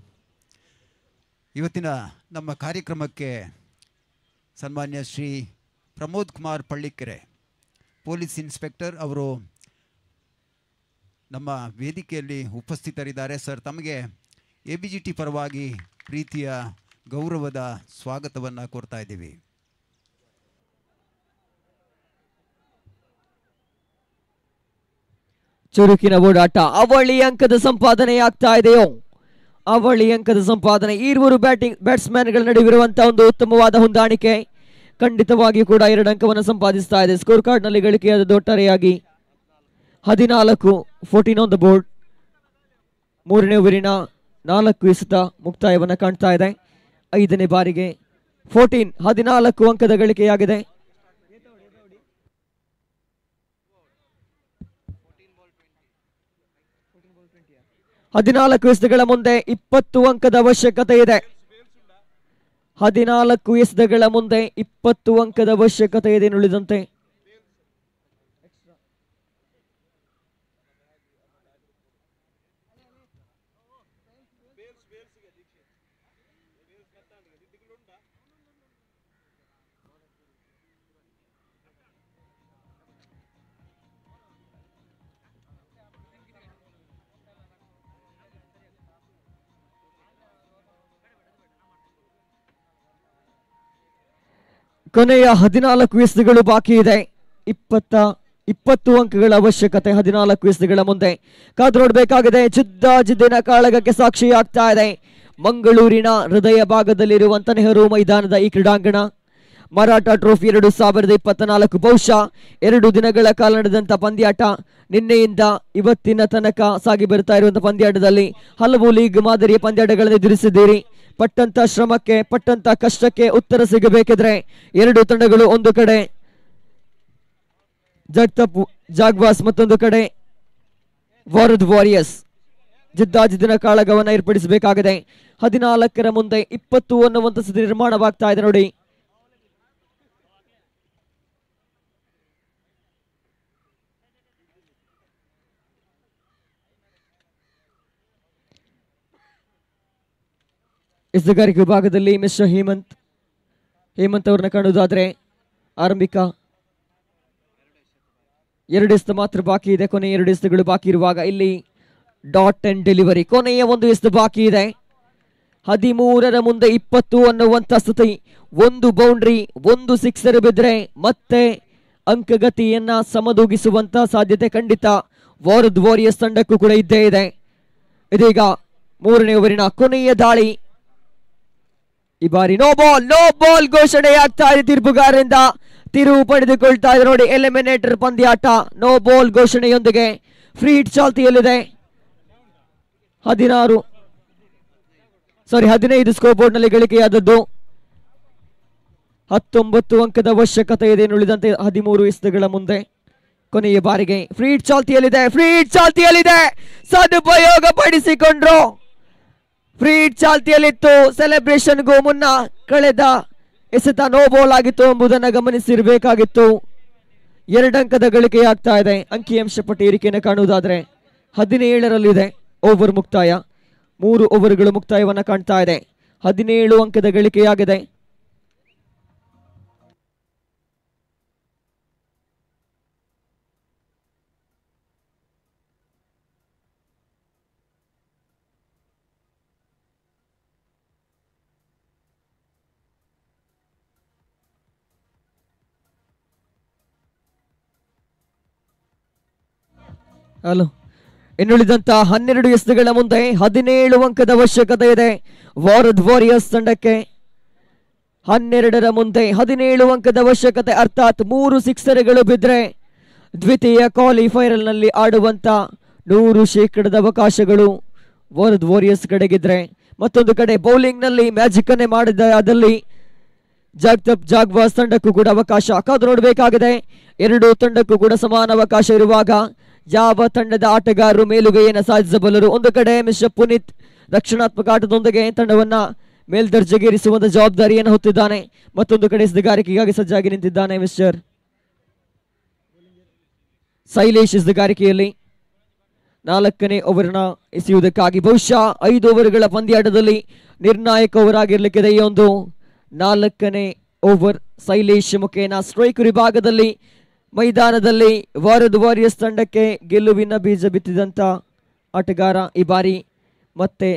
ಇವತ್ತಿನ ನಮ್ಮ ಕಾರ್ಯಕ್ರಮಕ್ಕೆ ಸನ್ಮಾನ್ಯ ಶ್ರೀ ಪ್ರಮೋದ್ ಕುಮಾರ್ ಪಳ್ಳಿಕೆರೆ ಪೊಲೀಸ್ ಇನ್ಸ್ಪೆಕ್ಟರ್ ಅವರು ನಮ್ಮ ವೇದಿಕೆಯಲ್ಲಿ ಉಪಸ್ಥಿತರಿದ್ದಾರೆ. ಸರ್, ತಮಗೆ ABGT ಪರವಾಗಿ ಪ್ರೀತಿಯ ಗೌರವದ ಸ್ವಾಗತವನ್ನು ಕೋರ್ತಾ ಇದ್ದೀವಿ. ಚುರುಕಿನ ಓಡಾಟ. ಅವಳಿ ಅಂಕದ ಸಂಪಾದನೆ ಆಗ್ತಾ ಇದೆಯೋ? ಅವಳಿ ಅಂಕದ ಸಂಪಾದನೆ. ಈರುವರು ಬ್ಯಾಟ್ಸ್ಮನ್ಗಳ ನಡುವಿರುವಂತಹ ಒಂದು ಉತ್ತಮವಾದ ಹೊಂದಾಣಿಕೆ ಖಂಡಿತವಾಗಿ ಕೂಡ 2 ಅಂಕವನ್ನು ಸಂಪಾದಿಸ್ತಾ ಇದೆ. ಸ್ಕೋರ್ ಕಾರ್ಡ್ ನಲ್ಲಿ ಗಳಿಕೆಯಾದ ಒಟ್ಟಾರೆಯಾಗಿ 14 ಆನ್ ದ ಬೋರ್ಡ್. 3ನೇ ಓವರಿನ 4 ಎಸೆತ ಮುಕ್ತಾಯವನ್ನು ಕಾಣ್ತಾ ಇದೆ. 5ನೇ ಬಾರಿಗೆ 14 ಅಂಕದ ಗಳಿಕೆಯಾಗಿದೆ. ಹದಿನಾಲ್ಕು ಎಸೆತಗಳ ಮುಂದೆ 20 ಅಂಕದ ಅವಶ್ಯಕತೆ ಇದೆ. 14 ಎಸೆತಗಳ ಮುಂದೆ 20 ಅಂಕದ ಅವಶ್ಯಕತೆ ಇದೆ ಉಳಿದಂತೆ. ಕೊನೆಯ 14 ಎಸೆತಗಳು ಬಾಕಿ ಇದೆ. 20 ಅಂಕಗಳ ಅವಶ್ಯಕತೆ 14 ಎಸೆತಗಳ ಮುಂದೆ. ಕಾದು ನೋಡಬೇಕಾಗಿದೆ. ಜಿದ್ದಿನ ಕಾಳಗಕ್ಕೆ ಸಾಕ್ಷಿಯಾಗ್ತಾ ಇದೆ ಮಂಗಳೂರಿನ ಹೃದಯ ಭಾಗದಲ್ಲಿರುವಂತಹ ನೆಹರು ಮೈದಾನದ ಈ ಕ್ರೀಡಾಂಗಣ. ಮರಾಠ ಟ್ರೋಫಿ 2024 ಬಹುಶಃ 2 ದಿನಗಳ ಕಾಲ ನಡೆದಂತ ಪಂದ್ಯಾಟ. ನಿನ್ನೆಯಿಂದ ಇವತ್ತಿನ ತನಕ ಸಾಗಿ ಬರ್ತಾ ಇರುವಂತಹ ಪಂದ್ಯಾಟದಲ್ಲಿ ಹಲವು ಲೀಗ್ ಮಾದರಿಯ ಪಂದ್ಯಾಟಗಳನ್ನು ಎದುರಿಸಿದ್ದೀರಿ. ಪಟ್ಟಂತ ಶ್ರಮಕ್ಕೆ ಪಟ್ಟಂತ ಕಷ್ಟಕ್ಕೆ ಉತ್ತರ ಸಿಗಬೇಕಿದ್ರೆ 2 ತಂಡಗಳು, ಒಂದು ಕಡೆ ಜಾಗ್ವಾಸ್ ಮತ್ತೊಂದು ಕಡೆ ವಾರಿಯರ್ಸ್ ಜಿದ್ದಿನ ಕಾಳಗವನ್ನು ಏರ್ಪಡಿಸಬೇಕಾಗಿದೆ. 14ರ ಮುಂದೆ 20 ಅನ್ನುವಂಥ ಸ್ಥಿತಿ ನಿರ್ಮಾಣವಾಗ್ತಾ ಇದೆ ನೋಡಿ. ಎಸೆಗಾರಿಕೆ ವಿಭಾಗದಲ್ಲಿ ಮಿಸ್ಟರ್ ಹೇಮಂತ್ ಅವರನ್ನ ಕಾಣುವುದಾದ್ರೆ ಆರಂಭಿಕ 2 ಎಸೆತ ಮಾತ್ರ ಬಾಕಿ ಇದೆ. ಕೊನೆಯ 2 ಎಸೆತಗಳು ಬಾಕಿ ಇರುವಾಗ ಇಲ್ಲಿ ಡಾಟ್ ಅಂಡ್ ಡೆಲಿವರಿ. ಕೊನೆಯ 1 ಎಸೆತ ಬಾಕಿ ಇದೆ. 13ರ ಮುಂದೆ 20 ಅನ್ನುವಂಥ ಸ್ಥಿತಿ. 1 ಬೌಂಡ್ರಿ 1 ಸಿಕ್ಸರ್ ಬಿದ್ರೆ ಮತ್ತೆ ಅಂಕಗತಿಯನ್ನ ಸಮದೂಗಿಸುವಂತ ಸಾಧ್ಯತೆ ಖಂಡಿತ ವಾರಿಯರ್ಸ್ ತಂಡಕ್ಕೂ ಕೂಡ ಇದ್ದೇ ಇದೆ. ಇದೀಗ 3ನೇ ಓವರಿನ ಕೊನೆಯ ದಾಳಿ. ಈ ಬಾರಿ ನೋ ಬಾಲ್ ಘೋಷಣೆಯಾಗ್ತಾ ಇದೆ. ತೀರ್ಪುಗಾರರಿಂದ ತಿರುವು ಪಡೆದುಕೊಳ್ತಾ ಇದೆ ನೋಡಿ. ಎಲಿಮಿನೇಟರ್ ಪಂದ್ಯಾಟ ನೋ ಬಾಲ್ ಘೋಷಣೆಯೊಂದಿಗೆ ಫ್ರೀ ಹಿಟ್ ಚಾಲ್ತಿಯಲ್ಲಿದೆ. 15 ಸ್ಕೋರ್ ಬೋರ್ಡ್ ನಲ್ಲಿ ಗಳಿಕೆಯಾದದ್ದು. 19 ಅಂಕದ ಅವಶ್ಯಕತೆ ಇದೆ ಉಳಿದಂತೆ 13 ಎಸೆತಗಳ ಮುಂದೆ. ಕೊನೆಯ ಬಾರಿಗೆ ಫ್ರೀ ಹಿಟ್ ಚಾಲ್ತಿಯಲ್ಲಿದೆ. ಸದುಪಯೋಗ ಪಡಿಸಿಕೊಂಡ್ರು. Free hit ಚಾಲ್ತಿಯಲ್ಲಿತ್ತು. ಸೆಲೆಬ್ರೇಷನ್ಗೂ ಮುನ್ನ ಕಳೆದ ಎಸೆತ ನೋ ಬಾಲ್ ಆಗಿತ್ತು ಎಂಬುದನ್ನು ಗಮನಿಸಿರಬೇಕಾಗಿತ್ತು. 2 ಅಂಕದ ಗಳಿಕೆಯಾಗ್ತಾ ಇದೆ. ಅಂಕಿಅಂಶ ಪಟ್ಟಿ ಏರಿಕೆಯನ್ನು ಕಾಣುವುದಾದ್ರೆ 17ರಲ್ಲಿದೆ ಓವರ್ ಮುಕ್ತಾಯ. 3 ಓವರ್ಗಳು ಮುಕ್ತಾಯವನ್ನು ಕಾಣ್ತಾ ಇದೆ. 17 ಅಂಕದ ಗಳಿಕೆಯಾಗಿದೆ. ಹಲೋ, ಇನ್ನುಳಿದಂತ 12 ಎಸೆತಗಳ ಮುಂದೆ 17 ಅಂಕದ ಅವಶ್ಯಕತೆ ಇದೆ ವಾರದ್ ವಾರಿಯರ್ಸ್ ತಂಡಕ್ಕೆ. 12ರ ಮುಂದೆ 17 ಅಂಕದ ಅವಶ್ಯಕತೆ, ಅರ್ಥಾತ್ 3 ಸಿಕ್ಸರ್ಗಳು ಬಿದ್ದರೆ ದ್ವಿತೀಯ ಕ್ವಾಲಿಫೈರ್ ನಲ್ಲಿ ಆಡುವಂತ 100% ಅವಕಾಶಗಳು ವಾರದ್ ವಾರಿಯರ್ಸ್ ಕಡೆಗಿದ್ರೆ. ಮತ್ತೊಂದು ಕಡೆ ಬೌಲಿಂಗ್ ನಲ್ಲಿ ಮ್ಯಾಜಿಕ್ ಅನ್ನೇ ಮಾಡಿದ ಅದಲ್ಲಿ ಜಾಗ್ವಾಸ್ ತಂಡಕ್ಕೂ ಕೂಡ ಅವಕಾಶ ಕಾದು ನೋಡಬೇಕಾಗಿದೆ. 2 ತಂಡಕ್ಕೂ ಕೂಡ ಸಮಾನ ಅವಕಾಶ ಇರುವಾಗ ಯಾವ ತಂಡದ ಆಟಗಾರರು ಮೇಲುಗೈಯನ್ನು ಸಾಧಿಸಬಲ್ಲರು? ಒಂದು ಕಡೆ ಮಿಸ್ಟರ್ ಪುನೀತ್ ರಕ್ಷಣಾತ್ಮಕ ಆಟದೊಂದಿಗೆ ತಂಡವನ್ನ ಮೇಲ್ದರ್ಜೆಗೇರಿಸುವಂತ ಜವಾಬ್ದಾರಿಯನ್ನು ಹೊತ್ತಿದ್ದಾನೆ. ಮತ್ತೊಂದು ಕಡೆ ಎಸೆಗಾರಿಕೆಗಾಗಿ ಸಜ್ಜಾಗಿ ನಿಂತಿದ್ದಾನೆ ಮಿಸ್ಟರ್ ಶೈಲೇಶ್. ಎಸೆಗಾರಿಕೆಯಲ್ಲಿ 4ನೇ ಓವರ್ನ ಎಸೆಯುವುದಕ್ಕಾಗಿ ಬಹುಶಃ 5 ಓವರ್ಗಳ ಪಂದ್ಯಾಟದಲ್ಲಿ ನಿರ್ಣಾಯಕ ಓವರ್ ಆಗಿರ್ಲಿಕ್ಕಿದೆ ಈ ಒಂದು 4ನೇ ಓವರ್. ಶೈಲೇಶ್ ಮುಖೇನ ಸ್ಟ್ರೈಕ್ ವಿಭಾಗದಲ್ಲಿ ಮೈದಾನದಲ್ಲಿ ವಾರದ್ ವಾರಿಯರ್ಸ್ ತಂಡಕ್ಕೆ ಗೆಲುವಿನ ಬೀಜ ಬಿತ್ತಿದಂತ ಆಟಗಾರ ಈ ಬಾರಿ ಮತ್ತೆ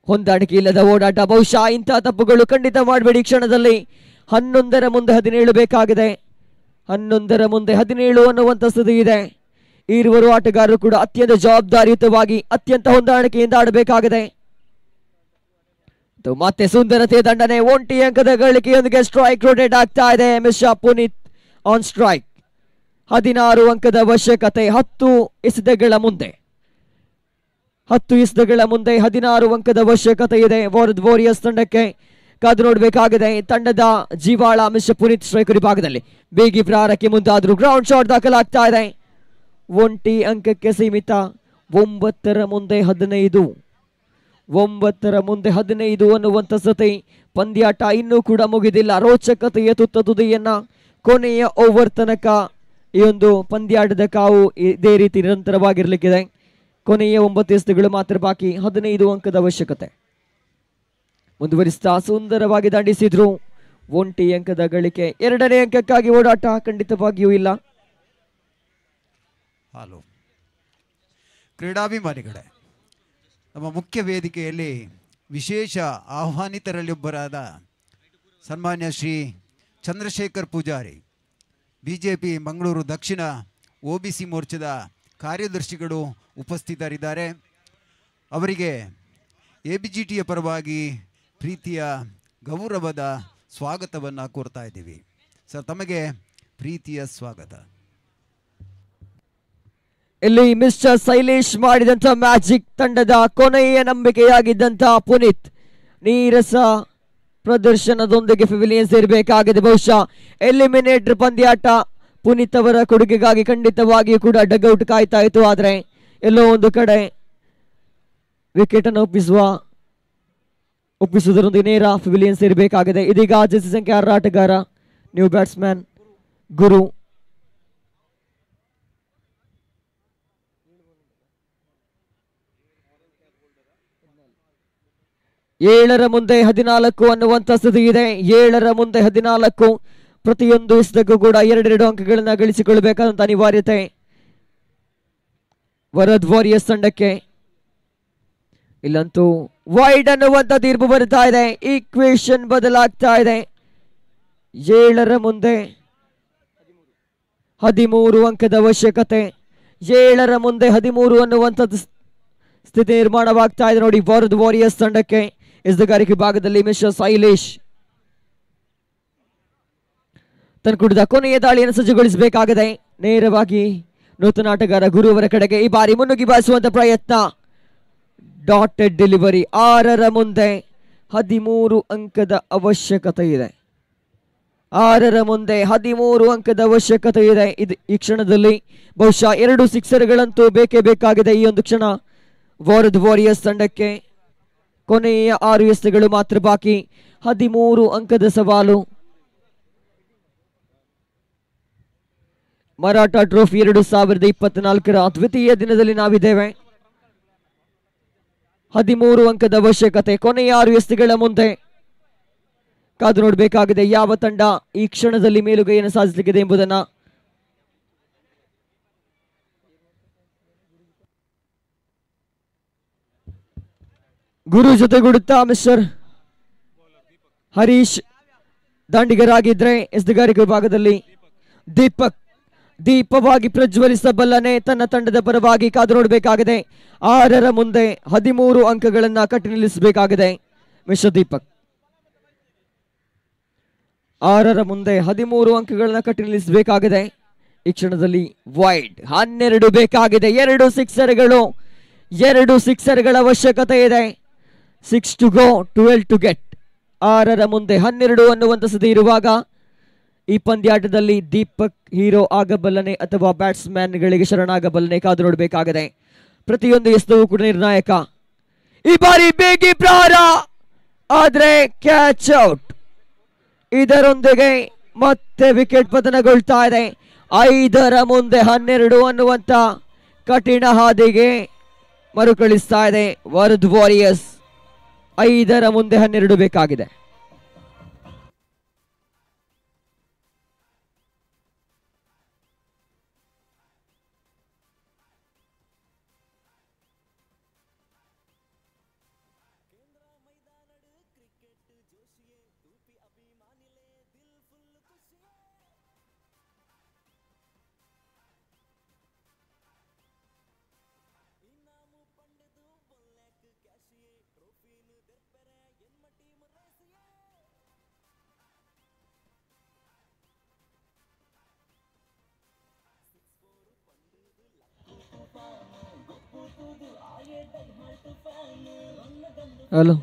ಹೊಂದಾಣಿಕೆ ಇಲ್ಲದ ಓಡಾಟ. ಬಹುಶಃ ಇಂತಹ ತಪ್ಪುಗಳು ಖಂಡಿತ ಮಾಡಬೇಡಿ. ಕ್ಷಣದಲ್ಲಿ 11ರ ಮುಂದೆ 17 ಬೇಕಾಗಿದೆ. 11ರ ಮುಂದೆ 17 ಅನ್ನುವಂಥ ಸ್ಥಿತಿ ಇದೆ. ಇರುವರು ಆಟಗಾರರು ಕೂಡ ಅತ್ಯಂತ ಜವಾಬ್ದಾರಿಯುತವಾಗಿ ಅತ್ಯಂತ ಹೊಂದಾಣಿಕೆಯಿಂದ ಆಡಬೇಕಾಗಿದೆ. ಮತ್ತೆ ಸುಂದರತೆ ದಂಡನೆ, 1 ಅಂಕದ ಗಳಿಕೆಯೊಂದಿಗೆ ಸ್ಟ್ರೈಕ್ ರೊಟೇಟ್ ಆಗ್ತಾ ಇದೆ. Mister Puneeth on strike. 16 ಅಂಕದ ಅವಶ್ಯಕತೆ 10 ಎಸೆತಗಳ ಮುಂದೆ. 10 ಎಸೆತಗಳ ಮುಂದೆ 16 ಅಂಕದ ಅವಶ್ಯಕತೆ ಇದೆ ವಾರದ್ ವಾರಿಯರ್ಸ್ ತಂಡಕ್ಕೆ. ಕಾದು ನೋಡಬೇಕಾಗಿದೆ ತಂಡದ ಜೀವಾಳ ಮಿಸ್ಟರ್ ಪುನೀತ್. ಸ್ಟ್ರೈಕ್ ವಿಭಾಗದಲ್ಲಿ ಬೇಗಿ ಪ್ರಹಾರಕ್ಕೆ ಮುಂದಾದ್ರು. ಗ್ರೌಂಡ್ ಶಾಟ್ ದಾಖಲಾಗ್ತಾ ಇದೆ. 1 ಅಂಕಕ್ಕೆ ಸೀಮಿತ. 9ರ ಮುಂದೆ 15. 9ರ ಮುಂದೆ 15 ಅನ್ನುವಂಥ ಸ್ಥಿತಿ. ಪಂದ್ಯಾಟ ಇನ್ನೂ ಕೂಡ ಮುಗಿದಿಲ್ಲ. ರೋಚಕತೆಯ ತುತ್ತ ತುದಿಯನ್ನ ಕೊನೆಯ ಓವರ್ ತನಕ ಈ ಒಂದು ಪಂದ್ಯಾಟದ ಕಾವು ಇದೇ ರೀತಿ ನಿರಂತರವಾಗಿರ್ಲಿಕ್ಕಿದೆ. ಕೊನೆಯ 9 ಎಸೆತಗಳು ಮಾತ್ರ ಬಾಕಿ. 15 ಅಂಕದ ಅವಶ್ಯಕತೆ. ಮುಂದುವರಿಸ್ತಾ ಸುಂದರವಾಗಿ ದಂಡಿಸಿದ್ರು. 1 ಅಂಕದ ಗಳಿಕೆ. 2ನೇ ಅಂಕಕ್ಕಾಗಿ ಓಡಾಟ ಖಂಡಿತವಾಗಿಯೂ ಇಲ್ಲ. ಹಲೋ ಕ್ರೀಡಾಭಿಮಾನಿಗಳೇ, ನಮ್ಮ ಮುಖ್ಯ ವೇದಿಕೆಯಲ್ಲಿ ವಿಶೇಷ ಆಹ್ವಾನಿತರಲ್ಲೊಬ್ಬರಾದ ಸನ್ಮಾನ್ಯ ಶ್ರೀ ಚಂದ್ರಶೇಖರ್ ಪೂಜಾರಿ, ಬಿಜೆಪಿ ಮಂಗಳೂರು ದಕ್ಷಿಣ OBC ಮೋರ್ಚಾದ ಕಾರ್ಯದರ್ಶಿಗಳು ಉಪಸ್ಥಿತರಿದ್ದಾರೆ. ಅವರಿಗೆ ABGTಯ ಪರವಾಗಿ ಪ್ರೀತಿಯ ಗೌರವದ ಸ್ವಾಗತವನ್ನು ಕೋರ್ತಾ ಇದ್ದೀವಿ. ಸರ್, ತಮಗೆ ಪ್ರೀತಿಯ ಸ್ವಾಗತ. ಇಲ್ಲಿ ಮಿಸ್ಟರ್ ಶೈಲೇಶ್ ಮಾಡಿದಂತ ಮ್ಯಾಜಿಕ್, ತಂಡದ ಕೊನೆಯ ನಂಬಿಕೆಯಾಗಿದ್ದಂತ ಪುನೀತ್ ನೀರಸ ಪ್ರದರ್ಶನದೊಂದಿಗೆ ಪೆವಿಲಿಯನ್ ಸೇರಬೇಕಾಗಿದೆ. ಬಹುಶಃ ಎಲಿಮಿನೇಟರ್ ಪಂದ್ಯಾಟ ಪುನೀತ್ ಅವರ ಕೊಡುಗೆಗಾಗಿ ಖಂಡಿತವಾಗಿಯೂ ಕೂಡ ಡಗ್ಔಟ್ ಕಾಯ್ತಾ ಇತ್ತು. ಆದರೆ ಎಲ್ಲೋ ಒಂದು ಕಡೆ ವಿಕೆಟ್ ಅನ್ನು ಒಪ್ಪಿಸುವುದರೊಂದಿಗೆ ನೇರ ಪೆವಿಲಿಯನ್ ಸೇರಬೇಕಾಗಿದೆ. ಇದೀಗ ಜೆರ್ಸಿ ಸಂಖ್ಯೆ 6 ಆಟಗಾರ ನ್ಯೂ ಬ್ಯಾಟ್ಸ್ಮನ್ ಗುರು ಏಳರ ಮುಂದೆ 14 ಅನ್ನುವಂಥ ಸ್ಥಿತಿ ಇದೆ. 7ರ ಮುಂದೆ 14. ಪ್ರತಿಯೊಂದು ಎಸೆತಕ್ಕೂ ಕೂಡ 2 ಅಂಕಗಳನ್ನ ಗಳಿಸಿಕೊಳ್ಳಬೇಕಾದಂತ ಅನಿವಾರ್ಯತೆ ವಾರದ್ ವಾರಿಯರ್ಸ್ ತಂಡಕ್ಕೆ. ಇಲ್ಲಂತೂ ವೈಡ್ ಅನ್ನುವಂಥ ತೀರ್ಪು ಬರ್ತಾ ಇದೆ. ಈಕ್ವೇಶನ್ ಬದಲಾಗ್ತಾ ಇದೆ. 7ರ ಮುಂದೆ 13 ಅಂಕದ ಅವಶ್ಯಕತೆ. 7ರ ಮುಂದೆ 13 ಅನ್ನುವಂಥದ್ದು ಸ್ಥಿತಿ ನಿರ್ಮಾಣವಾಗ್ತಾ ಇದೆ ನೋಡಿ ವಾರದ್ ವಾರಿಯರ್ಸ್ ತಂಡಕ್ಕೆ. ಎಸೆಗಾರಿಕೆ ಭಾಗದಲ್ಲಿ ಮಿಸ್ಟರ್ ಶೈಲೇಶ್ ತನ್ಕೂಡಿದ ಕೊನೆಯ ದಾಳಿಯನ್ನು ಸಜ್ಜುಗೊಳಿಸಬೇಕಾಗಿದೆ. ನೇರವಾಗಿ ನೂತನ ಆಟಗಾರ ಗುರು ಅವರ ಕಡೆಗೆ ಈ ಬಾರಿ ಮುನ್ನುಗ್ಗಿ ಬಾರಿಸುವಂತ ಪ್ರಯತ್ನ. Dotted delivery. 6ರ ಮುಂದೆ 13 ಅಂಕದ ಅವಶ್ಯಕತೆ ಇದೆ. 6ರ ಮುಂದೆ 13 ಅಂಕದ ಅವಶ್ಯಕತೆ ಇದೆ. ಈ ಕ್ಷಣದಲ್ಲಿ ಬಹುಶಃ 2 ಸಿಕ್ಸರ್ಗಳಂತೂ ಬೇಕೇ ಬೇಕಾಗಿದೆ ಈ ಒಂದು ಕ್ಷಣ ವಾರದ್ ವಾರಿಯರ್ಸ್ ತಂಡಕ್ಕೆ. ಕೊನೆಯ 6 ಎಸೆತಗಳು ಮಾತ್ರ ಬಾಕಿ. 13 ಅಂಕದ ಸವಾಲು. ಮರಾಠ ಟ್ರೋಫಿ 2024ರ ದ್ವಿತೀಯ ದಿನದಲ್ಲಿ ನಾವಿದ್ದೇವೆ. 13 ಅಂಕದ ಅವಶ್ಯಕತೆ. ಕೊನೆಯ 6 ಎಸೆತಗಳ ಮುಂದೆ ಕಾದು ನೋಡಬೇಕಾಗಿದೆ ಯಾವ ತಂಡ ಈ ಕ್ಷಣದಲ್ಲಿ ಮೇಲುಗೈಯನ್ನು ಸಾಧಿಸಲಿಕ್ಕಿದೆ ಎಂಬುದನ್ನು. ಗುರು ಜೊತೆಗೂಡುತ್ತಾ ಮಿಸ್ಟರ್ ಹರೀಶ್ ದಾಂಡಿಗರಾಗಿದ್ರೆ ಎಸೆತಗಾರಿಕೆ ವಿಭಾಗದಲ್ಲಿ ದೀಪವಾಗಿ ಪ್ರಜ್ವಲಿಸಬಲ್ಲನೆ ತನ್ನ ತಂಡದ ಪರವಾಗಿ ಕಾದು ನೋಡಬೇಕಾಗಿದೆ. 6ರ ಮುಂದೆ 13 ಅಂಕಗಳನ್ನ ಕಟ್ಟಿ ನಿಲ್ಲಿಸಬೇಕಾಗಿದೆ ಮಿಸ್ಟರ್ ದೀಪಕ್. 6ರ ಮುಂದೆ 13 ಅಂಕಗಳನ್ನ ಕಟ್ಟಿ ನಿಲ್ಲಿಸಬೇಕಾಗಿದೆ. ಈ ಕ್ಷಣದಲ್ಲಿ ವೈಡ್ 12 ಬೇಕಾಗಿದೆ. 2 ಸಿಕ್ಸರ್ಗಳ ಅವಶ್ಯಕತೆ ಇದೆ. 6 ಟು ಗೋ, 12 ಟು ಗೆಟ್. 6ರ ಮುಂದೆ 12 ಅನ್ನುವಂಥ ಸ್ಥಿತಿ ಇರುವಾಗ ಈ ಪಂದ್ಯಾಟದಲ್ಲಿ ದೀಪಕ್ ಹೀರೋ ಆಗಬಲ್ಲನೆ ಅಥವಾ ಬ್ಯಾಟ್ಸ್ಮನ್ಗಳಿಗೆ ಶರಣಾಗಬಲ್ಲನೆ ಕಾದು ನೋಡಬೇಕಾಗಿದೆ. ಪ್ರತಿಯೊಂದು ಎಸೆತವೂ ಕೂಡ ನಿರ್ಣಾಯಕ. ಈ ಬಾರಿ ಬೇಗಿ ಪ್ರಹಾರ ಆದ್ರೆ ಕ್ಯಾಚ್ ಔಟ್. ಇದರೊಂದಿಗೆ ಮತ್ತೆ ವಿಕೆಟ್ ಪತನಗೊಳ್ತಾ ಇದೆ. 5ರ ಮುಂದೆ 12 ಅನ್ನುವಂತ ಕಠಿಣ ಹಾದಿಗೆ ಮರುಕಳಿಸ್ತಾ ಇದೆ ವರುದ್ ವಾರಿಯರ್ಸ್. 5ರ ಮುಂದೆ 12 ಬೇಕಾಗಿದೆ. ಹಲೋ,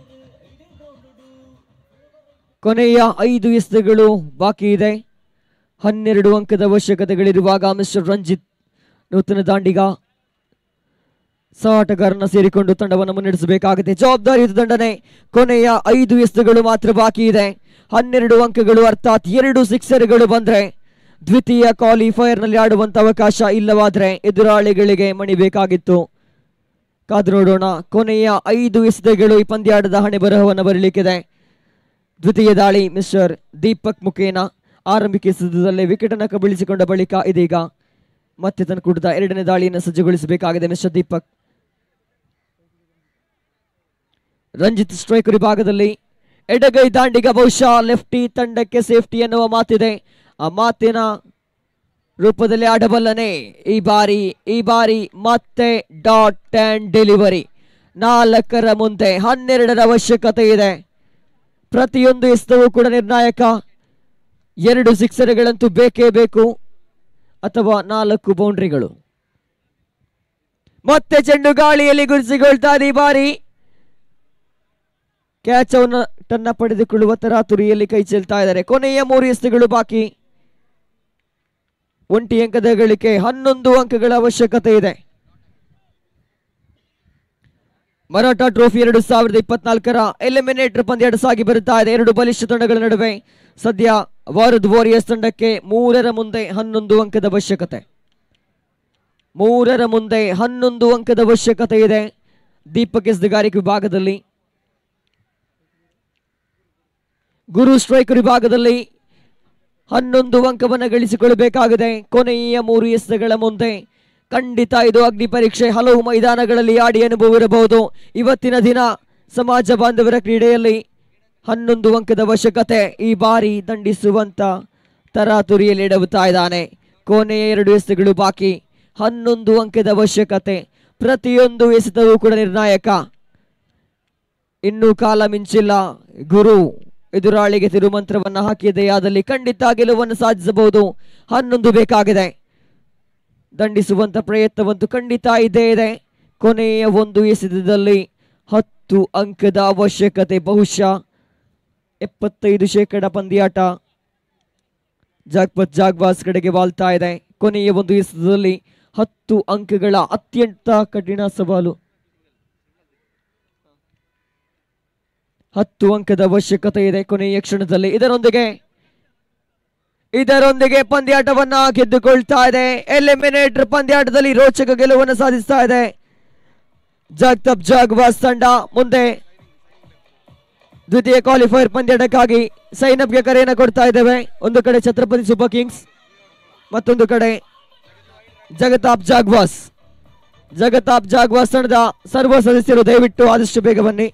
ಕೊನೆಯ 5 ಎಸೆತಗಳು ಬಾಕಿ ಇದೆ. 12 ಅಂಕದ ಅವಶ್ಯಕತೆಗಳಿರುವಾಗ ಮಿಸ್ಟರ್ ರಂಜಿತ್ ನೂತನ ದಾಂಡಿಗ ಆಟಗಾರನ ಸೇರಿಕೊಂಡು ತಂಡವನ್ನು ಮುನ್ನಡೆಸಬೇಕಾಗಿದೆ. ಜವಾಬ್ದಾರಿಯುತ ದಂಡನೆ. ಕೊನೆಯ 5 ಎಸೆತಗಳು ಮಾತ್ರ ಬಾಕಿ ಇದೆ. 12 ಅಂಕಗಳು ಅರ್ಥಾತ್ 2 ಸಿಕ್ಸರ್ಗಳು ಬಂದ್ರೆ ದ್ವಿತೀಯ ಕ್ವಾಲಿಫೈಯರ್ ನಲ್ಲಿ ಆಡುವಂತ ಅವಕಾಶ, ಇಲ್ಲವಾದ್ರೆ ಎದುರಾಳಿಗಳಿಗೆ ಮಣಿಬೇಕಾಗಿತ್ತು. ಕಾದು ನೋಡೋಣ. ಕೊನೆಯ 5 ಎಸೆತಗಳು ಈ ಪಂದ್ಯಾಟದ ಹಣೆ ಬರಹವನ್ನು ಬರಲಿಕ್ಕಿದೆ. ದ್ವಿತೀಯ ದಾಳಿ ಮಿಸ್ಟರ್ ದೀಪಕ್ ಮುಖೇನ ಆರಂಭಿಕ ಎಸೆತದಲ್ಲೇ ವಿಕೆಟ್ ಅನ್ನು ಕಬಳಿಸಿಕೊಂಡ ಬಳಿಕ ಇದೀಗ ಮತ್ತೆ ತನ್ನ ಕೂಟದ 2ನೇ ದಾಳಿಯನ್ನು ಸಜ್ಜುಗೊಳಿಸಬೇಕಾಗಿದೆ ಮಿಸ್ಟರ್ ದೀಪಕ್. ರಂಜಿತ್ ಸ್ಟ್ರೈಕ್ ವಿಭಾಗದಲ್ಲಿ ಎಡಗೈ ದಾಂಡಿಗ ಬಹುಶಃ ಲೆಫ್ಟಿ ತಂಡಕ್ಕೆ ಸೇಫ್ಟಿ ಎನ್ನುವ ಮಾತಿದೆ. ಆ ಮಾತಿನ ರೂಪದಲ್ಲಿ ಆಡಬಲ್ಲನೆ. ಈ ಬಾರಿ ಮತ್ತೆ ಡಾಟ್ ಅಂಡ್ ಡೆಲಿವರಿ. 4ರ ಮುಂದೆ 12ರ ಅವಶ್ಯಕತೆ ಇದೆ. ಪ್ರತಿಯೊಂದು ಎಸೆತವೂ ಕೂಡ ನಿರ್ಣಾಯಕ. 2 ಸಿಕ್ಸರ್ಗಳಂತೂ ಬೇಕೇ ಬೇಕು, ಅಥವಾ 4 ಬೌಂಡ್ರಿಗಳು. ಮತ್ತೆ ಚೆಂಡು ಗಾಳಿಯಲ್ಲಿ ಗುರಿಸಿಕೊಳ್ತಾ ಇದೆ. ಈ ಬಾರಿ ಕ್ಯಾಚ್ ಔಟನ್ನ ಪಡೆದುಕೊಳ್ಳುವ ತರಾತುರಿಯಲ್ಲಿ ಕೈ ಚೆಲ್ತಾ ಇದ್ದಾರೆ. ಕೊನೆಯ 3 ಎಸೆತಗಳು ಬಾಕಿ. 1 ಅಂಕದ ಗಳಿಕೆ. 11 ಅಂಕಗಳ ಅವಶ್ಯಕತೆ ಇದೆ. ಮರಾಠ ಟ್ರೋಫಿ 2024ರ ಎಲಿಮಿನೇಟರ್ ಪಂದ್ಯಾಟ ಸಾಗಿ ಬರುತ್ತಾ ಇದೆ 2 ಬಲಿಷ್ಠ ತಂಡಗಳ ನಡುವೆ. ಸದ್ಯ ವರುದ್ ವಾರಿಯರ್ಸ್ ತಂಡಕ್ಕೆ 3ರ ಮುಂದೆ 11 ಅಂಕದ ಅವಶ್ಯಕತೆ. 3ರ ಮುಂದೆ 11 ಅಂಕದ ಅವಶ್ಯಕತೆ ಇದೆ. ದೀಪಕ್ ಎಸೆತಗಾರಿಕೆ ವಿಭಾಗದಲ್ಲಿ, ಗುರು ಸ್ಟ್ರೈಕ್ ವಿಭಾಗದಲ್ಲಿ 11 ಅಂಕವನ್ನು ಗಳಿಸಿಕೊಳ್ಳಬೇಕಾಗಿದೆ. ಕೊನೆಯ 3 ಎಸೆತಗಳ ಮುಂದೆ ಖಂಡಿತ ಇದು ಅಗ್ನಿ ಪರೀಕ್ಷೆ. ಹಲವು ಮೈದಾನಗಳಲ್ಲಿ ಆಡಿ ಅನುಭವ ಇರಬಹುದು. ಇವತ್ತಿನ ದಿನ ಸಮಾಜ ಬಾಂಧವರ ಕ್ರೀಡೆಯಲ್ಲಿ 11 ಅಂಕದ ಅವಶ್ಯಕತೆ. ಈ ಬಾರಿ ದಂಡಿಸುವಂತ ತರಾತುರಿಯಲ್ಲಿ ಎಡವುತ್ತಾ ಇದ್ದಾನೆ. ಕೊನೆಯ 2 ಎಸೆತಗಳು ಬಾಕಿ. 11 ಅಂಕದ ಅವಶ್ಯಕತೆ. ಪ್ರತಿಯೊಂದು ಎಸೆತವೂ ಕೂಡ ನಿರ್ಣಾಯಕ. ಇನ್ನೂ ಕಾಲ ಮಿಂಚಿಲ್ಲ. ಗುರು ಎದುರಾಳಿಗೆ ತಿರುಮಂತ್ರವನ್ನು ಹಾಕಿದೆಯಾದಲ್ಲಿ ಖಂಡಿತ ಗೆಲುವನ್ನು ಸಾಧಿಸಬಹುದು. 11 ಬೇಕಾಗಿದೆ. ದಂಡಿಸುವಂತ ಪ್ರಯತ್ನವಂತೂ ಖಂಡಿತ ಇದ್ದೇ ಇದೆ. ಕೊನೆಯ 1 ಎಸೆತದಲ್ಲಿ 10 ಅಂಕದ ಅವಶ್ಯಕತೆ. ಬಹುಶಃ 75% ಪಂದ್ಯಾಟ ಜಾಗ್ಬಾಸ್ ಕಡೆಗೆ ವಾಲ್ತಾ ಇದೆ. ಕೊನೆಯ 1 ಎಸೆತದಲ್ಲಿ 10 ಅಂಕಗಳ ಅತ್ಯಂತ ಕಠಿಣ ಸವಾಲು. 10 ಅಂಕದ ಅವಶ್ಯಕತೆ ಇದೆ ಕೊನೆಯ ಕ್ಷಣದಲ್ಲಿ. ಇದರೊಂದಿಗೆ ಇದರೊಂದಿಗೆ ಪಂದ್ಯಾಟವನ್ನ ಗೆದ್ದುಕೊಳ್ತಾ ಇದೆ. ಎಲಿಮಿನೇಟರ್ ಪಂದ್ಯಾಟದಲ್ಲಿ ರೋಚಕ ಗೆಲುವನ್ನು ಸಾಧಿಸ್ತಾ ಇದೆ ಜಗತಾಪ್ ಜಾಗ್ವಾಸ್ ತಂಡ. ಮುಂದೆ ದ್ವಿತೀಯ ಕ್ವಾಲಿಫೈಯರ್ ಪಂದ್ಯಾಟಕ್ಕಾಗಿ ಸೈನಬ್ಗೆ ಕರೆಯನ್ನು ಕೊಡ್ತಾ ಇದ್ದೇವೆ. ಒಂದು ಕಡೆ ಛತ್ರಪತಿ ಸೂಪರ್ ಕಿಂಗ್ಸ್, ಮತ್ತೊಂದು ಕಡೆ ಜಗತಾಪ್ ಜಾಗ್ವಾಸ್ ತಂಡದ ಸರ್ವ ಸದಸ್ಯರು ದಯವಿಟ್ಟು ಆದಷ್ಟು ಬೇಗ ಬನ್ನಿ.